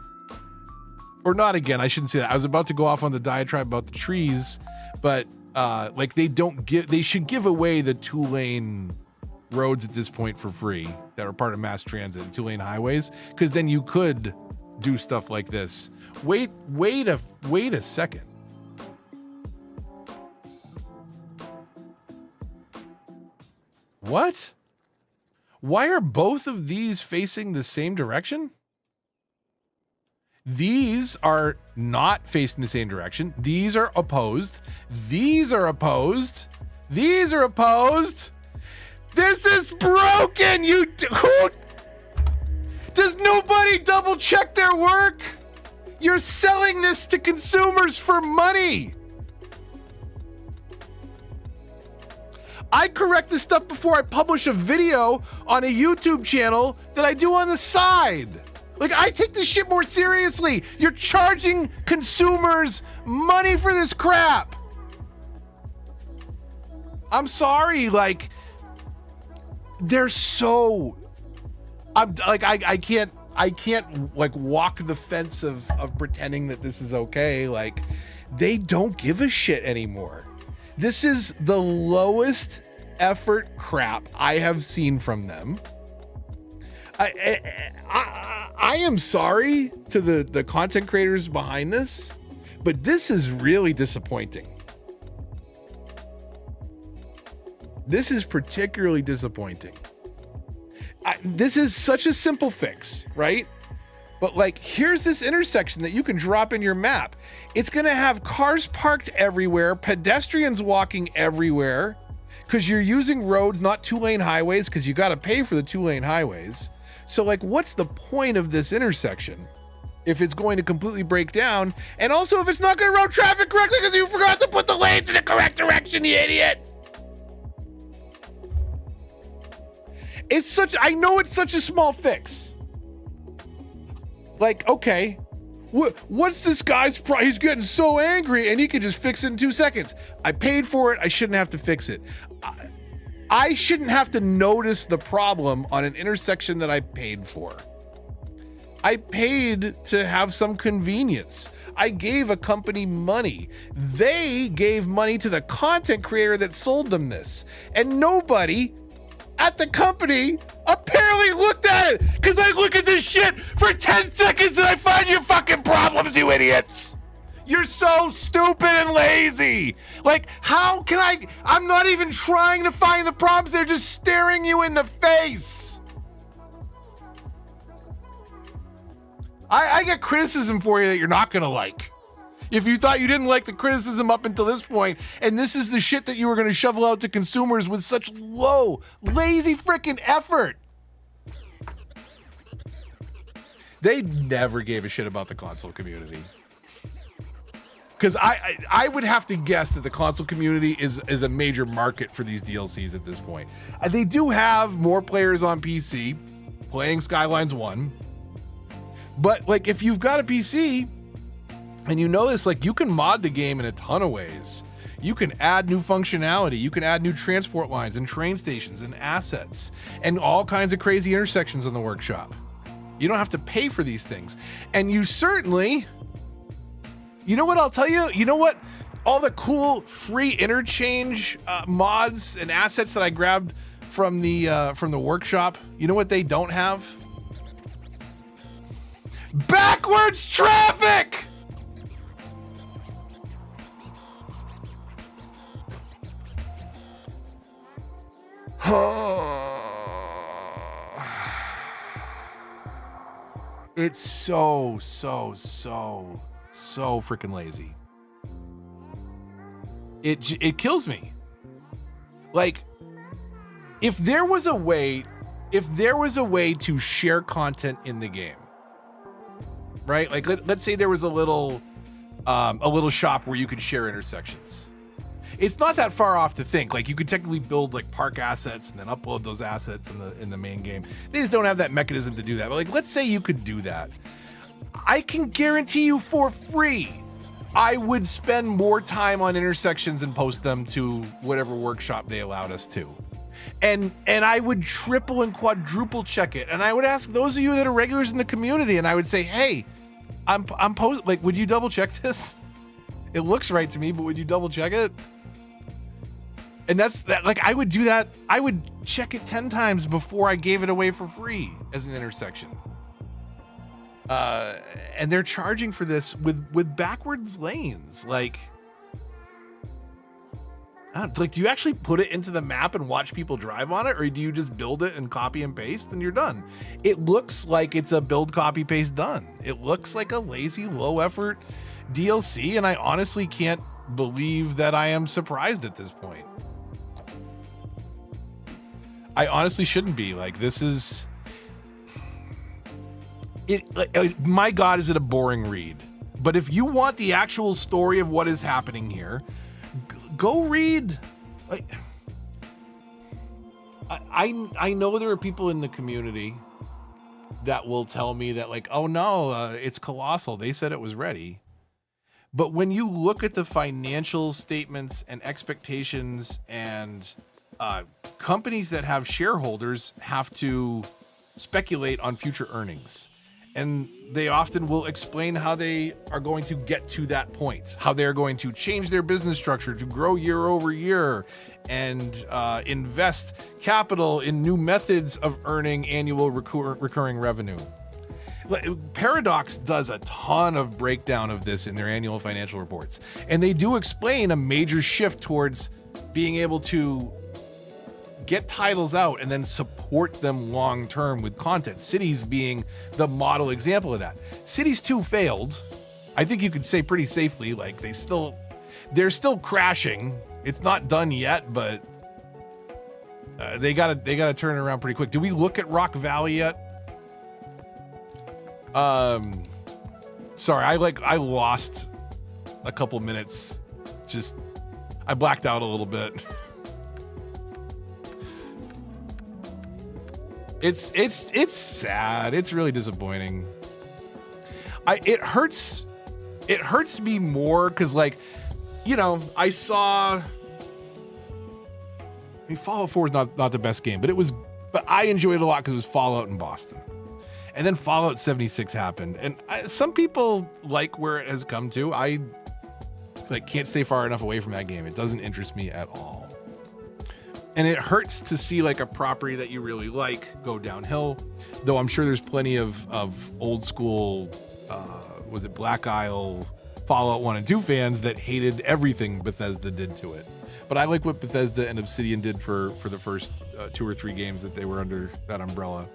or not again, I shouldn't say that. I was about to go off on the diatribe about the trees, but like they should give away the 2-lane roads at this point for free that are part of mass transit, 2-lane highways, because then you could do stuff like this. Wait a second. What? Why are both of these facing the same direction? These are not facing the same direction. These are opposed. These are opposed. These are opposed. This is broken. Who? Does nobody double check their work? You're selling this to consumers for money. I correct this stuff before I publish a video on a YouTube channel that I do on the side. Like, I take this shit more seriously. You're charging consumers money for this crap. I'm sorry, like, they're so, I'm like, I can't like walk the fence of pretending that this is okay. Like, they don't give a shit anymore. This is the lowest effort crap I have seen from them. I am sorry to the content creators behind this, but this is really disappointing. This is particularly disappointing. This is such a simple fix, right? But like, here's this intersection that you can drop in your map. It's going to have cars parked everywhere, pedestrians walking everywhere, because you're using roads, not 2-lane highways, because you got to pay for the 2-lane highways. So like, what's the point of this intersection if it's going to completely break down? And also if it's not going to route traffic correctly because you forgot to put the lanes in the correct direction, you idiot. I know it's such a small fix. Like, okay, what's this guy's he's getting so angry and he can just fix it in 2 seconds. I paid for it. I shouldn't have to fix it. I shouldn't have to notice the problem on an intersection that I paid for. I paid to have some convenience. I gave a company money. They gave money to the content creator that sold them this. And nobody at the company apparently looked at it, because I look at this shit for 10 seconds and I find you fucking problems, you idiots. You're so stupid and lazy. Like, how can I'm not even trying to find the problems. They're just staring you in the face. I get criticism for you that you're not gonna like. If you thought you didn't like the criticism up until this point, and this is the shit that you were gonna shovel out to consumers with such low, lazy freaking effort. They never gave a shit about the console community. Because I would have to guess that the console community is a major market for these DLCs at this point. They do have more players on PC playing Skylines 1. But like, if you've got a PC and you know this, like, you can mod the game in a ton of ways. You can add new functionality. You can add new transport lines and train stations and assets and all kinds of crazy intersections on the workshop. You don't have to pay for these things. And you certainly, you know what I'll tell you? You know what? All the cool free interchange mods and assets that I grabbed from the workshop, you know what they don't have? Backwards traffic! It's so freaking lazy. it kills me. Like, if there was a way to share content in the game, right? Like, let's say there was a little shop where you could share intersections. It's not that far off to think. Like, you could technically build like park assets and then upload those assets in the main game. They just don't have that mechanism to do that. But like, let's say you could do that. I can guarantee you for free, I would spend more time on intersections and post them to whatever workshop they allowed us to. And I would triple and quadruple check it. And I would ask those of you that are regulars in the community, and I would say, hey, I'm post, like, would you double check this? It looks right to me, but would you double check it? And that's that. Like, I would do that. I would check it 10 times before I gave it away for free as an intersection. And they're charging for this with backwards lanes. Like, do you actually put it into the map and watch people drive on it, or do you just build it and copy and paste and you're done? It looks like it's a build, copy, paste done. It looks like a lazy, low effort DLC, and I honestly can't believe that I am surprised at this point. I honestly shouldn't be. Like, this is it. My God, is it a boring read? But if you want the actual story of what is happening here, go read. Like, I know there are people in the community that will tell me that, like, oh no, it's colossal. They said it was ready. But when you look at the financial statements and expectations, and companies that have shareholders have to speculate on future earnings, and they often will explain how they are going to get to that point, how they're going to change their business structure to grow year over year and invest capital in new methods of earning annual recurring revenue. Paradox does a ton of breakdown of this in their annual financial reports, and they do explain a major shift towards being able to get titles out and then support them long term with content. Cities being the model example of that. Cities 2 failed. I think you could say pretty safely, like, they're still crashing. It's not done yet, but they gotta turn it around pretty quick. Did we look at Rock Valley yet? Sorry, I lost a couple minutes. Just, I blacked out a little bit. It's sad. It's really disappointing. It hurts me more because, like, you know, I saw, Fallout 4 is not the best game, but I enjoyed it a lot because it was Fallout in Boston. And then Fallout 76 happened, and some people like where it has come to. I can't stay far enough away from that game. It doesn't interest me at all. And it hurts to see like a property that you really like go downhill, though I'm sure there's plenty of old school, was it Black Isle, Fallout 1 and 2 fans that hated everything Bethesda did to it. But I like what Bethesda and Obsidian did for the first 2 or 3 games that they were under that umbrella.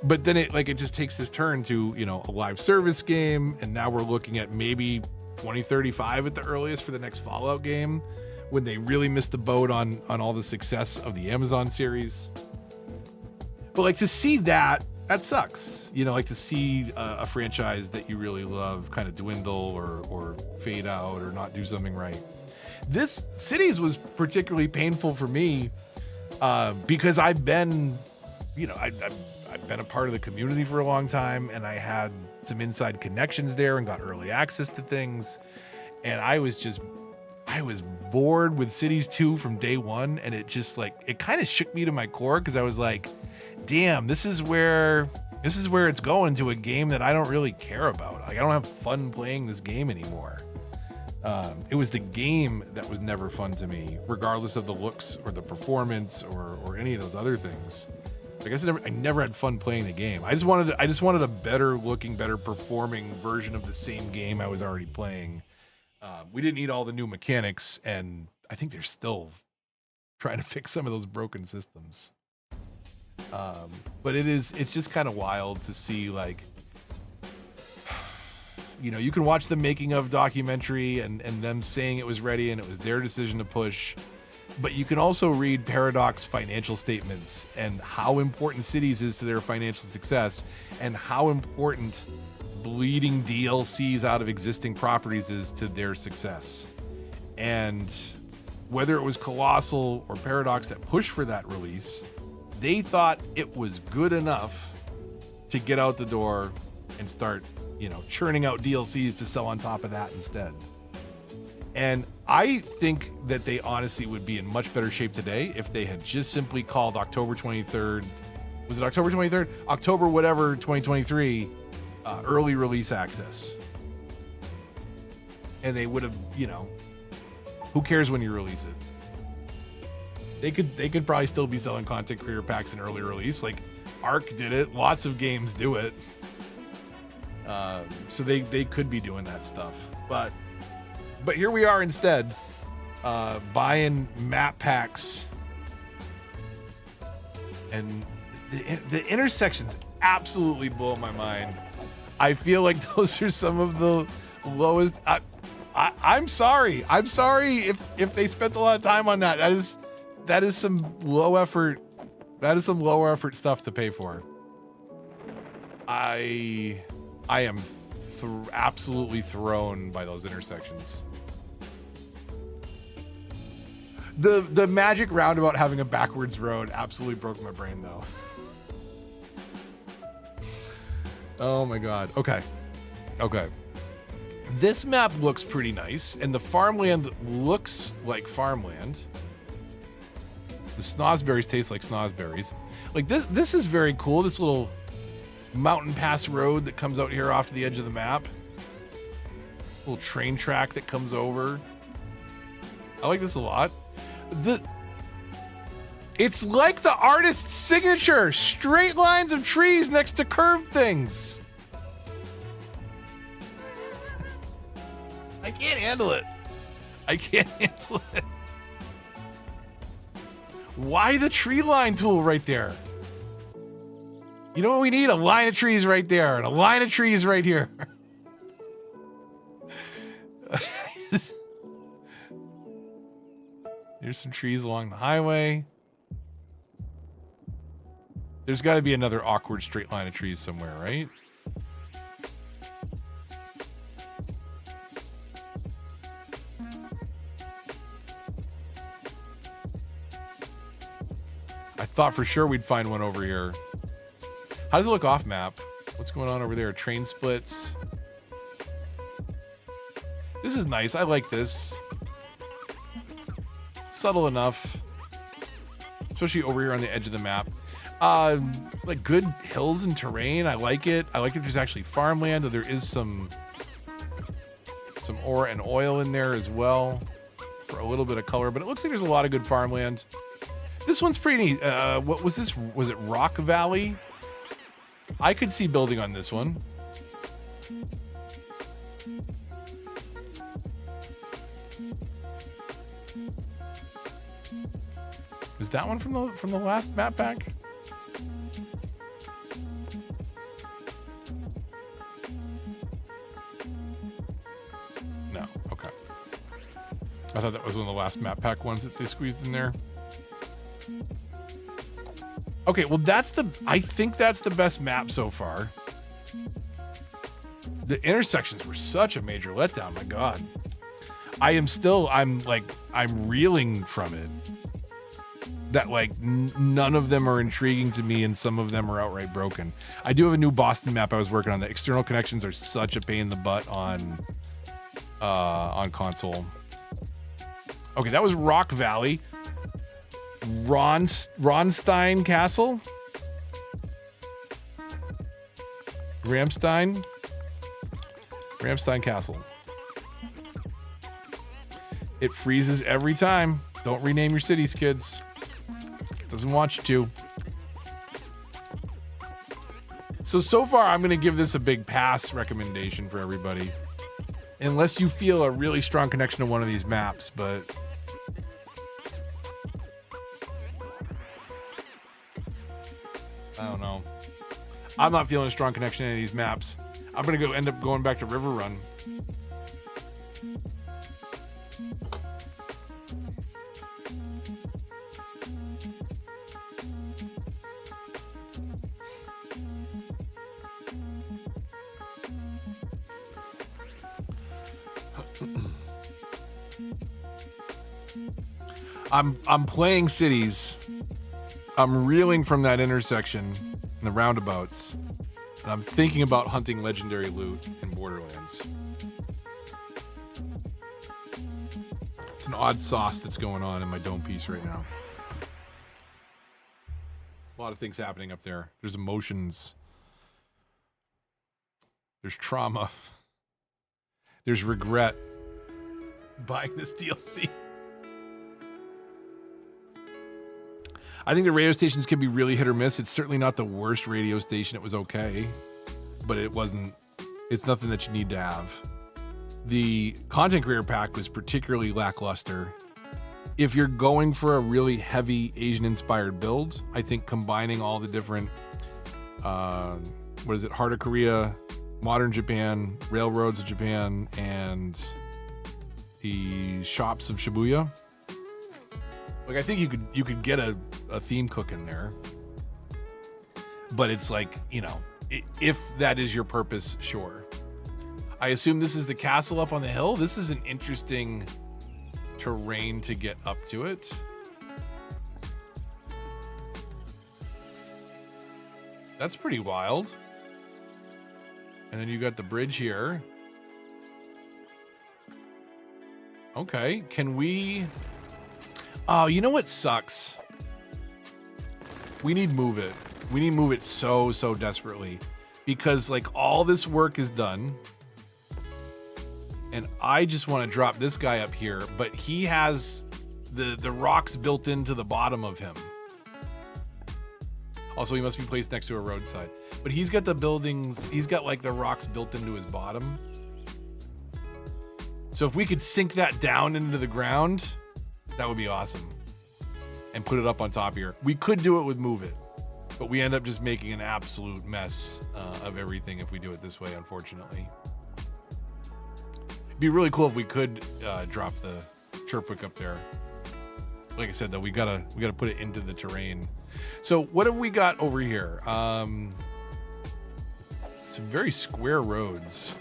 But then it just takes this turn to, you know, a live service game, and now we're looking at maybe 2035 at the earliest for the next Fallout game, when they really missed the boat on all the success of the Amazon series. But like, to see that sucks. You know, like to see a franchise that you really love kind of dwindle or fade out or not do something right. This Cities was particularly painful for me because I've been, you know, I've been a part of the community for a long time, and I had some inside connections there and got early access to things. And I was bored with Cities 2 from day one, and it just it kind of shook me to my core because I was like, damn, this is where it's going, to a game that I don't really care about. Like, I don't have fun playing this game anymore. It was the game that was never fun to me, regardless of the looks or the performance or any of those other things. Like I said, I never had fun playing the game. I just wanted a better looking, better performing version of the same game I was already playing. We didn't need all the new mechanics, and I think they're still trying to fix some of those broken systems. But it's just kind of wild to see, like, you know, you can watch the making of documentary and them saying it was ready and it was their decision to push. But you can also read Paradox financial statements and how important Cities is to their financial success and how important bleeding DLCs out of existing properties is to their success. And whether it was Colossal or Paradox that pushed for that release, they thought it was good enough to get out the door and start, you know, churning out DLCs to sell on top of that instead. And I think that they honestly would be in much better shape today if they had just simply called October 23rd. Was it October 23rd? October whatever 2023 early release access. And they would have, you know, who cares when you release it? They could probably still be selling content creator packs in early release. Like Arc did it. Lots of games do it. So they could be doing that stuff. But here we are instead, buying map packs, and the intersections absolutely blow my mind. I feel like those are some of the lowest. I'm sorry if they spent a lot of time on that. That is some low effort. That is some lower effort stuff to pay for. I am absolutely thrown by those intersections. The magic roundabout having a backwards road absolutely broke my brain though. Oh my god. Okay. This map looks pretty nice, and the farmland looks like farmland. The snozberries taste like snozberries. Like this is very cool. This little mountain pass road that comes out here off to the edge of the map. Little train track that comes over. I like this a lot. It's like the artist's signature, straight lines of trees next to curved things. I can't handle it. Why the tree line tool right there? You know what we need? A line of trees right there and a line of trees right here. There's some trees along the highway. There's got to be another awkward straight line of trees somewhere, right? I thought for sure we'd find one over here. How does it look off map? What's going on over there? Train splits. This is nice. I like this. Subtle enough. Especially over here on the edge of the map. Like good hills and terrain. I like it. I like that there's actually farmland. There is some ore and oil in there as well for a little bit of color, but it looks like there's a lot of good farmland. This one's pretty neat. What was this? Was it Rock Valley? I could see building on this one. Is that one from the last map pack? No. Okay. I thought that was one of the last map pack ones that they squeezed in there. Okay, well I think that's the best map so far. The intersections were such a major letdown, my god. I'm reeling from it. That like none of them are intriguing to me and some of them are outright broken. I do have a new Boston map I was working on. The external connections are such a pain in the butt on console. Okay, that was Rock Valley. Ronstein Castle? Ramstein Castle. It freezes every time. Don't rename your cities, kids. It doesn't want you to. So far, I'm going to give this a big pass recommendation for everybody. Unless you feel a really strong connection to one of these maps, but... I don't know. I'm not feeling a strong connection to any of these maps. I'm gonna go end up going back to River Run. I'm playing cities. I'm reeling from that intersection in the roundabouts, and I'm thinking about hunting legendary loot in Borderlands. It's an odd sauce that's going on in my dome piece right now. A lot of things happening up there. There's emotions. There's trauma. There's regret buying this DLC. I think the radio stations can be really hit or miss. It's certainly not the worst radio station. It was okay, but it wasn't. It's nothing that you need to have. The Content Creator Pack was particularly lackluster. If you're going for a really heavy Asian-inspired build, I think combining all the different, Heart of Korea, Modern Japan, Railroads of Japan, and the Shops of Shibuya. Like, I think you could get a theme cook in there, but it's like, you know, if that is your purpose, sure. I assume this is the castle up on the hill. This is an interesting terrain to get up to it. That's pretty wild. And then you got the bridge here. Okay, can we... Oh, you know what sucks? We need Move It. We need Move It so desperately. Because, like, all this work is done. And I just want to drop this guy up here. But he has the rocks built into the bottom of him. Also, he must be placed next to a roadside. But he's got the buildings... He's got, like, the rocks built into his bottom. So if we could sink that down into the ground... That would be awesome. And put it up on top here. We could do it with Move It, but we end up just making an absolute mess of everything if we do it this way, unfortunately. It'd be really cool if we could drop the Chirpwick up there. Like I said, though, we gotta put it into the terrain. So what have we got over here? Some very square roads.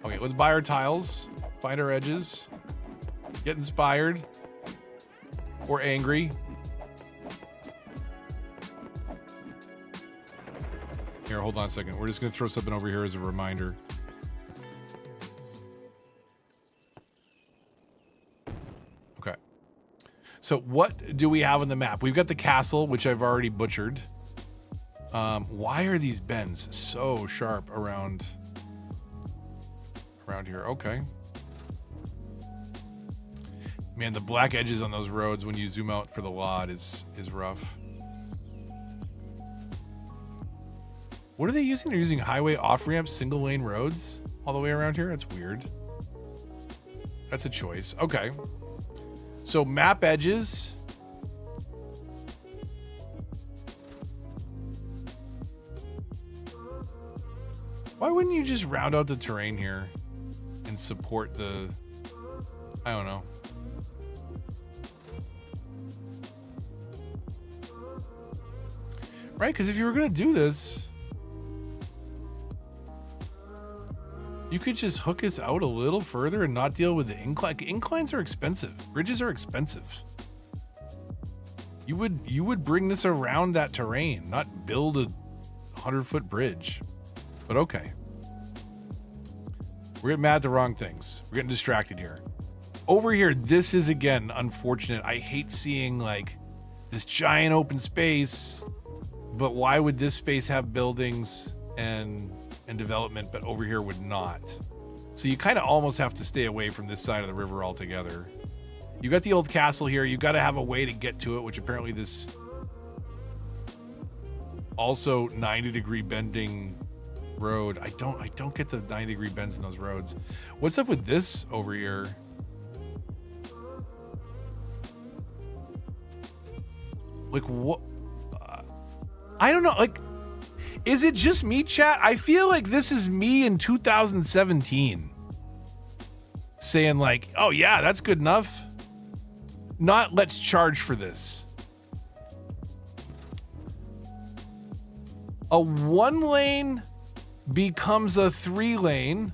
Okay, let's buy our tiles. Find our edges, get inspired or angry. Here, hold on a second. We're just going to throw something over here as a reminder. Okay. So what do we have on the map? We've got the castle, which I've already butchered. Why are these bends so sharp around here? Okay. Man, the black edges on those roads when you zoom out for the WOD is rough. What are they using? They're using highway off-ramp single lane roads all the way around here? That's weird. That's a choice. Okay. So map edges. Why wouldn't you just round out the terrain here and support the... I don't know. Right, because if you were going to do this, you could just hook us out a little further and not deal with the incline. Inclines are expensive. Bridges are expensive. You would bring this around that terrain, not build a 100-foot bridge. But okay. We're getting mad at the wrong things. We're getting distracted here. Over here, this is, again, unfortunate. I hate seeing, like, this giant open space... But why would this space have buildings and development, but over here would not? So you kind of almost have to stay away from this side of the river altogether. You got the old castle here. You got to have a way to get to it, which apparently this also 90-degree bending road. I don't get the 90-degree bends in those roads. What's up with this over here? Like what? I don't know. Like, Is it just me, chat? I feel like this is me in 2017 saying like, oh yeah, that's good enough. Not let's charge for this. A 1 lane becomes a 3 lane.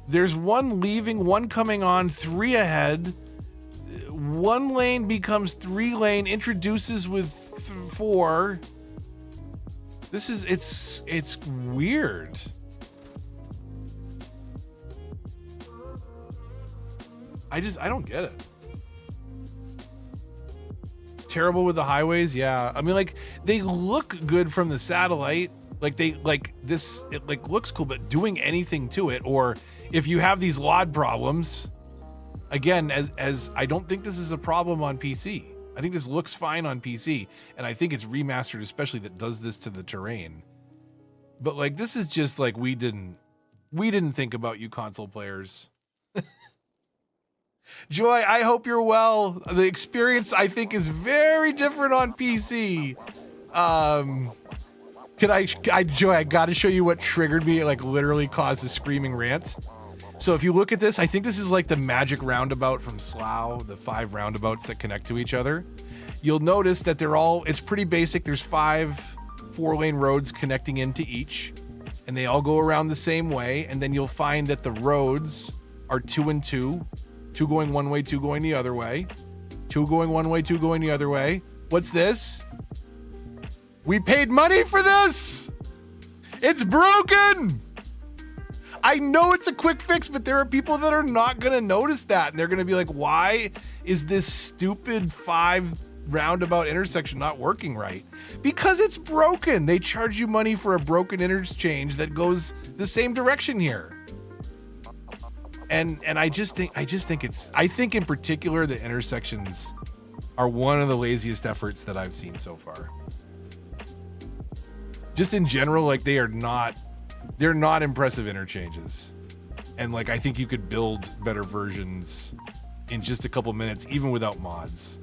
There's 1 leaving, 1 coming on, 3 ahead. 1 lane becomes 3 lane, introduces with 4. This is, it's weird. I don't get it. Terrible with the highways, yeah. I mean, like, they look good from the satellite. Like, it like looks cool, but doing anything to it, or if you have these LOD problems, again, as I don't think this is a problem on PC. I think this looks fine on PC, and I think it's remastered, especially that does this to the terrain. But like, this is just like, we didn't think about you console players. Joy, I hope you're well. The experience, I think, is very different on PC. Joy, I gotta show you what triggered me, like literally caused a screaming rant. So if you look at this, I think this is like the magic roundabout from Slough, the 5 roundabouts that connect to each other. You'll notice that it's pretty basic. There's 5 4-lane roads connecting into each, and they all go around the same way. And then you'll find that the roads are 2 and 2. 2 going one way, 2 going the other way. 2 going one way, 2 going the other way. What's this? We paid money for this! It's broken! I know it's a quick fix, but there are people that are not gonna notice that. And they're gonna be like, why is this stupid 5 roundabout intersection not working right? Because it's broken. They charge you money for a broken interchange that goes the same direction here. And I think in particular the intersections are one of the laziest efforts that I've seen so far. Just in general, like they're not impressive interchanges. And like, I think you could build better versions in just a couple minutes, even without mods.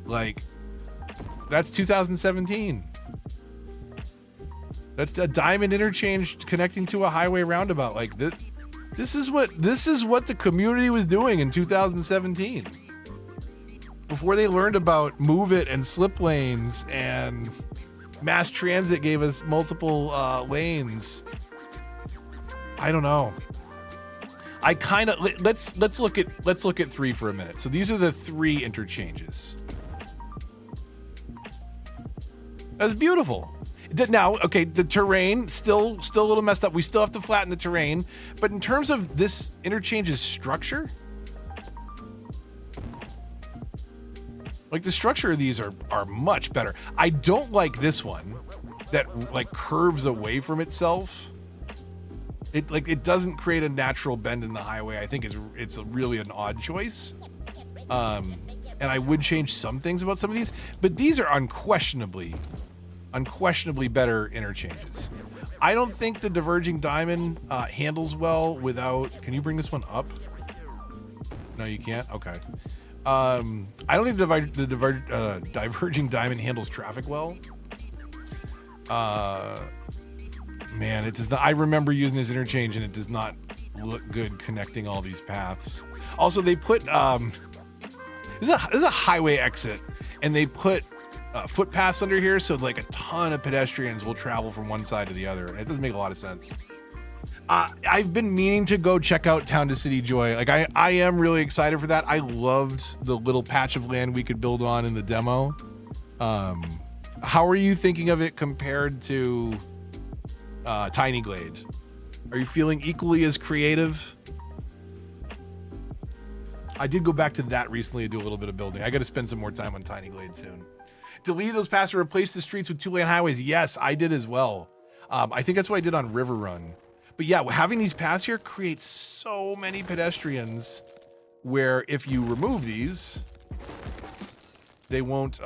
Like, that's 2017. That's a diamond interchange connecting to a highway roundabout. Like this is what the community was doing in 2017. Before they learned about Move It and slip lanes, and mass transit gave us multiple lanes. I don't know. I kind of let's look at 3 for a minute. So these are the 3 interchanges. That's beautiful. Now, okay, the terrain still a little messed up. We still have to flatten the terrain, but in terms of this interchange's structure, like the structure of these are much better. I don't like this one that like curves away from itself. It doesn't create a natural bend in the highway. I think it's really an odd choice. And I would change some things about some of these, but these are unquestionably better interchanges. I don't think the diverging diamond handles well without. Can you bring this one up? No, you can't. Okay. I don't think the diverging diamond handles traffic well. Man, it does not. I remember using this interchange, and it does not look good connecting all these paths. Also, they put this is a highway exit, and they put footpaths under here, so like a ton of pedestrians will travel from one side to the other, and it doesn't make a lot of sense. I've been meaning to go check out Town to City Joy. Like I am really excited for that. I loved the little patch of land we could build on in the demo. How are you thinking of it compared to Tiny Glade? Are you feeling equally as creative? I did go back to that recently to do a little bit of building. I got to spend some more time on Tiny Glade soon. Delete those paths to replace the streets with 2-lane highways. Yes, I did as well. I think that's what I did on River Run. But yeah, having these paths here creates so many pedestrians where if you remove these, they won't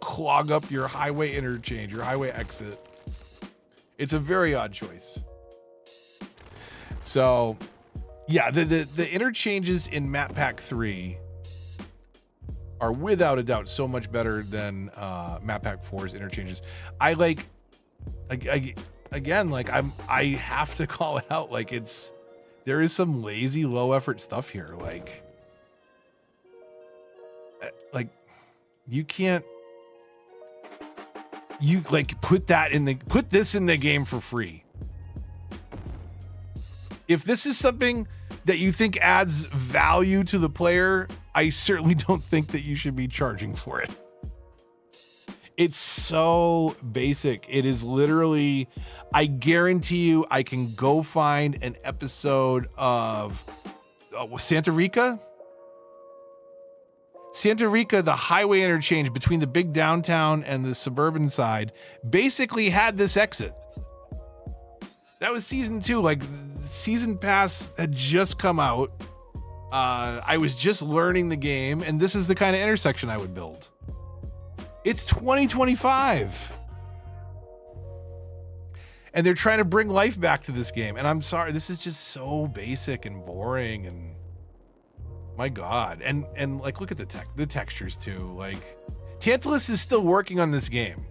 clog up your highway interchange, your highway exit. It's a very odd choice. So yeah, the interchanges in Map Pack 3 are without a doubt so much better than Map Pack 4's interchanges. I have to call it out. Like, there is some lazy, low effort stuff here. Like you can't, put this in the game for free. If this is something that you think adds value to the player, I certainly don't think that you should be charging for it. It's so basic. It is literally, I guarantee you, I can go find an episode of Santa Rica. Santa Rica, the highway interchange between the big downtown and the suburban side, basically had this exit. That was season 2. Like, season pass had just come out. I was just learning the game, and this is the kind of intersection I would build. It's 2025. And they're trying to bring life back to this game. And I'm sorry, this is just so basic and boring, and my God. And like, look at the textures too. Like, Tantalus is still working on this game.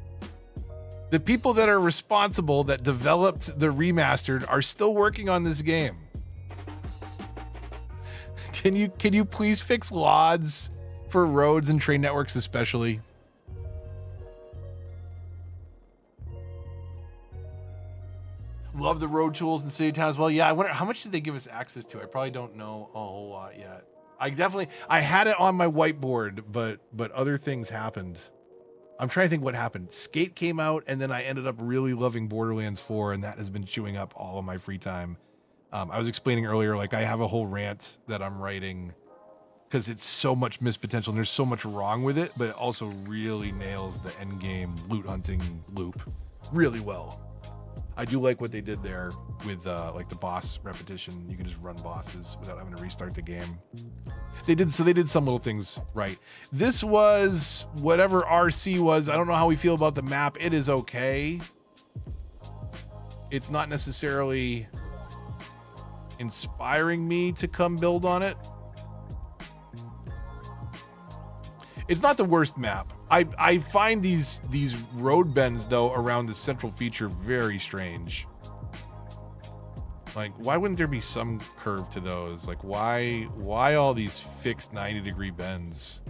The people that are responsible that developed the Remastered are still working on this game. Can you please fix LODs for roads and train networks especially? Love the road tools in City Town as well. Yeah, I wonder how much did they give us access to? I probably don't know a whole lot yet. I had it on my whiteboard, but other things happened. I'm trying to think what happened. Skate came out, and then I ended up really loving Borderlands 4, and that has been chewing up all of my free time. I was explaining earlier, like, I have a whole rant that I'm writing because it's so much missed potential and there's so much wrong with it, but it also really nails the end game loot hunting loop really well. I do like what they did there with like the boss repetition. You can just run bosses without having to restart the game. They did some little things right. This was whatever RC was. I don't know how we feel about the map. It is okay. It's not necessarily inspiring me to come build on it. It's not the worst map. I find these road bends though around the central feature very strange. Like, why wouldn't there be some curve to those? Like, why all these fixed 90-degree bends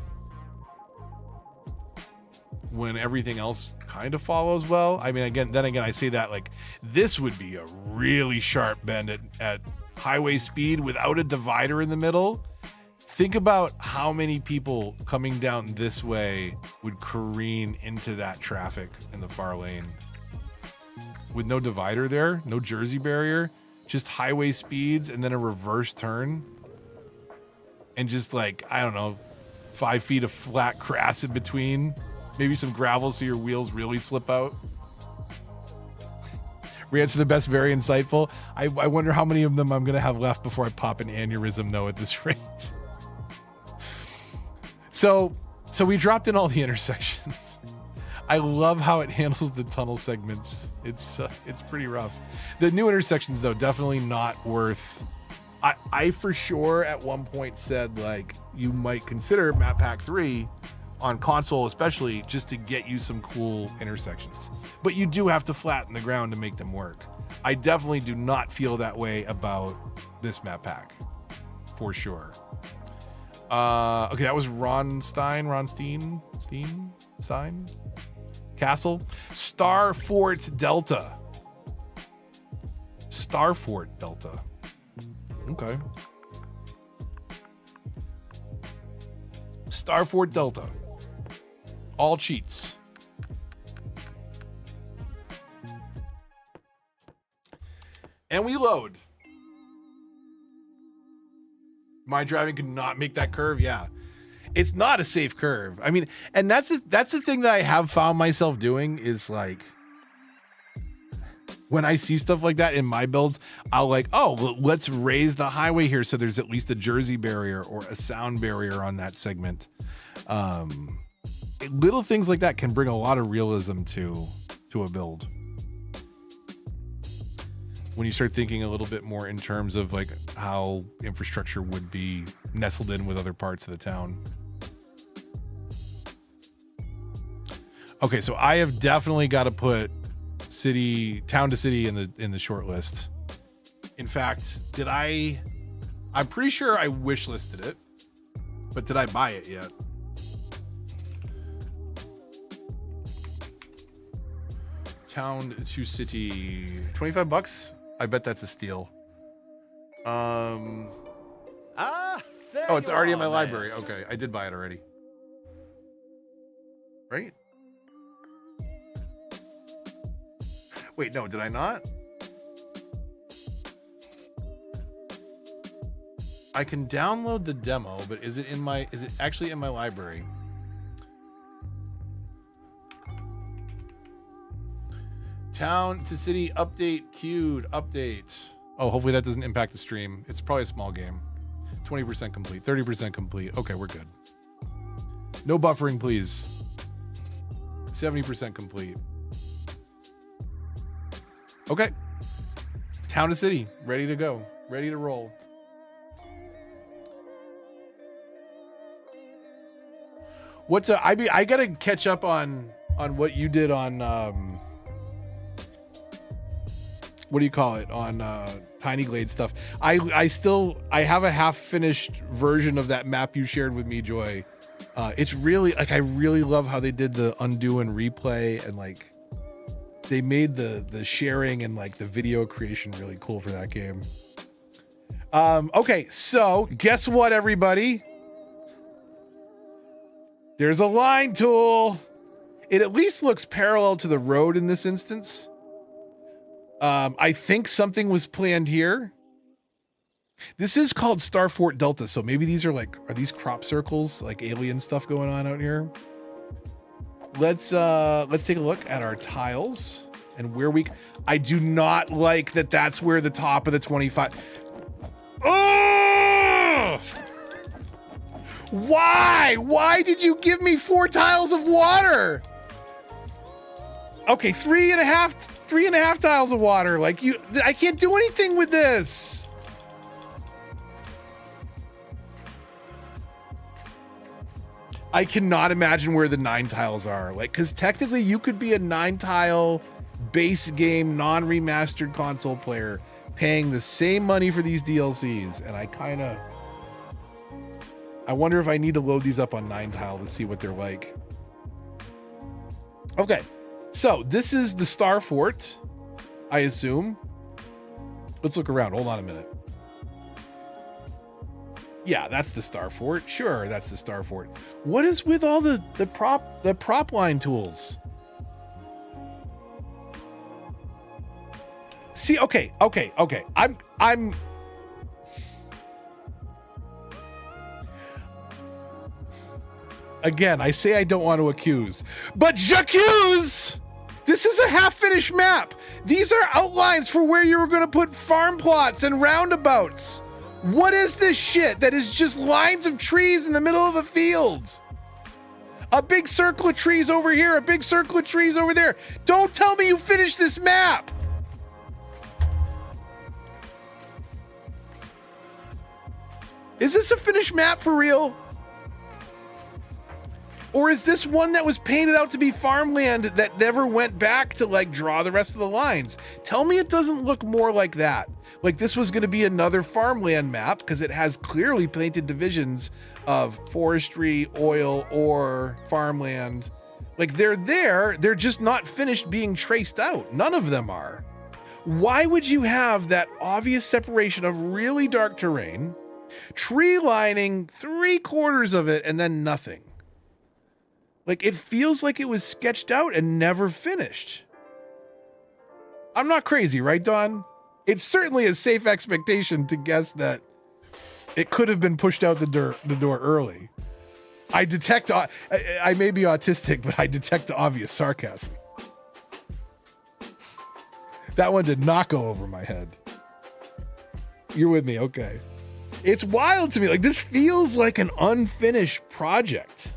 when everything else kind of follows well? I mean, again, I say that, like, this would be a really sharp bend at highway speed without a divider in the middle. Think about how many people coming down this way would careen into that traffic in the far lane. With no divider there, no Jersey barrier, just highway speeds and then a reverse turn. And just, like, I don't know, 5 feet of flat grass in between. Maybe some gravel so your wheels really slip out. Rants are the best, very insightful. I wonder how many of them I'm going to have left before I pop an aneurysm, though, at this rate. So we dropped in all the intersections. I love how it handles the tunnel segments. It's pretty rough. The new intersections, though, definitely not worth. I for sure at one point said, like, you might consider Map Pack 3 on console, especially, just to get you some cool intersections. But you do have to flatten the ground to make them work. I definitely do not feel that way about this map pack, for sure. Okay, that was Ron Stein Castle. Starfort Delta. Okay. Starfort Delta. All cheats. And we load. My driving could not make that curve. Yeah. It's not a safe curve. I mean, and that's the thing that I have found myself doing is, like, when I see stuff like that in my builds, I'll like, oh, well, let's raise the highway here so there's at least a Jersey barrier or a sound barrier on that segment. Little things like that can bring a lot of realism to a build. When you start thinking a little bit more in terms of, like, how infrastructure would be nestled in with other parts of the town. Okay, so I have definitely got to put town to city in the short list. In fact, I'm pretty sure I wish listed it, but did I buy it yet? Town to city, $25. I bet that's a steal. Oh, it's already in my library. Okay, I did buy it already. Right? Wait, no, did I not? I can download the demo, but is it actually in my library? Town to city update queued, update. Oh, hopefully that doesn't impact the stream. It's probably a small game. 20% complete, 30% complete. Okay, we're good. No buffering, please. 70% complete. Okay. Town to city, ready to go, ready to roll. I gotta catch up on what you did on what do you call it, on Tiny Glade stuff. I have a half finished version of that map you shared with me, Joy. It's really like, I really love how they did the undo and replay, and like they made the sharing and like the video creation really cool for that game. Okay, so guess what, everybody? There's a line tool. It at least looks parallel to the road in this instance. I think something was planned here. This is called Star Fort Delta, so maybe these are these crop circles, like alien stuff going on out here? Let's take a look at our tiles and where I do not like that that's where the top of the 25. Oh! Why? Why did you give me 4 tiles of water? Okay, 3.5 tiles of water. Like I can't do anything with this. I cannot imagine where the 9 tiles are. Like, because technically you could be a 9 tile base game, non-remastered console player paying the same money for these DLCs. And I wonder if I need to load these up on 9 tile to see what they're like. Okay, so this is the Star Fort, I assume. Let's look around. Hold on a minute. Yeah, that's the Star Fort. Sure, that's the Star Fort. What is with all the prop line tools? See, okay. I'm again, I say I don't want to accuse, but j'accuse! This is a half-finished map. These are outlines for where you were going to put farm plots and roundabouts. What is this shit that is just lines of trees in the middle of a field? A big circle of trees over here, a big circle of trees over there. Don't tell me you finished this map. Is this a finished map for real? Or is this one that was painted out to be farmland that never went back to like draw the rest of the lines? Tell me it doesn't look more like that. Like this was going to be another farmland map because it has clearly painted divisions of forestry, oil, or farmland. Like they're there, they're just not finished being traced out. None of them are. Why would you have that obvious separation of really dark terrain, tree lining 3/4 of it, and then nothing? Like, it feels like it was sketched out and never finished. I'm not crazy, right, Don? It's certainly a safe expectation to guess that it could have been pushed out the door early. I detect, I may be autistic, but I detect the obvious sarcasm. That one did not go over my head. You're with me, okay. It's wild to me. Like, this feels like an unfinished project.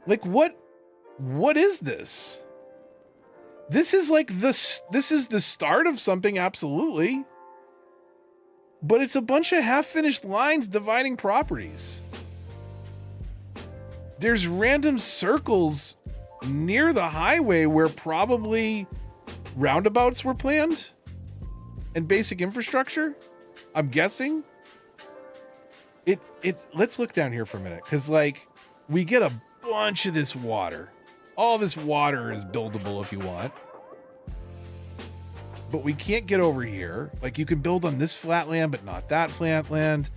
Like what is this? This is like this is the start of something, absolutely. but it's a bunch of half-finished lines dividing properties. There's random circles near the highway where probably roundabouts were planned and basic infrastructure, I'm guessing. Let's look down here for a minute, because like we get a bunch of this water. All this water is buildable if you want, but we can't get over here. Like you can build on this flat land, but not that flat land.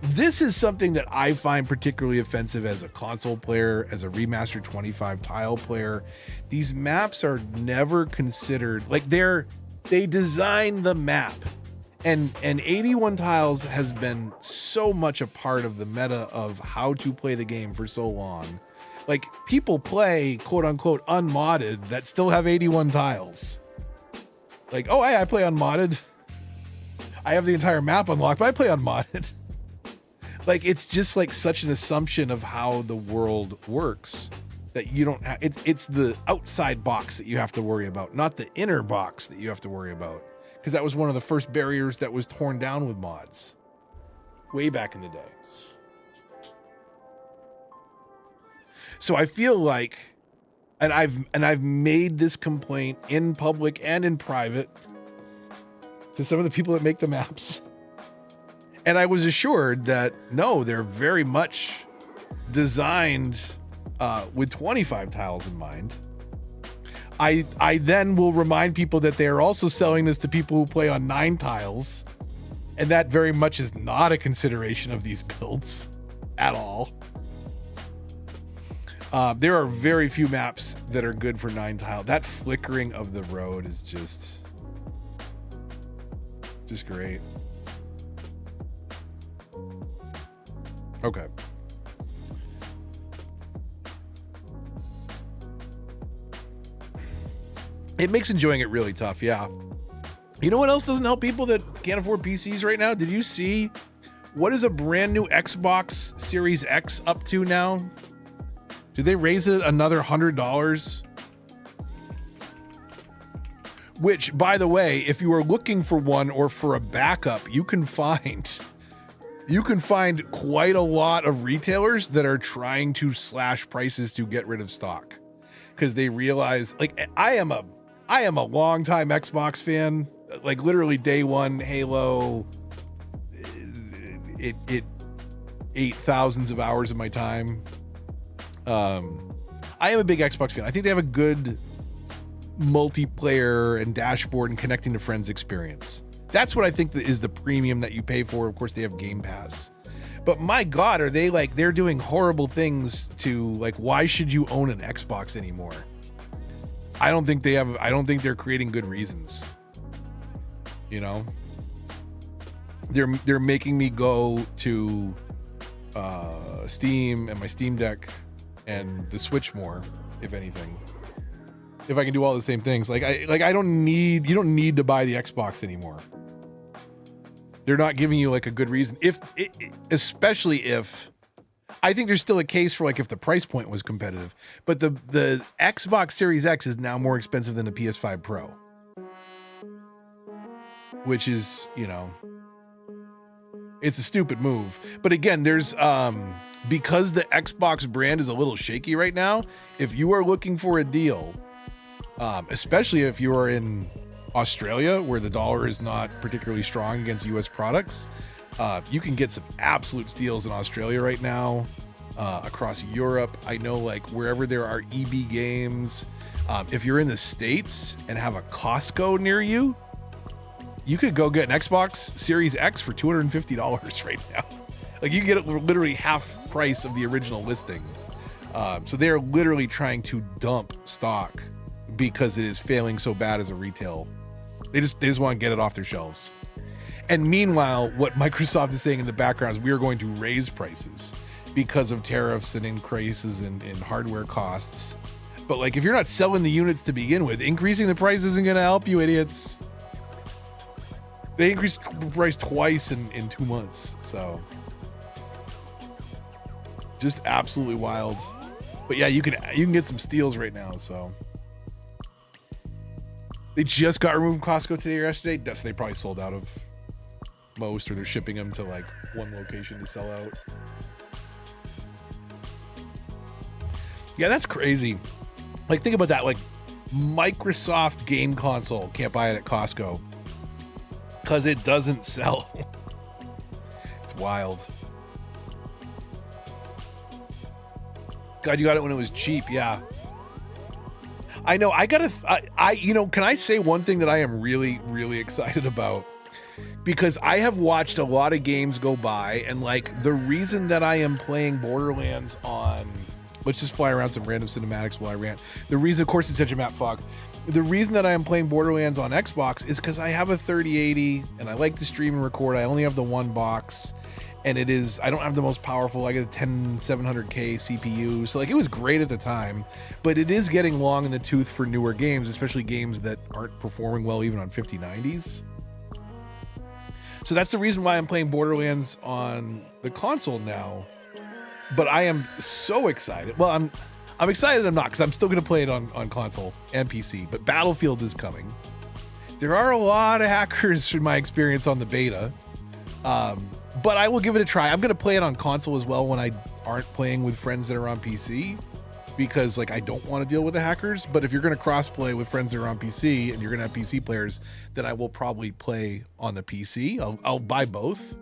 This is something that I find particularly offensive as a console player, as a Remastered 25 tile player. These maps are never considered, like they design the map, and 81 tiles has been so much a part of the meta of how to play the game for so long. Like people play quote unquote unmodded that still have 81 tiles. Like, oh, I play unmodded. I have the entire map unlocked, but I play unmodded. Like, it's just like such an assumption of how the world works that you don't have, it's the outside box that you have to worry about, not the inner box that you have to worry about. Because that was one of the first barriers that was torn down with mods way back in the day. So I feel like, and I've made this complaint in public and in private to some of the people that make the maps. And I was assured that no, they're very much designed with 25 tiles in mind. I then will remind people that they are also selling this to people who play on 9 tiles. And that very much is not a consideration of these builds at all. There are very few maps that are good for 9 tile. That flickering of the road is just great. Okay. It makes enjoying it really tough, yeah. You know what else doesn't help people that can't afford PCs right now? Did you see what is a brand new Xbox Series X up to now? Did they raise it another $100? Which, by the way, if you are looking for one or for a backup, you can find quite a lot of retailers that are trying to slash prices to get rid of stock, because they realize, like, I am a longtime Xbox fan. Like literally day one, Halo, it ate thousands of hours of my time. I am a big Xbox fan. I think they have a good multiplayer and dashboard and connecting to friends experience. That's what I think is the premium that you pay for. Of course, they have Game Pass. But my God, are they like, they're doing horrible things to, like, why should you own an Xbox anymore? I don't think they're creating good reasons. You know? They're making me go to Steam and my Steam Deck and the Switch more, if anything. If I can do all the same things. You don't need to buy the Xbox anymore. They're not giving you like a good reason. Especially if, I think there's still a case for like if the price point was competitive, but the Xbox Series X is now more expensive than the PS5 Pro, which is, you know, it's a stupid move. But again, there's because the Xbox brand is a little shaky right now. If you are looking for a deal, especially if you are in Australia, where the dollar is not particularly strong against US products, you can get some absolute steals in Australia right now, across Europe. I know, like, wherever there are EB games, if you're in the States and have a Costco near you, you could go get an Xbox Series X for $250 right now. Like, you can get it literally half price of the original listing. So they're literally trying to dump stock because it is failing so bad as a retail. They just want to get it off their shelves. And meanwhile, what Microsoft is saying in the background is we are going to raise prices because of tariffs and increases in hardware costs. But like, if you're not selling the units to begin with, increasing the price isn't going to help you, idiots. They increased the price twice in 2 months. So just absolutely wild. But yeah, you can get some steals right now. So They just got removed from Costco today or yesterday. So they probably sold out of most, or they're shipping them to like one location to sell out. Yeah, that's crazy. Like, think about that. Like, Microsoft game console can't buy it at Costco because it doesn't sell. It's wild. God, you got it when it was cheap. Yeah. I know. Can I say one thing that I am really, really excited about? Because I have watched a lot of games go by, and like the reason that I am playing Borderlands on, let's just fly around some random cinematics while I rant. The reason, of course, it's such a map fog. The reason that I am playing Borderlands on Xbox is because I have a 3080 and I like to stream and record. I only have the one box, and I don't have the most powerful. I get a 10700K CPU, so like it was great at the time, but it is getting long in the tooth for newer games, especially games that aren't performing well even on 5090s. So that's the reason why I'm playing Borderlands on the console now. But I am so excited. Well, I'm excited I'm not, because I'm still going to play it on console and PC. But Battlefield is coming. There are a lot of hackers from my experience on the beta. But I will give it a try. I'm going to play it on console as well when I aren't playing with friends that are on PC. Because like I don't want to deal with the hackers. But if you're going to cross-play with friends that are on PC and you're going to have PC players, then I will probably play on the PC. I'll buy both.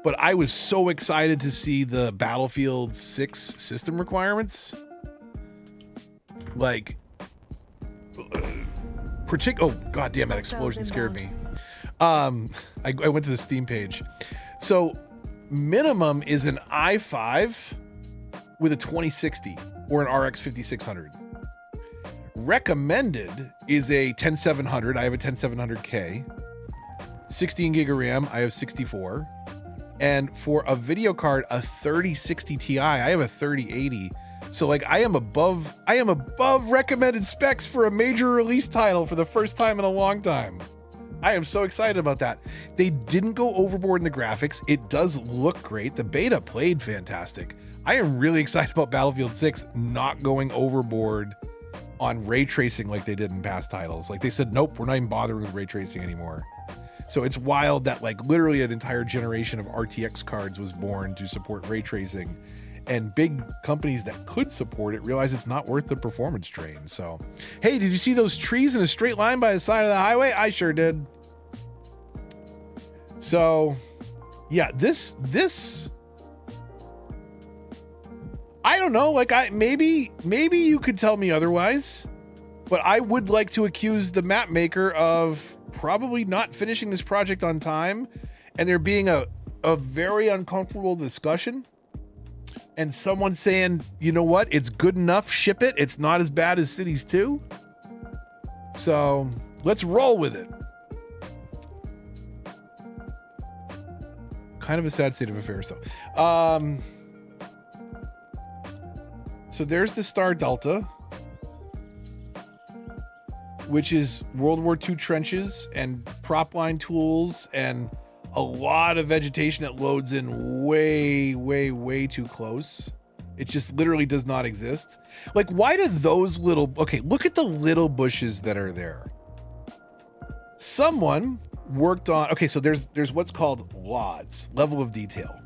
But I was so excited to see the Battlefield 6 system requirements. Like, oh god damn, that explosion scared me. I went to the Steam page. So minimum is an i5 with a 2060 or an RX 5600. Recommended is a 10700. I have a 10700K. 16 gig of RAM. I have 64. And for a video card, a 3060 Ti, I have a 3080. So like I am above recommended specs for a major release title for the first time in a long time. I am so excited about that. They didn't go overboard in the graphics. It does look great. The beta played fantastic. I am really excited about Battlefield 6 not going overboard on ray tracing like they did in past titles. Like they said, nope, we're not even bothering with ray tracing anymore. So it's wild that like literally an entire generation of RTX cards was born to support ray tracing, and big companies that could support it realize it's not worth the performance drain. So, hey, did you see those trees in a straight line by the side of the highway? I sure did. So, yeah, this I don't know, like maybe you could tell me otherwise, but I would like to accuse the map maker of probably not finishing this project on time, and there being a very uncomfortable discussion and someone saying, you know what, it's good enough, ship it, it's not as bad as Cities 2. So let's roll with it. Kind of a sad state of affairs though. So there's the Star Delta, which is World War II trenches and prop line tools and a lot of vegetation that loads in way, way, way too close. It just literally does not exist. Like, why do those little, okay, look at the little bushes that are there. Someone worked on, okay, so there's what's called LODs, level of detail.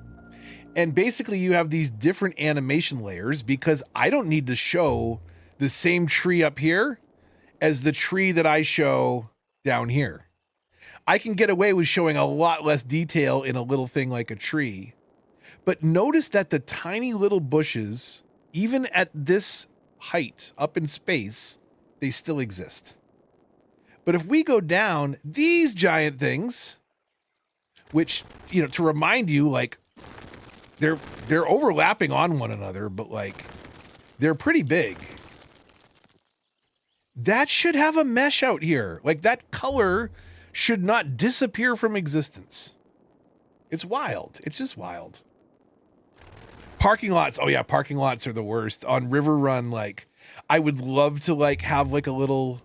And basically you have these different animation layers because I don't need to show the same tree up here as the tree that I show down here. I can get away with showing a lot less detail in a little thing like a tree. But notice that the tiny little bushes, even at this height up in space, they still exist. But if we go down, these giant things, which, you know, to remind you, like, they're overlapping on one another, but like they're pretty big. That should have a mesh out here. Like that color should not disappear from existence. It's wild. It's just wild. Parking lots. Oh yeah, parking lots are the worst. On River Run, like I would love to like have like a little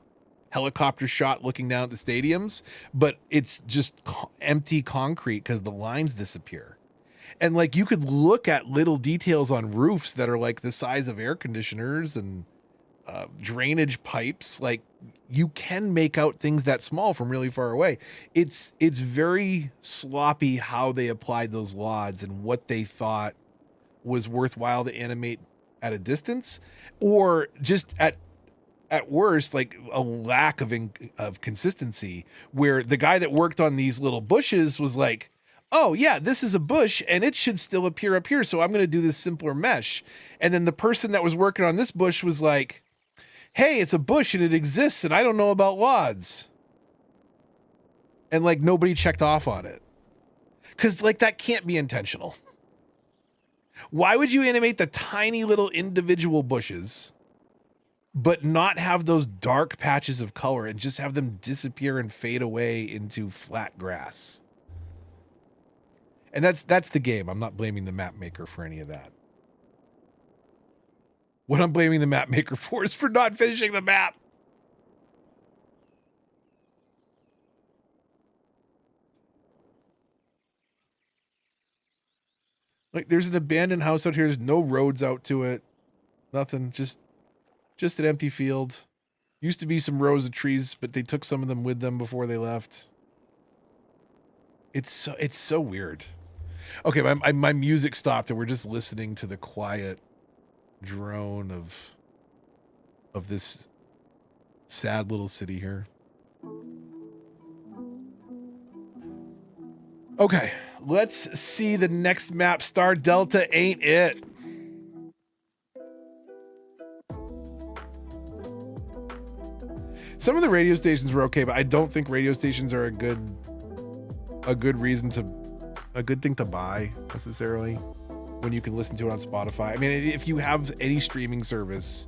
helicopter shot looking down at the stadiums, but it's just empty concrete because the lines disappear. And like you could look at little details on roofs that are like the size of air conditioners, and drainage pipes. Like, you can make out things that small from really far away. It's very sloppy how they applied those LODs and what they thought was worthwhile to animate at a distance, or just at worst, like a lack of consistency, where the guy that worked on these little bushes was like, oh yeah, this is a bush and it should still appear up here, so I'm going to do this simpler mesh. And then the person that was working on this bush was like, hey, it's a bush and it exists and I don't know about LODs. And like nobody checked off on it. Cause like that can't be intentional. Why would you animate the tiny little individual bushes, but not have those dark patches of color and just have them disappear and fade away into flat grass? And that's the game. I'm not blaming the map maker for any of that. What I'm blaming the map maker for is for not finishing the map. Like, there's an abandoned house out here. There's no roads out to it. Nothing. Just an empty field. Used to be some rows of trees, but they took some of them with them before they left. It's so weird. Okay, my music stopped and we're just listening to the quiet drone of this sad little city here. Okay, let's see the next map. Star Delta ain't it. Some of the radio stations were okay, but I don't think radio stations are a good thing to buy necessarily when you can listen to it on Spotify. I mean, if you have any streaming service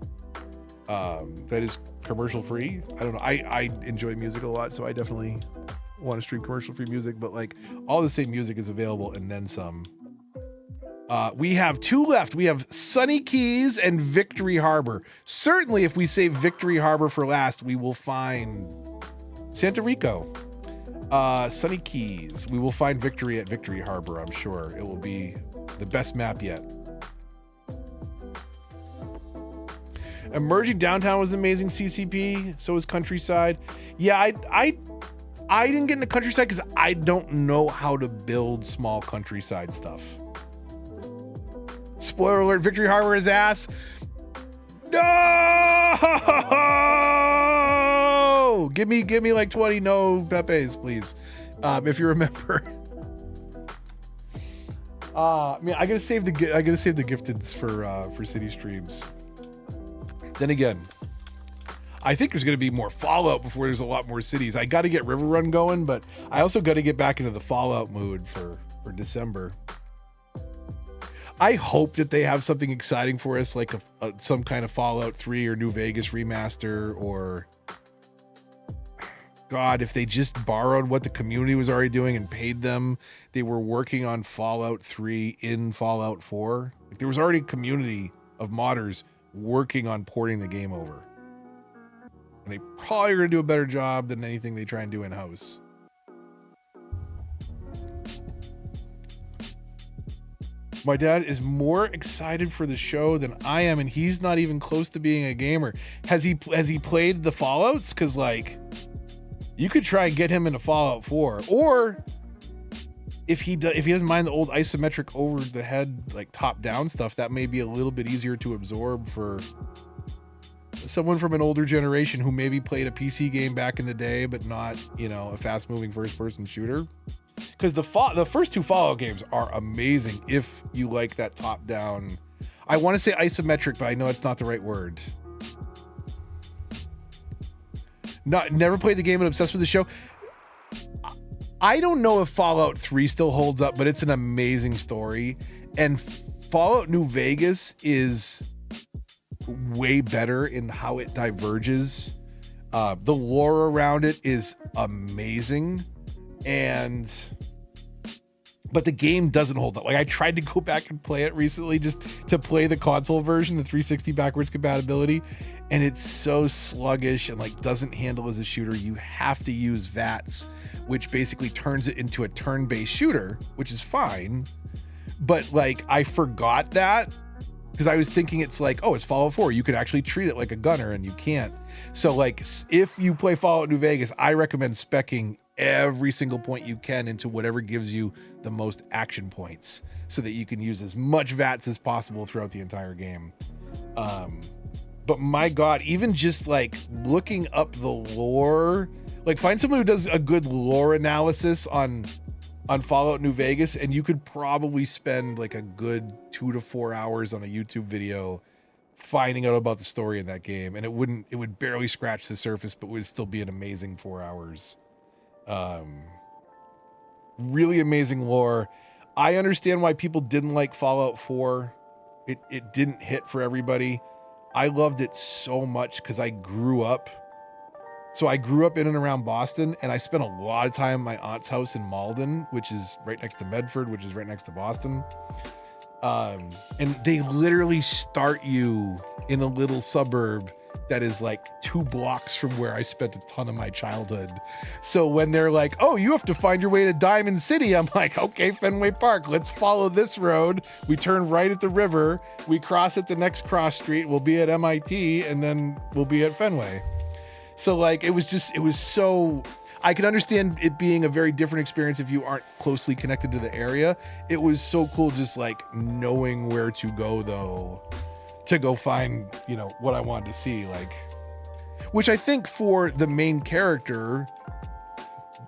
that is commercial free, I don't know. I enjoy music a lot, so I definitely want to stream commercial free music, but like all the same music is available and then some. We have two left. We have Sunny Keys and Victory Harbor. Certainly if we save Victory Harbor for last, we will find Santa Rico. Sunny Keys. We will find Victory at Victory Harbor, I'm sure. It will be the best map yet. Emerging Downtown was amazing CCP. So was Countryside. Yeah, I didn't get into Countryside because I don't know how to build small countryside stuff. Spoiler alert, Victory Harbor is ass. No! Give me like 20 no Pepes, please. If you remember. I mean, I gotta save the gifteds for city streams. Then again, I think there's gonna be more Fallout before there's a lot more cities. I gotta get River Run going, but I also gotta get back into the Fallout mood for December. I hope that they have something exciting for us, like some kind of Fallout 3 or New Vegas remaster, or God, if they just borrowed what the community was already doing and paid them. They were working on Fallout 3 in Fallout 4. Like, there was already a community of modders working on porting the game over. And they probably are going to do a better job than anything they try and do in-house. My dad is more excited for the show than I am, and he's not even close to being a gamer. Has he played the Fallouts? Because, like, you could try and get him into Fallout 4, or if he doesn't mind the old isometric over the head, like top down stuff, that may be a little bit easier to absorb for someone from an older generation who maybe played a PC game back in the day, but not, you know, a fast moving first person shooter. Because the first two Fallout games are amazing if you like that top down. I want to say isometric, but I know it's not the right word. Never played the game and obsessed with the show. I don't know if Fallout 3 still holds up, but it's an amazing story. And Fallout New Vegas is way better in how it diverges. The lore around it is amazing. But the game doesn't hold up. Like, I tried to go back and play it recently just to play the console version, the 360 backwards compatibility, and it's so sluggish and like doesn't handle as a shooter. You have to use VATS, which basically turns it into a turn-based shooter, which is fine. But like, I forgot that, because I was thinking it's like, oh, it's Fallout 4. You could actually treat it like a gunner, and you can't. So like, if you play Fallout New Vegas, I recommend speccing every single point you can into whatever gives you the most action points, so that you can use as much VATS as possible throughout the entire game. But my God, even just like looking up the lore, like find someone who does a good lore analysis on Fallout New Vegas, and you could probably spend like a good 2 to 4 hours on a YouTube video finding out about the story in that game, and it would barely scratch the surface, but would still be an amazing 4 hours. Really amazing lore. I understand why people didn't like Fallout 4. It didn't hit for everybody. I loved it so much because I grew up. So I grew up in and around Boston, and I spent a lot of time at my aunt's house in Malden, which is right next to Medford, which is right next to Boston. And they literally start you in a little suburb that is like 2 blocks from where I spent a ton of my childhood. So when they're like, oh, you have to find your way to Diamond City, I'm like, okay, Fenway Park, let's follow this road. We turn right at the river, we cross at the next cross street, we'll be at MIT, and then we'll be at Fenway. So like, it was so, I can understand it being a very different experience if you aren't closely connected to the area. It was so cool just like knowing where to go though, to go find, you know, what I wanted to see, like, which I think for the main character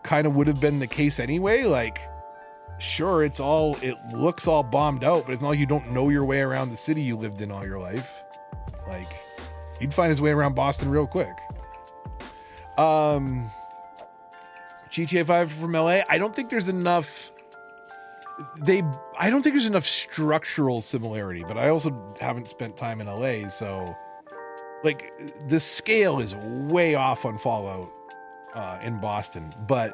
kind of would have been the case anyway. Like, sure, it looks all bombed out, but it's not like you don't know your way around the city you lived in all your life. Like, he'd find his way around Boston real quick. GTA 5 from LA, I don't think there's enough structural similarity, but I also haven't spent time in LA, so like the scale is way off on Fallout in Boston, but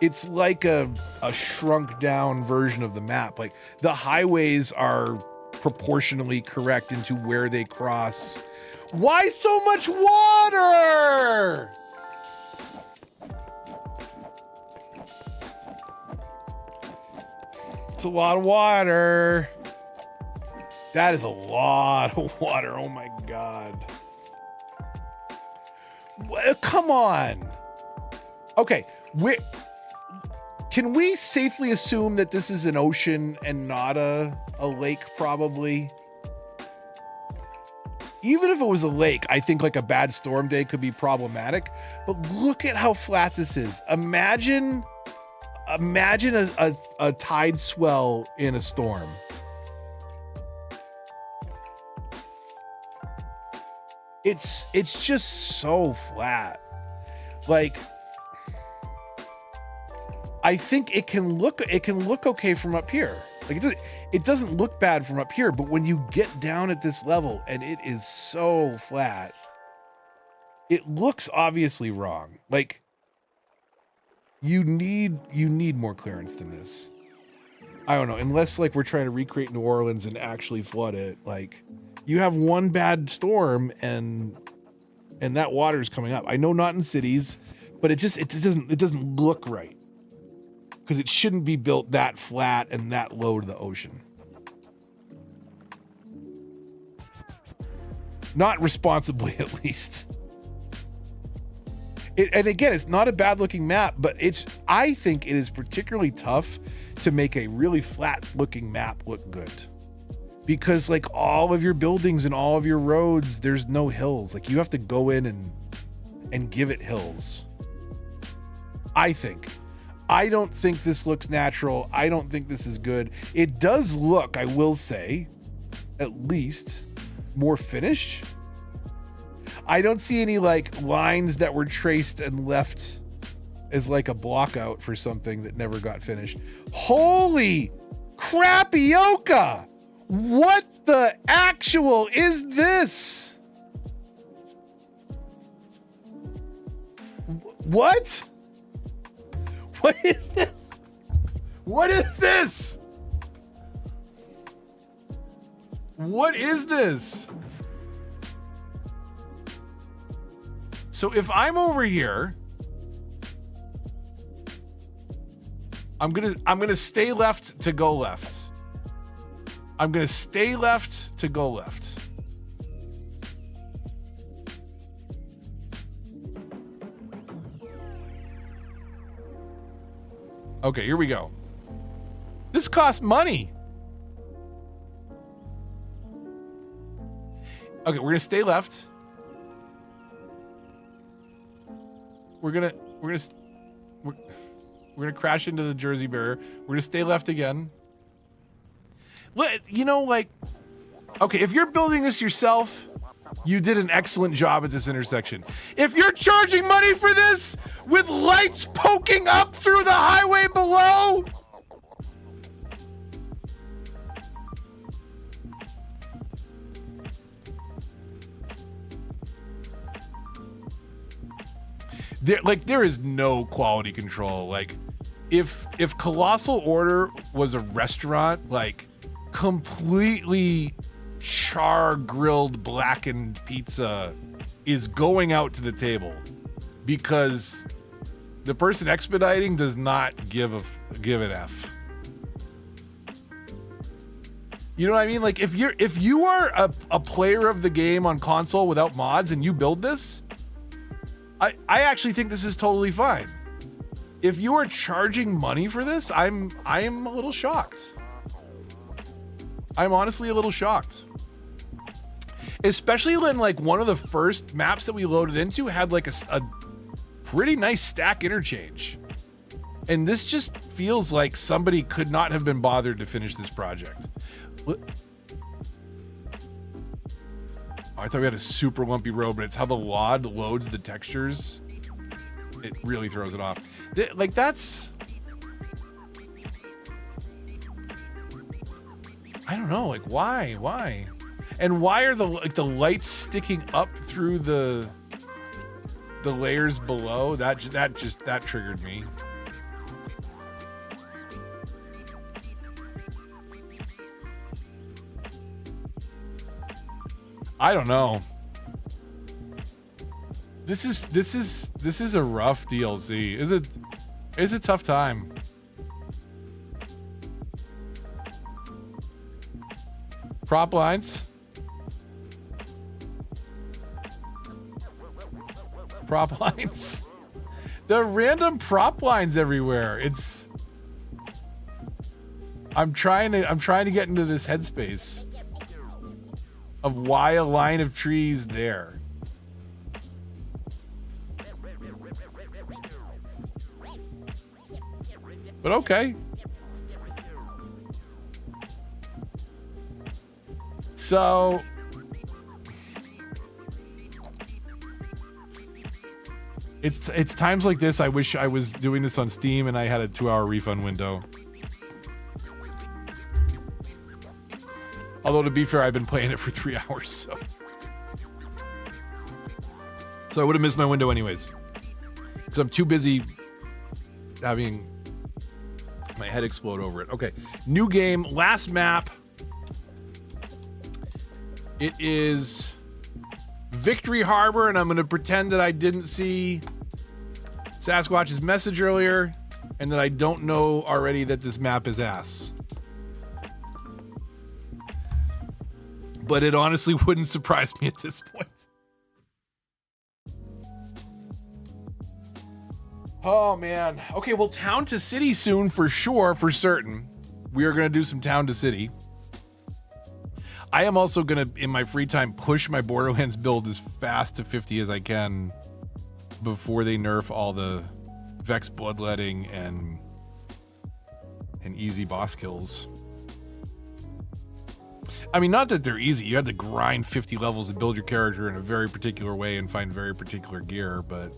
it's like a shrunk down version of the map. Like the highways are proportionally correct into where they cross. Why so much water? It's a lot of water. That is a lot of water. Oh my God. Come on. Okay. Can we safely assume that this is an ocean and not a lake, probably? Even if it was a lake, I think like a bad storm day could be problematic. But look at how flat this is. Imagine a tide swell in a storm. It's just so flat. Like, I think it can look okay from up here. Like it doesn't look bad from up here, but when you get down at this level and it is so flat, it looks obviously wrong. Like, you need more clearance than this. I don't know, unless like we're trying to recreate New Orleans and actually flood it. Like, you have one bad storm and that water is coming up. I know not in cities, but it doesn't look right, because it shouldn't be built that flat and that low to the ocean. Not responsibly, at least. And again, it's not a bad looking map, but I think it is particularly tough to make a really flat looking map look good, because like all of your buildings and all of your roads, there's no hills. Like, you have to go in and give it hills. I don't think this looks natural. I don't think this is good. It does look, I will say, at least more finished. I don't see any like lines that were traced and left as like a block out for something that never got finished. Holy crapioka! What the actual is this? What? What is this? What is this? What is this? So if I'm over here, I'm gonna stay left to go left. I'm going to stay left to go left. Okay, here we go. This costs money. Okay, we're gonna stay left. We're gonna crash into the Jersey barrier. We're gonna stay left again. You know, like, okay, if you're building this yourself, you did an excellent job at this intersection. If you're charging money for this with lights poking up through the highway below, there is no quality control. Like, if Colossal Order was a restaurant, like, completely char-grilled blackened pizza is going out to the table because the person expediting does not give an F. You know what I mean? Like, if you are a player of the game on console without mods and you build this, I actually think this is totally fine. If you are charging money for this, I am a little shocked. I'm honestly a little shocked. Especially when, like, one of the first maps that we loaded into had like a pretty nice stack interchange. And this just feels like somebody could not have been bothered to finish this project. Oh, I thought we had a super lumpy road, but it's how the LOD loads the textures. It really throws it off. Like, that's... I don't know, like, why? And why are the lights sticking up through the layers below? That triggered me. I don't know. This is a rough DLC. It's a tough time. Prop lines. Prop lines. The random prop lines everywhere. I'm trying to get into this headspace of why a line of trees there. But okay. So it's times like this I wish I was doing this on Steam and I had a 2-hour refund window. Although, to be fair, I've been playing it for 3 hours, so I would have missed my window anyways. Because I'm too busy having my head explode over it. Okay, new game, last map. It is Victory Harbor, and I'm going to pretend that I didn't see Sasquatch's message earlier, and that I don't know already that this map is ass. But it honestly wouldn't surprise me at this point. Oh, man. Okay, well, town to city soon for sure, for certain. We are going to do some town to city. I am also going to, in my free time, push my Borderlands build as fast to 50 as I can before they nerf all the Vex bloodletting and easy boss kills. I mean, not that they're easy. You had to grind 50 levels to build your character in a very particular way and find very particular gear, but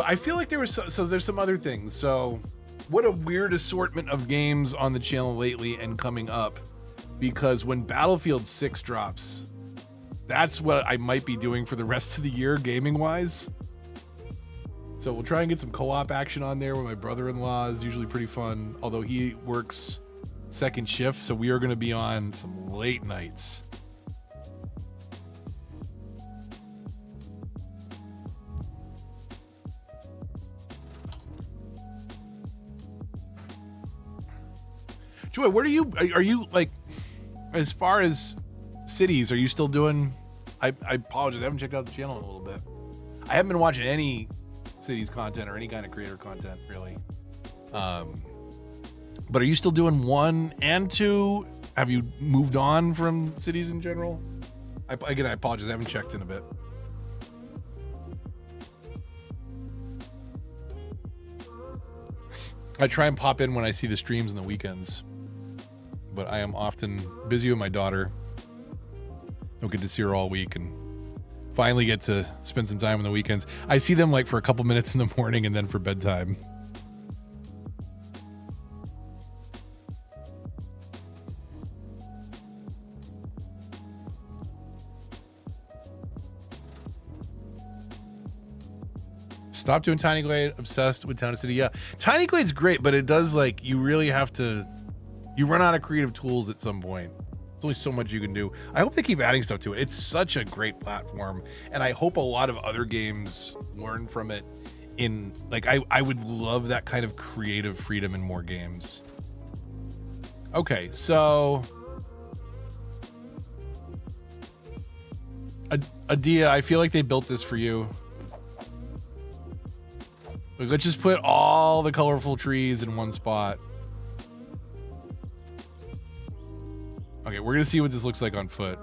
I feel like there was there's some other things. So what a weird assortment of games on the channel lately and coming up, because when Battlefield 6 drops, that's what I might be doing for the rest of the year gaming wise. So we'll try and get some co-op action on there with my brother-in-law. Is usually pretty fun, although he works second shift, so we are going to be on some late nights. Joy, what are you like, as far as cities, are you still doing, I apologize, I haven't checked out the channel in a little bit. I haven't been watching any cities content or any kind of creator content really. But are you still doing 1 and 2? Have you moved on from cities in general? I apologize, I haven't checked in a bit. I try and pop in when I see the streams on the weekends, but I am often busy with my daughter. Don't get to see her all week, and finally get to spend some time on the weekends. I see them like for a couple minutes in the morning and then for bedtime. Stop doing Tiny Glade, obsessed with Town and City. Yeah, Tiny Glade's great, but it does, like, you really have to, you run out of creative tools at some point. There's only so much you can do. I hope they keep adding stuff to it. It's such a great platform, and I hope a lot of other games learn from it. In, like, I would love that kind of creative freedom in more games. Okay, so Adia, I feel like they built this for you. Like, let's just put all the colorful trees in one spot. Okay, we're gonna see what this looks like on foot.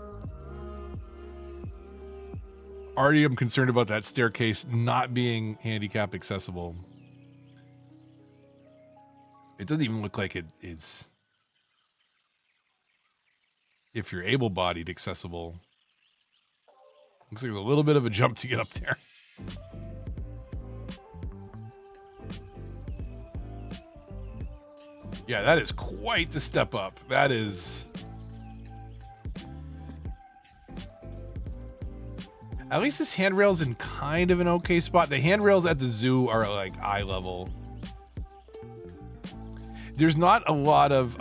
Already I'm concerned about that staircase not being handicap accessible. It doesn't even look like it is, if you're able-bodied, accessible. Looks like there's a little bit of a jump to get up there. Yeah, that is quite the step up. That is... At least this handrail's in kind of an okay spot. The handrails at the zoo are like eye level. There's not a lot of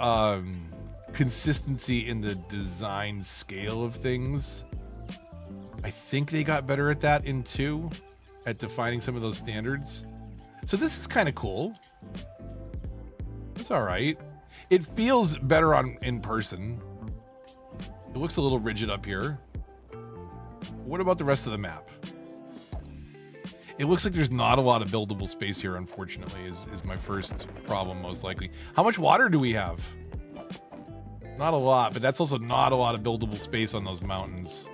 consistency in the design scale of things. I think they got better at that in 2, at defining some of those standards. So this is kind of cool. It's all right. It feels better in person. It looks a little rigid up here. What about the rest of the map? It looks like there's not a lot of buildable space here, unfortunately, is my first problem, most likely. How much water do we have? Not a lot, but that's also not a lot of buildable space on those mountains.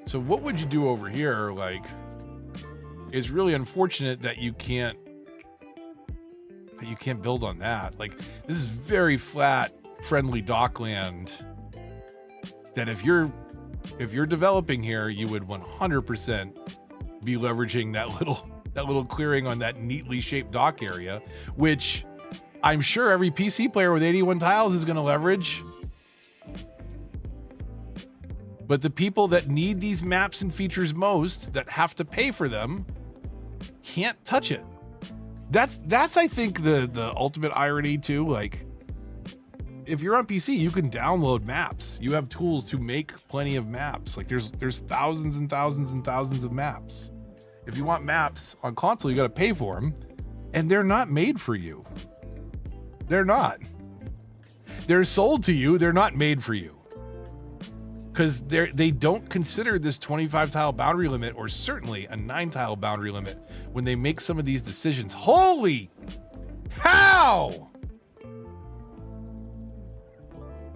So what would you do over here? Like, it's really unfortunate that you can't build on that. Like, this is very flat, friendly dockland that if you're developing here, you would 100% be leveraging that little clearing on that neatly shaped dock area, which I'm sure every PC player with 81 tiles is going to leverage. But the people that need these maps and features most, that have to pay for them, can't touch it. That's I think the ultimate irony too. Like, if you're on PC, you can download maps. You have tools to make plenty of maps. Like, there's thousands and thousands and thousands of maps. If you want maps on console, you got to pay for them, and they're not made for you. They're not. They're sold to you. They're not made for you. Because they don't consider this 25 tile boundary limit, or certainly a 9 tile boundary limit, when they make some of these decisions. Holy cow!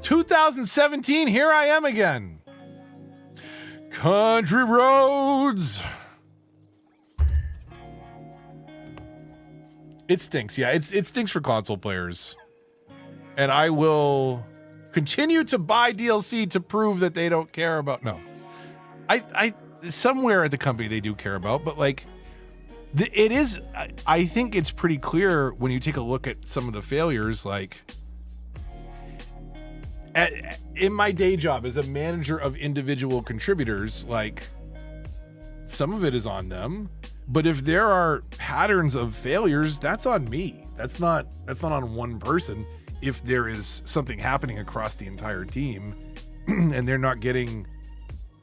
2017, here I am again. Country roads. It stinks. Yeah, it stinks for console players. And I will continue to buy DLC to prove that they don't care about. No, I somewhere at the company they do care about, but like, it is. I think it's pretty clear when you take a look at some of the failures. Like, in my day job as a manager of individual contributors, like, some of it is on them. But if there are patterns of failures, that's on me. That's not on one person. If there is something happening across the entire team and they're not getting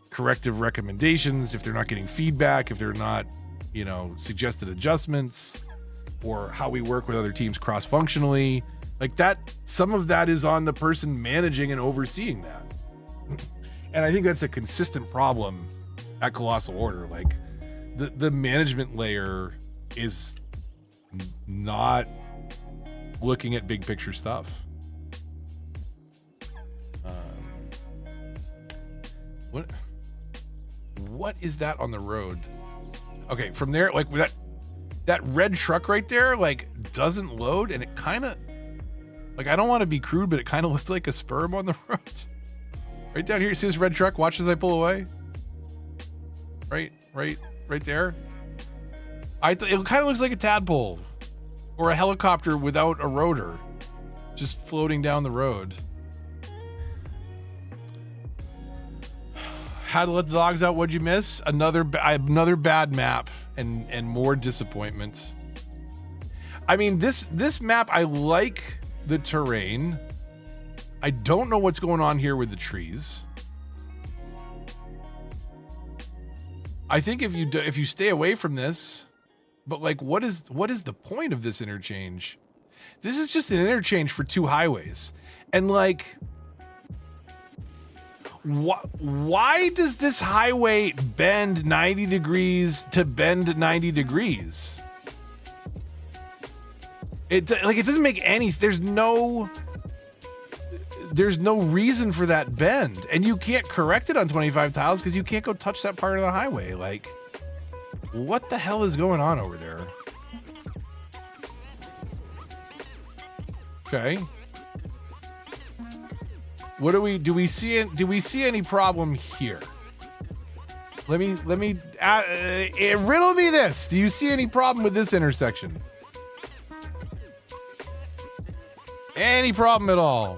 corrective recommendations, if they're not getting feedback, if they're not you know, suggested adjustments or how we work with other teams cross-functionally. Like that, some of that is on the person managing and overseeing that. And I think that's a consistent problem at Colossal Order. Like the management layer is not looking at big picture stuff. What is that on the road? Okay, from there, like that red truck right there, like doesn't load, and it kind of, like, I don't want to be crude, but it kind of looked like a sperm on the road. Right down here, you see this red truck? Watch as I pull away. Right there. It kind of looks like a tadpole or a helicopter without a rotor, just floating down the road. How to let the dogs out? What'd you miss? Another bad map and more disappointment. I mean, this map, I like the terrain. I don't know what's going on here with the trees. I think if you stay away from this, but like, what is the point of this interchange? This is just an interchange for two highways, and like, why does this highway bend 90 degrees to bend 90 degrees? It doesn't make any. There's no reason for that bend, and you can't correct it on 25 tiles because you can't go touch that part of the highway. Like, what the hell is going on over there? Okay. What do we see any problem here? Let me riddle me this. Do you see any problem with this intersection? Any problem at all?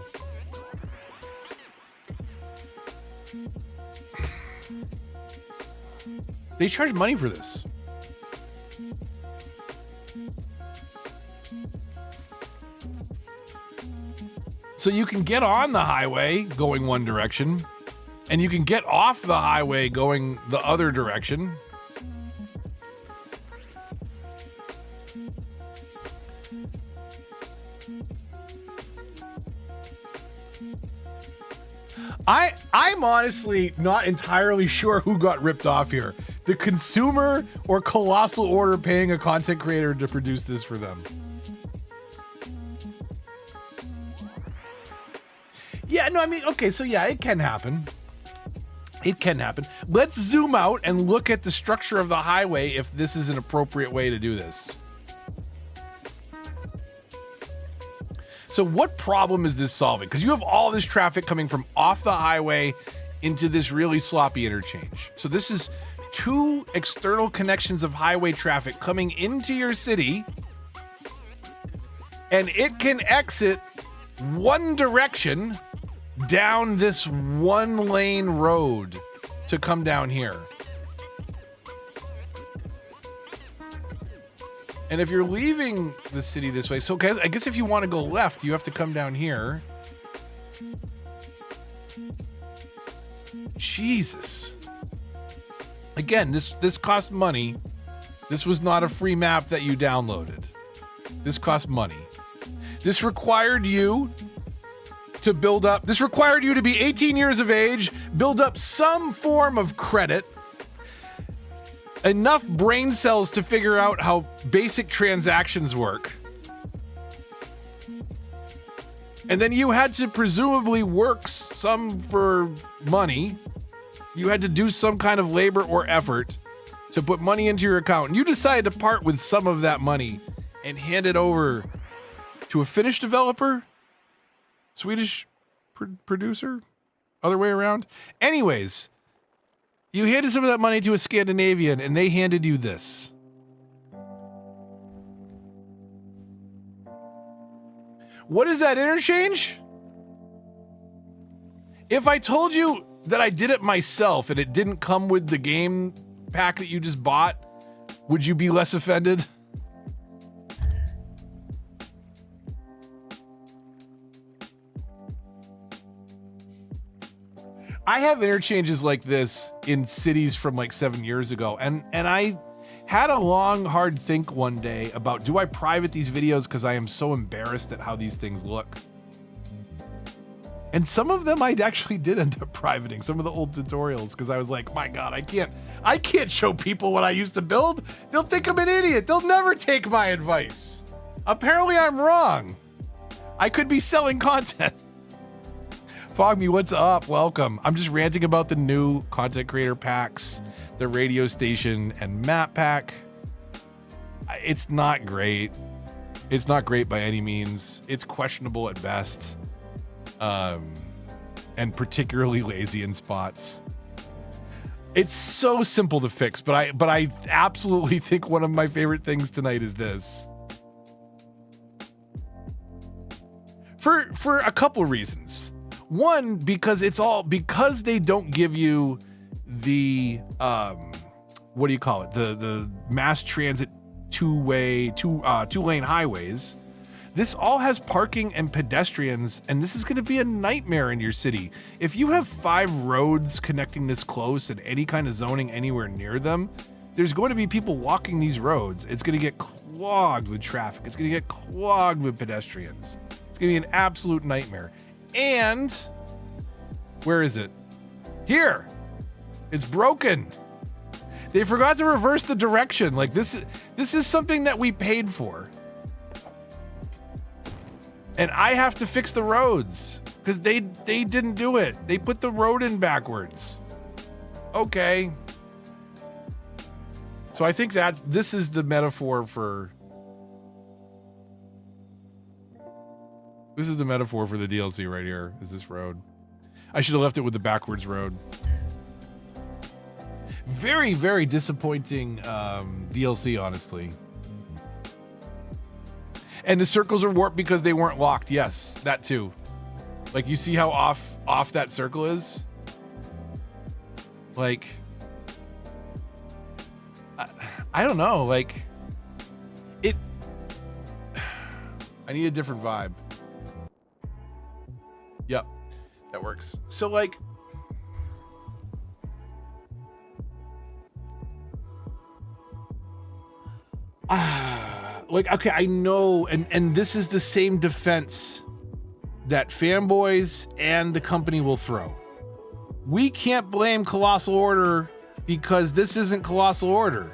They charge money for this. So you can get on the highway going one direction, and you can get off the highway going the other direction. I'm honestly not entirely sure who got ripped off here. The consumer or Colossal Order paying a content creator to produce this for them. Yeah, no, I mean, okay, so yeah, it can happen. It can happen. Let's zoom out and look at the structure of the highway if this is an appropriate way to do this. So what problem is this solving? Because you have all this traffic coming from off the highway into this really sloppy interchange. So this is two external connections of highway traffic coming into your city, and it can exit one direction down this one lane road to come down here. And if you're leaving the city this way, so I guess if you want to go left, you have to come down here. Jesus. Again, this cost money. This was not a free map that you downloaded. This cost money. This required you to build up. This required you to be 18 years of age, build up some form of credit, enough brain cells to figure out how basic transactions work. And then you had to presumably work some for money. You had to do some kind of labor or effort to put money into your account. And you decided to part with some of that money and hand it over to a Finnish developer? Swedish producer? Other way around? Anyways, you handed some of that money to a Scandinavian and they handed you this. What is that interchange? If I told you that I did it myself and it didn't come with the game pack that you just bought, would you be less offended? I have interchanges like this in cities from like 7 years ago, and I Had a long, hard think one day about, do I private these videos because I am so embarrassed at how these things look? And some of them I actually did end up privating, some of the old tutorials, because I was like, my God, I can't show people what I used to build. They'll think I'm an idiot. They'll never take my advice. Apparently I'm wrong. I could be selling content. Fogme, what's up? Welcome. I'm just ranting about the new content creator packs, the radio station and map pack. It's not great. It's not great by any means. It's questionable at best. And particularly lazy in spots. It's so simple to fix, but I absolutely think one of my favorite things tonight is this. For a couple reasons. One, because they don't give you the what do you call it? The mass transit two-lane highways. This all has parking and pedestrians, and this is going to be a nightmare in your city. If you have 5 roads connecting this close and any kind of zoning anywhere near them, there's going to be people walking these roads. It's going to get clogged with traffic. It's going to get clogged with pedestrians. It's going to be an absolute nightmare. And where is it? Here. It's broken. They forgot to reverse the direction. Like this is something that we paid for. And I have to fix the roads because they didn't do it. They put the road in backwards. Okay. So I think that this is the metaphor for the DLC right here, is this road. I should have left it with the backwards road. Very, very disappointing DLC, honestly. And the circles are warped because they weren't locked. Yes, that too. Like, you see how off that circle is? Like, I don't know. Like, I need a different vibe. Yep, that works. So, like, okay, I know, and this is the same defense that fanboys and the company will throw. We can't blame Colossal Order because this isn't Colossal Order.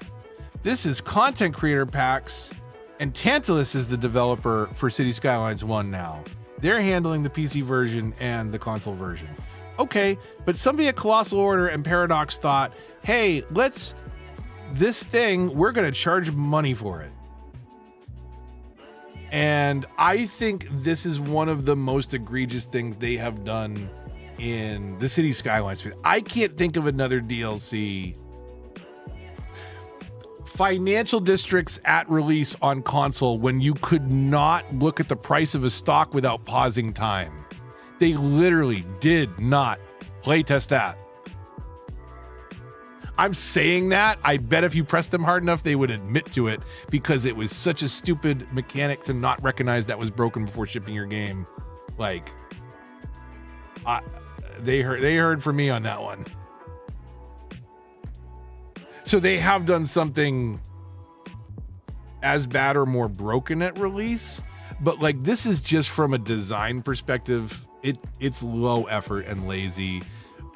This is Content Creator Packs, and Tantalus is the developer for City Skylines 1 now. They're handling the PC version and the console version. Okay, but somebody at Colossal Order and Paradox thought, hey, we're going to charge money for it. And I think this is one of the most egregious things they have done in the City Skylines. I can't think of another DLC. Financial districts at release on console when you could not look at the price of a stock without pausing time. They literally did not playtest that. I'm saying that. I bet if you pressed them hard enough, they would admit to it because it was such a stupid mechanic to not recognize that was broken before shipping your game. Like, they heard from me on that one. So they have done something as bad or more broken at release, but like this is just from a design perspective. It's low effort and lazy.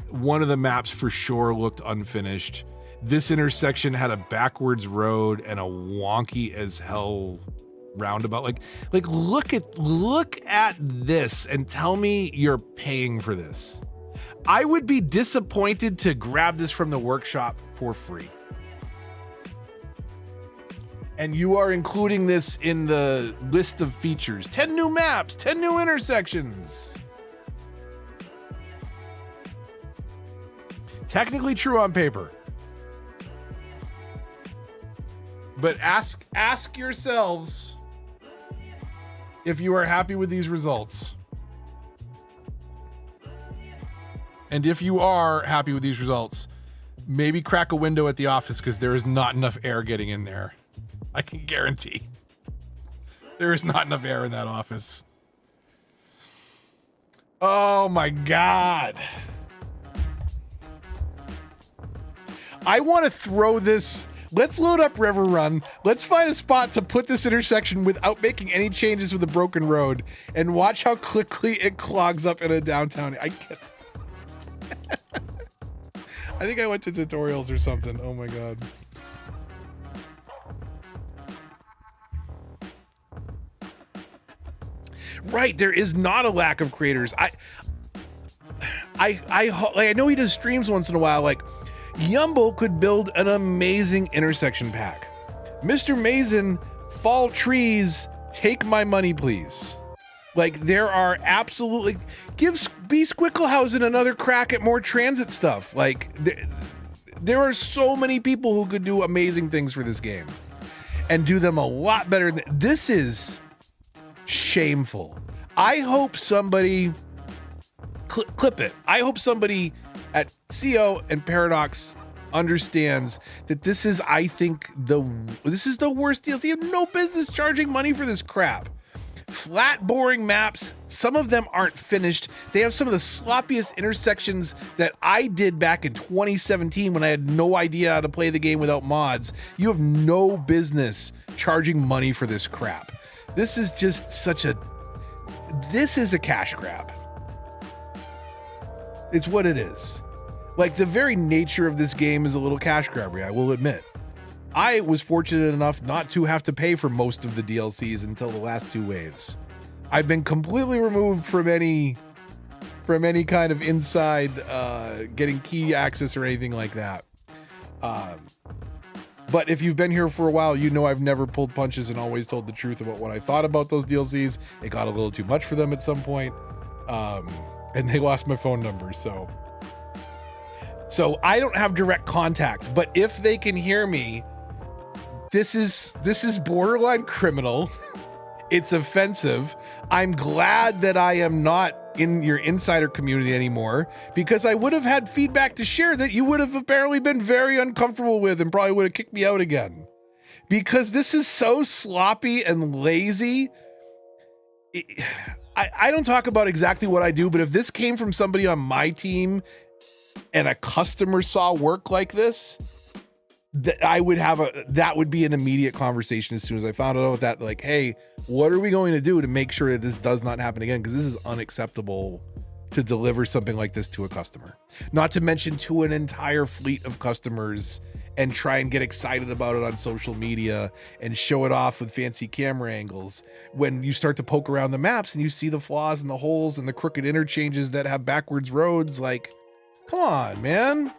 One of the maps for sure looked unfinished. This intersection had a backwards road and a wonky as hell roundabout. Like look at this and tell me you're paying for this. I would be disappointed to grab this from the workshop for free. And you are including this in the list of features. 10 new maps, 10 new intersections. Technically true on paper. But ask yourselves if you are happy with these results. And if you are happy with these results, maybe crack a window at the office because there is not enough air getting in there. I can guarantee. There is not enough air in that office. Oh my God. I want to throw this Let's load up River Run. Let's find a spot to put this intersection without making any changes with the broken road, and watch how quickly it clogs up in a downtown. I think I went to tutorials or something. Oh my god. Right, there is not a lack of creators. I know he does streams once in a while. Like, Yumble could build an amazing intersection pack. Mr. Mason, fall trees, take my money, please. Like, there are absolutely, give B. Squicklehausen another crack at more transit stuff. Like, there are so many people who could do amazing things for this game and do them a lot better than this. Is shameful. I hope somebody clip it. I hope somebody at CO and Paradox understands that this is, I think, this is the worst DLC. You have no business charging money for this crap. Flat, boring maps. Some of them aren't finished. They have some of the sloppiest intersections that I did back in 2017 when I had no idea how to play the game without mods. You have no business charging money for this crap. This is just such a, this is a cash grab. It's what it is. Like, the very nature of this game is a little cash grabbery, I will admit. I was fortunate enough not to have to pay for most of the DLCs until the last two waves. I've been completely removed from any kind of inside getting key access or anything like that. But if you've been here for a while, you know I've never pulled punches and always told the truth about what I thought about those DLCs. It got a little too much for them at some point. And they lost my phone number, so I don't have direct contact, but if they can hear me, this is borderline criminal. It's offensive. I'm glad that I am not in your insider community anymore, because I would have had feedback to share that you would have apparently been very uncomfortable with and probably would have kicked me out again, because this is so sloppy and lazy. I don't talk about exactly what I do, but if this came from somebody on my team and a customer saw work like this, that would be an immediate conversation as soon as I found out that, like, hey, what are we going to do to make sure that this does not happen again? Because this is unacceptable to deliver something like this to a customer, not to mention to an entire fleet of customers, and try and get excited about it on social media and show it off with fancy camera angles. When you start to poke around the maps and you see the flaws and the holes and the crooked interchanges that have backwards roads, like, come on, man.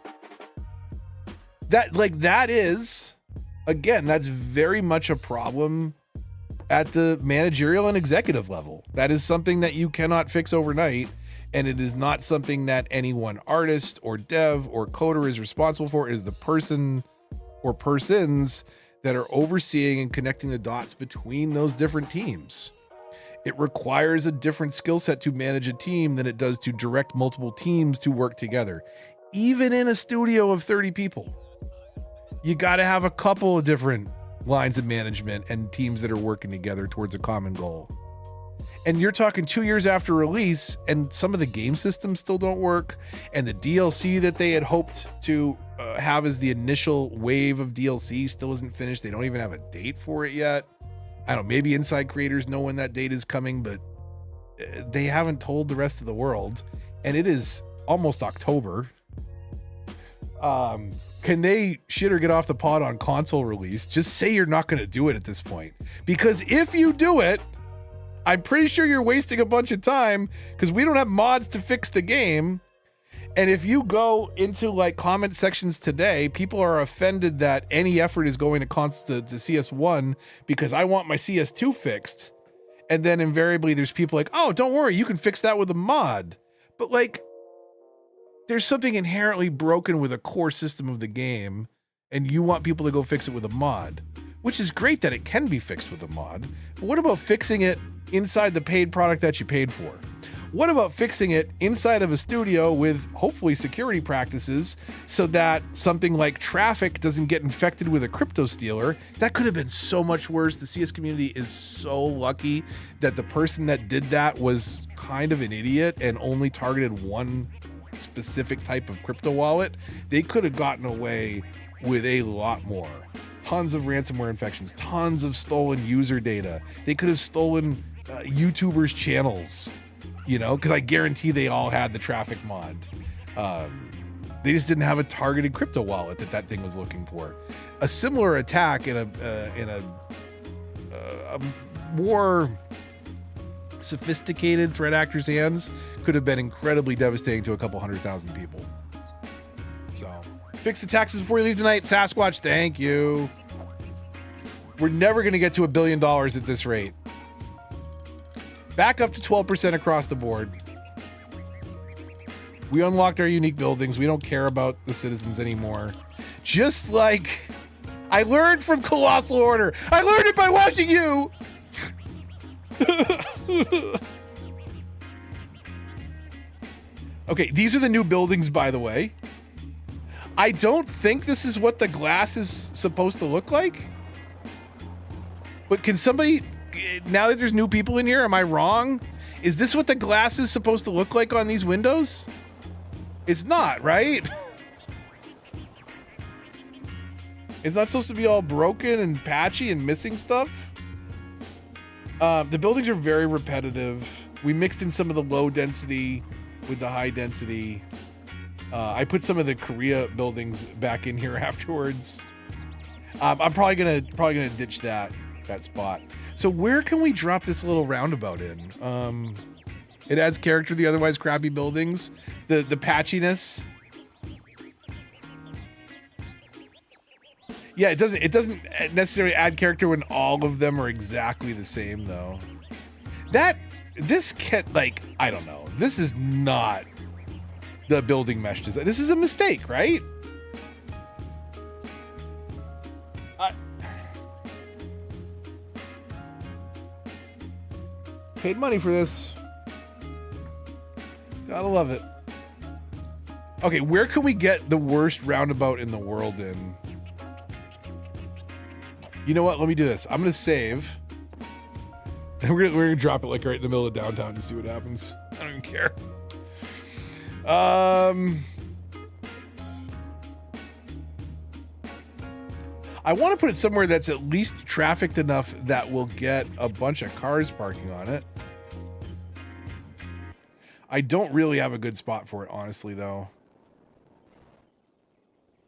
That is, again, that's very much a problem at the managerial and executive level. That is something that you cannot fix overnight, and it is not something that any one artist or dev or coder is responsible for. It is the person or persons that are overseeing and connecting the dots between those different teams. It requires a different skill set to manage a team than it does to direct multiple teams to work together. Even in a studio of 30 people, you got to have a couple of different lines of management and teams that are working together towards a common goal. And you're talking 2 years after release, and some of the game systems still don't work, and the DLC that they had hoped to have as the initial wave of DLC still isn't finished. They don't even have a date for it yet. I don't know, maybe inside creators know when that date is coming, but they haven't told the rest of the world, and it is almost October. Can they shit or get off the pot on console release? Just say you're not going to do it at this point, because if you do it, I'm pretty sure you're wasting a bunch of time, because we don't have mods to fix the game. And if you go into like comment sections today, people are offended that any effort is going to CS1 because I want my CS2 fixed. And then invariably there's people like, oh, don't worry, you can fix that with a mod. But like, there's something inherently broken with a core system of the game, and you want people to go fix it with a mod, which is great that it can be fixed with a mod. But what about fixing it inside the paid product that you paid for? What about fixing it inside of a studio with hopefully security practices so that something like traffic doesn't get infected with a crypto stealer? That could have been so much worse. The CS community is so lucky that the person that did that was kind of an idiot and only targeted one specific type of crypto wallet. They could have gotten away with a lot more. tons of ransomware infections, tons of stolen user data. They could have stolen YouTubers' channels, you know, because I guarantee they all had the traffic mod. They just didn't have a targeted crypto wallet that thing was looking for. A similar attack in a more sophisticated threat actor's hands could have been incredibly devastating to a couple 100,000 people. So, fix the taxes before you leave tonight, Sasquatch. Thank you. We're never going to get to $1 billion at this rate. Back up to 12% across the board. We unlocked our unique buildings. We don't care about the citizens anymore. Just like I learned from Colossal Order. I learned it by watching you. Okay, these are the new buildings, by the way. I don't think this is what the glass is supposed to look like. But can somebody, now that there's new people in here, am I wrong? Is this what the glass is supposed to look like on these windows? It's not, right? It's not supposed to be all broken and patchy and missing stuff. The buildings are very repetitive. We mixed in some of the low density with the high density. I put some of the Korea buildings back in here afterwards. I'm probably gonna ditch that spot. So where can we drop this little roundabout in? It adds character to the otherwise crappy buildings. The patchiness. Yeah, it doesn't necessarily add character when all of them are exactly the same though. This can't, like, I don't know. This is not the building mesh design. This is a mistake, right? Paid money for this. Gotta love it. Okay, where can we get the worst roundabout in the world in? You know what? Let me do this. I'm gonna save. And we're gonna drop it like right in the middle of downtown and see what happens. I don't even care. I want to put it somewhere that's at least trafficked enough that will get a bunch of cars parking on it. I don't really have a good spot for it, honestly, though.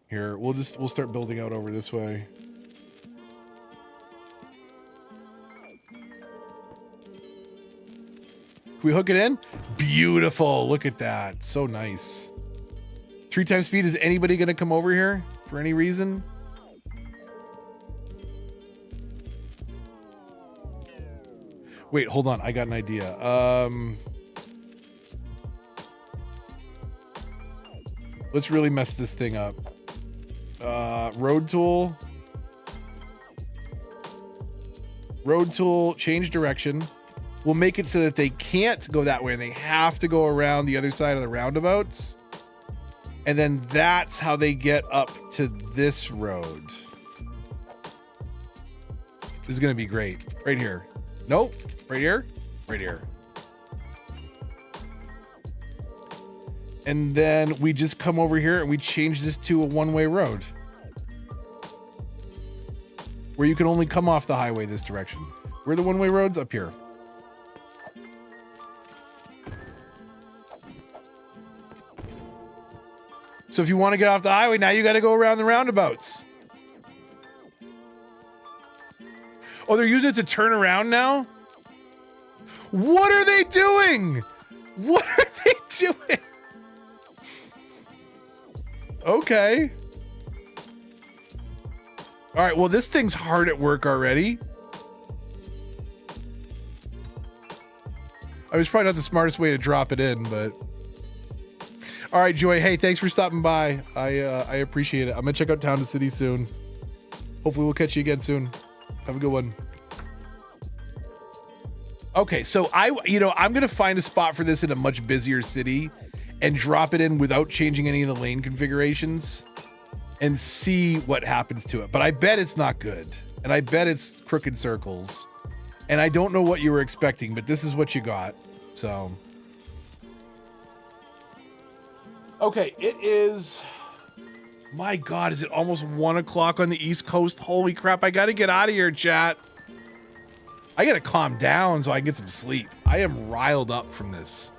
Here, we'll start building out over this way. Can we hook it in? Beautiful. Look at that. So nice. 3 times speed. Is anybody going to come over here for any reason? Wait, hold on. I got an idea. Let's really mess this thing up. Road tool. Road tool, change direction. We'll make it so that they can't go that way and they have to go around the other side of the roundabouts. And then that's how they get up to this road. This is going to be great. Right here. Nope. Right here. Right here. And then we just come over here and we change this to a one-way road. Where you can only come off the highway this direction. Where are the one-way roads? Up here. So if you want to get off the highway, now you got to go around the roundabouts. Oh, they're using it to turn around now? What are they doing? What are they doing? Okay. All right, well, this thing's hard at work already. I was probably not the smartest way to drop it in, but... All right, Joy. Hey, thanks for stopping by. I appreciate it. I'm gonna check out Town to City soon. Hopefully we'll catch you again soon. Have a good one. Okay, so I'm gonna find a spot for this in a much busier city and drop it in without changing any of the lane configurations and see what happens to it. But I bet it's not good. And I bet it's crooked circles. And I don't know what you were expecting, but this is what you got. So... Okay, it is My God, is it almost 1 o'clock on the East Coast? Holy crap, I gotta get out of here, chat. I gotta calm down so I can get some sleep. I am riled up from this.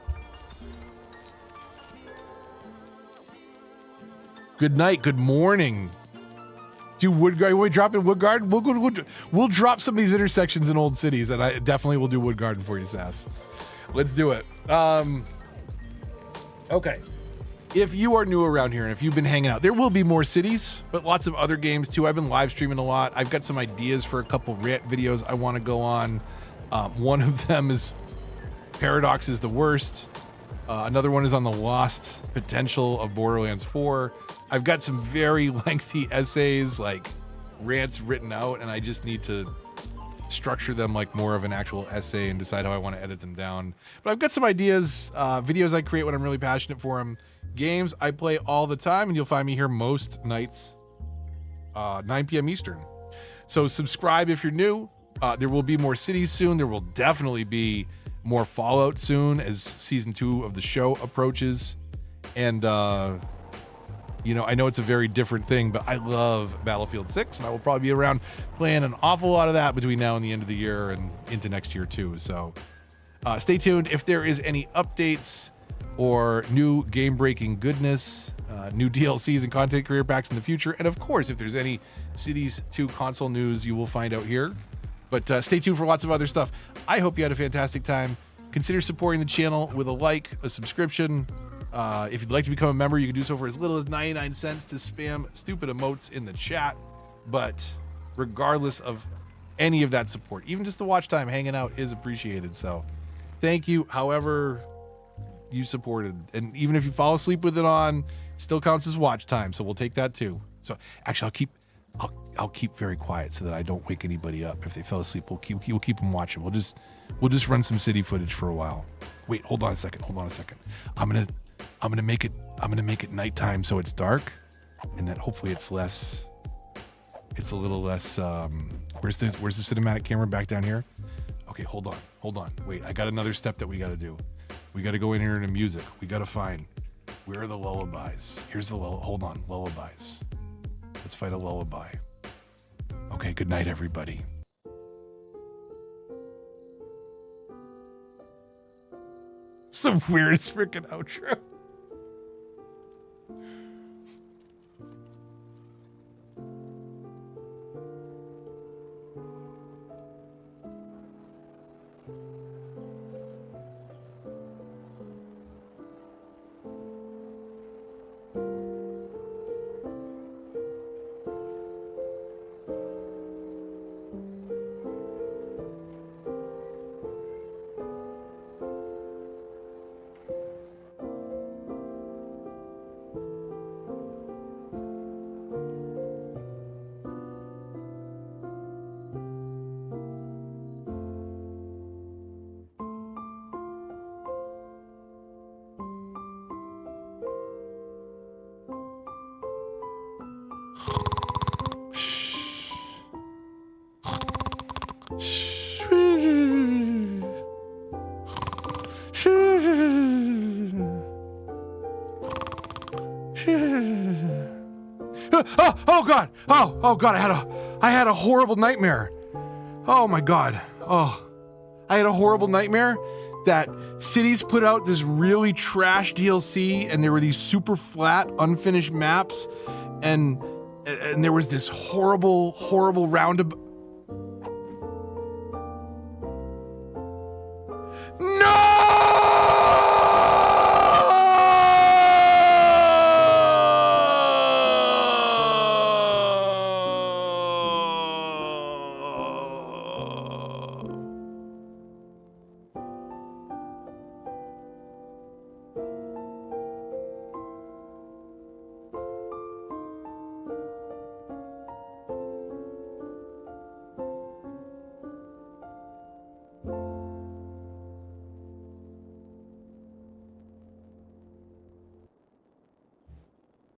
Good night, good morning. Do Woodgarden, we drop in Woodgarden? We'll drop some of these intersections in old cities, and I definitely will do Woodgarden for you, Sass. Let's do it. Okay. If you are new around here and if you've been hanging out, there will be more cities, but lots of other games too. I've been live streaming a lot. I've got some ideas for a couple rant videos I want to go on. One of them is Paradox is the worst. Another one is on the lost potential of Borderlands 4. I've got some very lengthy essays, like rants written out, and I just need to structure them like more of an actual essay and decide how I want to edit them down. But I've got some ideas, videos I create when I'm really passionate for them. Games I play all the time, and you'll find me here most nights, 9 p.m. Eastern. So subscribe if you're new. There will be more cities soon. There will definitely be more Fallout soon as season 2 of the show approaches. And, you know, I know it's a very different thing, but I love Battlefield 6, and I will probably be around playing an awful lot of that between now and the end of the year and into next year too. So stay tuned. If there is any updates or new game-breaking goodness, new DLCs and content creator packs in the future, and of course, if there's any Cities 2 console news, you will find out here. But stay tuned for lots of other stuff. I hope you had a fantastic time. Consider supporting the channel with a like, a subscription. If you'd like to become a member, you can do so for as little as 99 cents to spam stupid emotes in the chat. But regardless of any of that support, even just the watch time hanging out is appreciated. So thank you. However you supported, and even if you fall asleep with it on, still counts as watch time, so we'll take that too. So actually I'll keep very quiet so that I don't wake anybody up. If they fell asleep, we'll keep them watching. We'll just run some city footage for a while. Wait, hold on a second. I'm gonna make it nighttime so it's dark, and that hopefully it's a little less where's the cinematic camera? Back down here? Okay, hold on. Wait, I got another step that we gotta do. We got to go in here into music. We got to find, where are the lullabies? Here's the hold on, lullabies. Let's find a lullaby. Okay, good night, everybody. It's the weirdest freaking outro. Oh God, I had a horrible nightmare. Oh my God. Oh, I had a horrible nightmare that Cities put out this really trash DLC, and there were these super flat, unfinished maps, and there was this horrible roundabout.